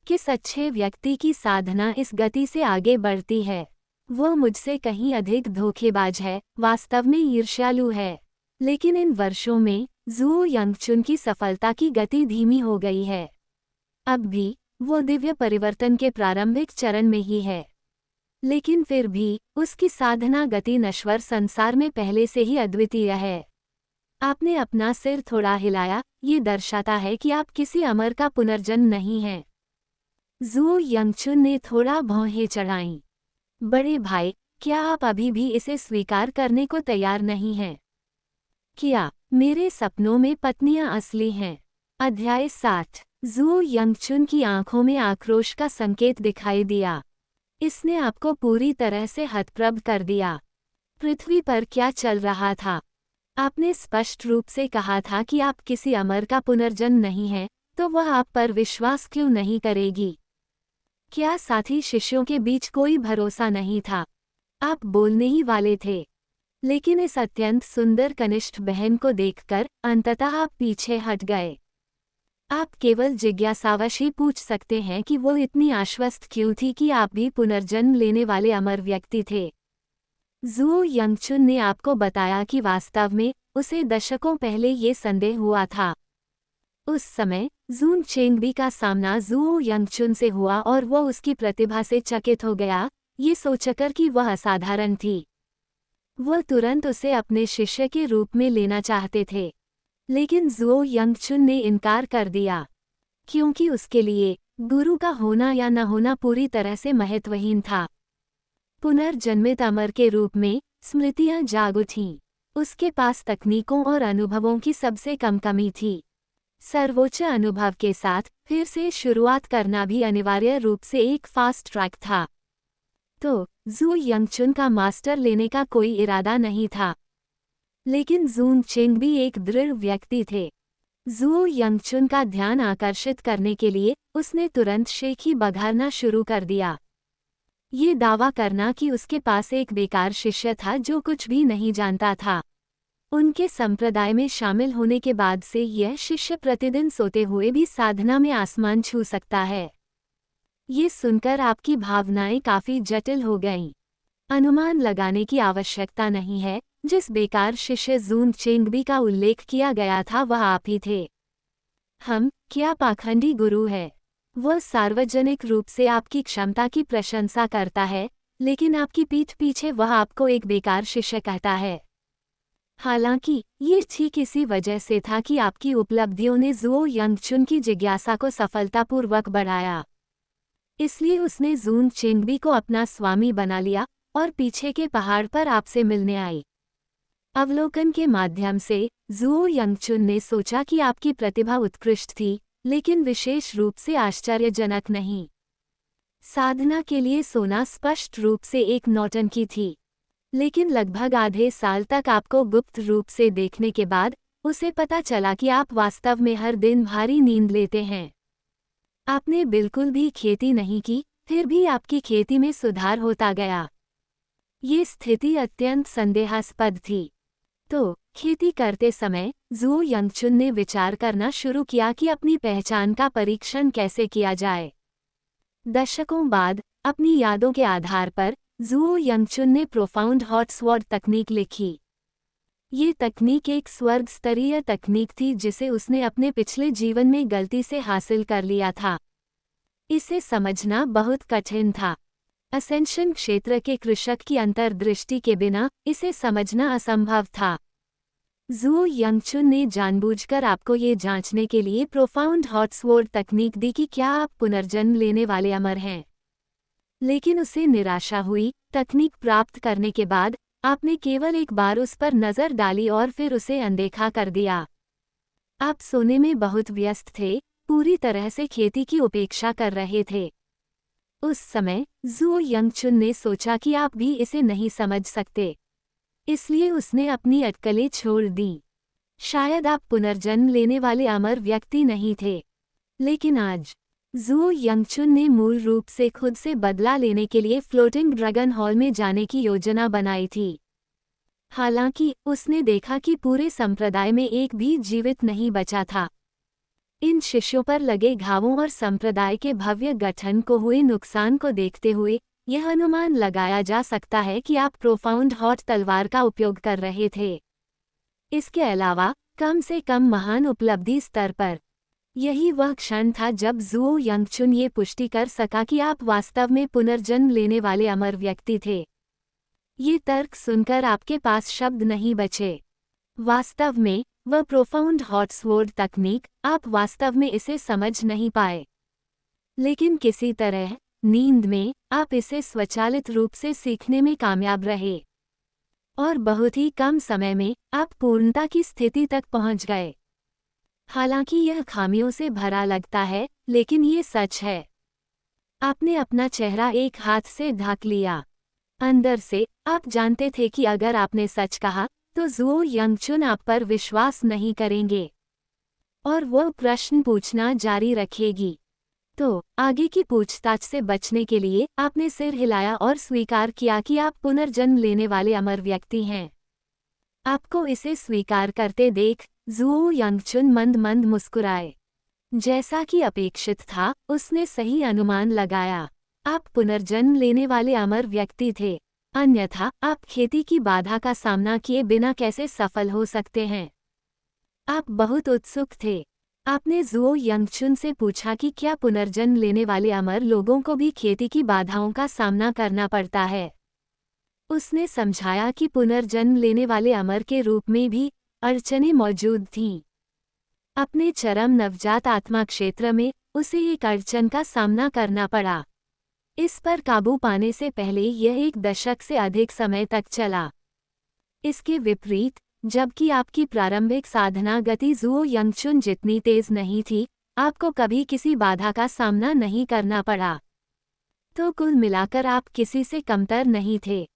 किस अच्छे व्यक्ति की साधना इस गति से आगे बढ़ती है? वो मुझसे कहीं अधिक धोखेबाज है, वास्तव में ईर्ष्यालु है। लेकिन इन वर्षों में जुओ यंगचुन की सफलता की गति धीमी हो गई है। अब भी वो दिव्य परिवर्तन के प्रारंभिक चरण में ही है। लेकिन फिर भी उसकी साधना गति नश्वर संसार में पहले से ही अद्वितीय है। आपने अपना सिर थोड़ा हिलाया, ये दर्शाता है कि आप किसी अमर का पुनर्जन्म नहीं हैं। जुओ यंगचुन ने थोड़ा भौहें चढ़ाईं। बड़े भाई, क्या आप अभी भी इसे स्वीकार करने को तैयार नहीं हैं? क्या मेरे सपनों में पत्नियां असली हैं? अध्याय 60। जुओ यंगचुन की आंखों में आक्रोश का संकेत दिखाई दिया। इसने आपको पूरी तरह से हतप्रभ कर दिया। पृथ्वी पर क्या चल रहा था? आपने स्पष्ट रूप से कहा था कि आप किसी अमर का पुनर्जन्म नहीं हैं, तो वह आप पर विश्वास क्यों नहीं करेगी? क्या साथी शिष्यों के बीच कोई भरोसा नहीं था? आप बोलने ही वाले थे। लेकिन इस अत्यंत सुंदर कनिष्ठ बहन को देखकर अंततः आप पीछे हट गए। आप केवल जिज्ञासावश ही पूछ सकते हैं कि वो इतनी आश्वस्त क्यों थी कि आप भी पुनर्जन्म लेने वाले अमर व्यक्ति थे। जुओ यंगचुन ने आपको बताया कि वास्तव में उसे दशकों पहले ये संदेह हुआ था। उस समय जून चेंगबी का सामना जुओ यंगचुन से हुआ और वह उसकी प्रतिभा से चकित हो गया, ये सोचकर कि वह असाधारण थी। वह तुरंत उसे अपने शिष्य के रूप में लेना चाहते थे। लेकिन जुओ यंगचुन ने इनकार कर दिया, क्योंकि उसके लिए गुरु का होना या न होना पूरी तरह से महत्वहीन था। पुनर्जन्मित अमर के रूप में स्मृतियां जाग उठीं। उसके पास तकनीकों और अनुभवों की सबसे कम कमी थी। सर्वोच्च अनुभव के साथ फिर से शुरुआत करना भी अनिवार्य रूप से एक फास्ट ट्रैक था। तो जुओ यंगचुन का मास्टर लेने का कोई इरादा नहीं था। लेकिन जून चेंगबी एक दृढ़ व्यक्ति थे। जुओ यंगचुन का ध्यान आकर्षित करने के लिए उसने तुरंत शेखी बघारना शुरू कर दिया। ये दावा करना कि उसके पास एक बेकार शिष्य था जो कुछ भी नहीं जानता था। उनके संप्रदाय में शामिल होने के बाद से यह शिष्य प्रतिदिन सोते हुए भी साधना में आसमान छू सकता है। ये सुनकर आपकी भावनाएं काफी जटिल हो गईं। अनुमान लगाने की आवश्यकता नहीं है, जिस बेकार शिष्य जून चेंगबी का उल्लेख किया गया था वह आप ही थे। क्या पाखंडी गुरु है? वह सार्वजनिक रूप से आपकी क्षमता की प्रशंसा करता है, लेकिन आपकी पीठ पीछे वह आपको एक बेकार शिष्य कहता है। हालांकि ये ठीक इसी वजह से था कि आपकी उपलब्धियों ने जुओ यंगचुन की जिज्ञासा को सफलतापूर्वक बढ़ाया। इसलिए उसने जून चेंगबी को अपना स्वामी बना लिया और पीछे के पहाड़ पर आपसे मिलने आई। अवलोकन के माध्यम से जुओ यंगचुन ने सोचा कि आपकी प्रतिभा उत्कृष्ट थी, लेकिन विशेष रूप से आश्चर्यजनक नहीं। साधना के लिए सोना स्पष्ट रूप से एक नौटंकी थी। लेकिन लगभग आधे साल तक आपको गुप्त रूप से देखने के बाद उसे पता चला कि आप वास्तव में हर दिन भारी नींद लेते हैं। आपने बिल्कुल भी खेती नहीं की, फिर भी आपकी खेती में सुधार होता गया। ये स्थिति अत्यंत संदेहास्पद थी। तो खेती करते समय जुओ यंगचुन ने विचार करना शुरू किया कि अपनी पहचान का परीक्षण कैसे किया जाए। दशकों बाद अपनी यादों के आधार पर जुओ यंगचुन ने प्रोफाउंड हॉट स्वॉर्ड तकनीक लिखी। ये तकनीक एक स्वर्ग स्तरीय तकनीक थी जिसे उसने अपने पिछले जीवन में गलती से हासिल कर लिया था। इसे समझना बहुत कठिन था। असेंशन क्षेत्र के कृषक की अंतर्दृष्टि के बिना इसे समझना असंभव था। ज़ुओ यंगचुन ने जानबूझकर आपको ये जांचने के लिए प्रोफाउंड हॉटस्वॉर्ड तकनीक दी कि क्या आप पुनर्जन्म लेने वाले अमर हैं। लेकिन उसे निराशा हुई। तकनीक प्राप्त करने के बाद आपने केवल एक बार उस पर नज़र डाली और फिर उसे अनदेखा कर दिया। आप सोने में बहुत व्यस्त थे, पूरी तरह से खेती की उपेक्षा कर रहे थे। उस समय ज़ुओ यंगचुन ने सोचा कि आप भी इसे नहीं समझ सकते, इसलिए उसने अपनी अटकलें छोड़ दी। शायद आप पुनर्जन्म लेने वाले अमर व्यक्ति नहीं थे। लेकिन आज ज़ुओ यंगचुन ने मूल रूप से खुद से बदला लेने के लिए फ्लोटिंग ड्रैगन हॉल में जाने की योजना बनाई थी। हालांकि उसने देखा कि पूरे संप्रदाय में एक भी जीवित नहीं बचा था। इन शिष्यों पर लगे घावों और संप्रदाय के भव्य गठन को हुए नुकसान को देखते हुए यह अनुमान लगाया जा सकता है कि आप प्रोफाउंड हॉट तलवार का उपयोग कर रहे थे। इसके अलावा कम से कम महान उपलब्धि स्तर पर यही वह क्षण था जब ज़ुओ यंगचुन ये पुष्टि कर सका कि आप वास्तव में पुनर्जन्म लेने वाले अमर व्यक्ति थे। ये तर्क सुनकर आपके पास शब्द नहीं बचे। वास्तव में वह प्रोफाउंड हॉटस्वॉर्ड तकनीक, आप वास्तव में इसे समझ नहीं पाए। लेकिन किसी तरह नींद में आप इसे स्वचालित रूप से सीखने में कामयाब रहे और बहुत ही कम समय में आप पूर्णता की स्थिति तक पहुंच गए। हालांकि यह खामियों से भरा लगता है, लेकिन ये सच है। आपने अपना चेहरा एक हाथ से ढक लिया। अंदर से आप जानते थे कि अगर आपने सच कहा तो ज़ुओ यंगचुन आप पर विश्वास नहीं करेंगे और वो प्रश्न पूछना जारी रखेगी। तो आगे की पूछताछ से बचने के लिए आपने सिर हिलाया और स्वीकार किया कि आप पुनर्जन्म लेने वाले अमर व्यक्ति हैं। आपको इसे स्वीकार करते देख ज़ुओ यंगचुन मंद मंद मुस्कुराए। जैसा कि अपेक्षित था, उसने सही अनुमान लगाया। आप पुनर्जन्म लेने वाले अमर व्यक्ति थे, अन्यथा आप खेती की बाधा का सामना किए बिना कैसे सफल हो सकते हैं। आप बहुत उत्सुक थे। आपने ज़ुओ यंगचुन से पूछा कि क्या पुनर्जन्म लेने वाले अमर लोगों को भी खेती की बाधाओं का सामना करना पड़ता है। उसने समझाया कि पुनर्जन्म लेने वाले अमर के रूप में भी अड़चनें मौजूद थीं। अपने चरम नवजात आत्मा क्षेत्र में उसे एक अड़चन का सामना करना पड़ा। इस पर काबू पाने से पहले यह 1 दशक से अधिक समय तक चला। इसके विपरीत, जबकि आपकी प्रारंभिक साधना गति ज़ुओ यंगचुन जितनी तेज नहीं थी, आपको कभी किसी बाधा का सामना नहीं करना पड़ा। तो कुल मिलाकर आप किसी से कमतर नहीं थे।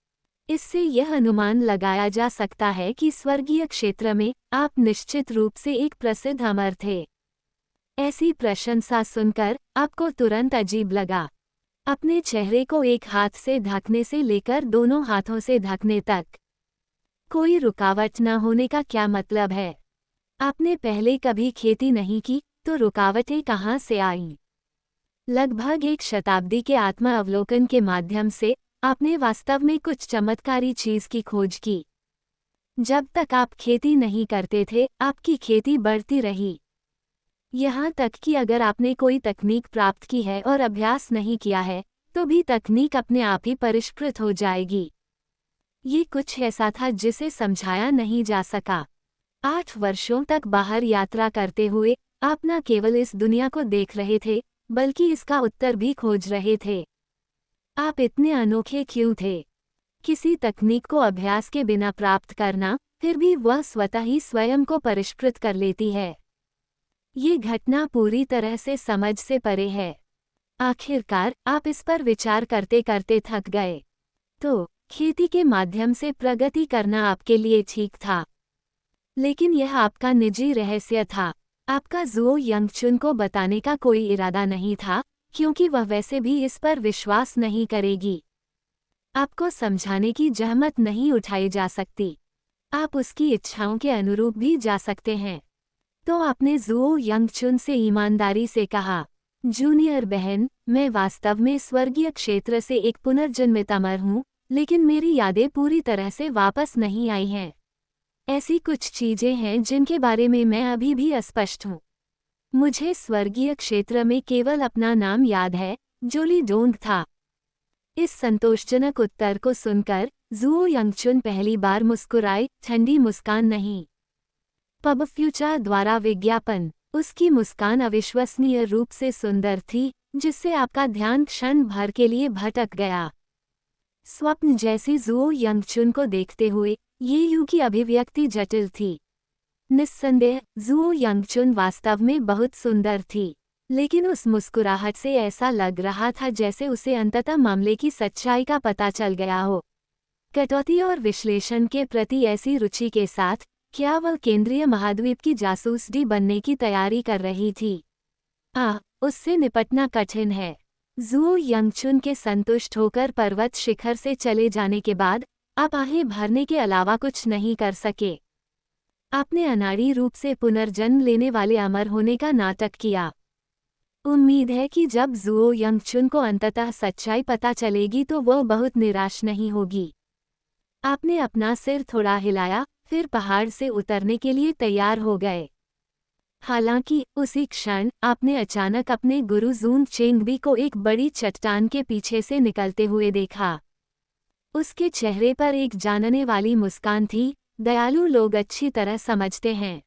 इससे यह अनुमान लगाया जा सकता है कि स्वर्गीय क्षेत्र में आप निश्चित रूप से एक प्रसिद्ध अमर थे। ऐसी प्रशंसा सुनकर आपको तुरंत अजीब लगा। अपने चेहरे को एक हाथ से ढकने से लेकर दोनों हाथों से ढकने तक कोई रुकावट न होने का क्या मतलब है? आपने पहले कभी खेती नहीं की, तो रुकावटें कहाँ से आईं? लगभग 1 शताब्दी के आत्मा अवलोकन के माध्यम से आपने वास्तव में कुछ चमत्कारी चीज की खोज की। जब तक आप खेती नहीं करते थे, आपकी खेती बढ़ती रही। यहाँ तक कि अगर आपने कोई तकनीक प्राप्त की है और अभ्यास नहीं किया है, तो भी तकनीक अपने आप ही परिष्कृत हो जाएगी। ये कुछ ऐसा था जिसे समझाया नहीं जा सका। 8 वर्षों तक बाहर यात्रा करते हुए आप न केवल इस दुनिया को देख रहे थे, बल्कि इसका उत्तर भी खोज रहे थे। आप इतने अनोखे क्यों थे? किसी तकनीक को अभ्यास के बिना प्राप्त करना, फिर भी वह स्वतः ही स्वयं को परिष्कृत कर लेती है। ये घटना पूरी तरह से समझ से परे है। आखिरकार आप इस पर विचार करते करते थक गए। तो खेती के माध्यम से प्रगति करना आपके लिए ठीक था, लेकिन यह आपका निजी रहस्य था। आपका ज़ुओ यंगचुन को बताने का कोई इरादा नहीं था, क्योंकि वह वैसे भी इस पर विश्वास नहीं करेगी। आपको समझाने की जहमत नहीं उठाई जा सकती। आप उसकी इच्छाओं के अनुरूप भी जा सकते हैं। तो आपने ज़ुओ यंगचुन से ईमानदारी से कहा, जूनियर बहन, मैं वास्तव में स्वर्गीय क्षेत्र से एक पुनर्जन्मित अमर हूँ, लेकिन मेरी यादें पूरी तरह से वापस नहीं आई हैं। ऐसी कुछ चीजें हैं जिनके बारे में मैं अभी भी अस्पष्ट हूँ। मुझे स्वर्गीय क्षेत्र में केवल अपना नाम याद है, जोली डोंग था। इस संतोषजनक उत्तर को सुनकर जुओ यंगचुन पहली बार मुस्कुराए, ठंडी मुस्कान नहीं। पब फ्यूचर द्वारा विज्ञापन। उसकी मुस्कान अविश्वसनीय रूप से सुंदर थी, जिससे आपका ध्यान क्षण भर के लिए भटक गया। स्वप्न जैसी जुओ यंगचुन को देखते हुए ये यू की अभिव्यक्ति जटिल थी। निस्संदेह जुओ यंगचुन वास्तव में बहुत सुंदर थी, लेकिन उस मुस्कुराहट से ऐसा लग रहा था जैसे उसे अंततः मामले की सच्चाई का पता चल गया हो। कटौती और विश्लेषण के प्रति ऐसी रुचि के साथ क्या वह केंद्रीय महाद्वीप की जासूस डी बनने की तैयारी कर रही थी? उससे निपटना कठिन है। जुओ यंगचुन के संतुष्ट होकर पर्वत शिखर से चले जाने के बाद आप आहें भरने के अलावा कुछ नहीं कर सके। आपने अनाड़ी रूप से पुनर्जन्म लेने वाले अमर होने का नाटक किया। उम्मीद है कि जब जुओ यंगचुन को अंततः सच्चाई पता चलेगी तो वह बहुत निराश नहीं होगी। आपने अपना सिर थोड़ा हिलाया, फिर पहाड़ से उतरने के लिए तैयार हो गए। हालांकि उसी क्षण आपने अचानक अपने गुरु जून चेंगबी को एक बड़ी चट्टान के पीछे से निकलते हुए देखा। उसके चेहरे पर एक जानने वाली मुस्कान थी। दयालु लोग अच्छी तरह समझते हैं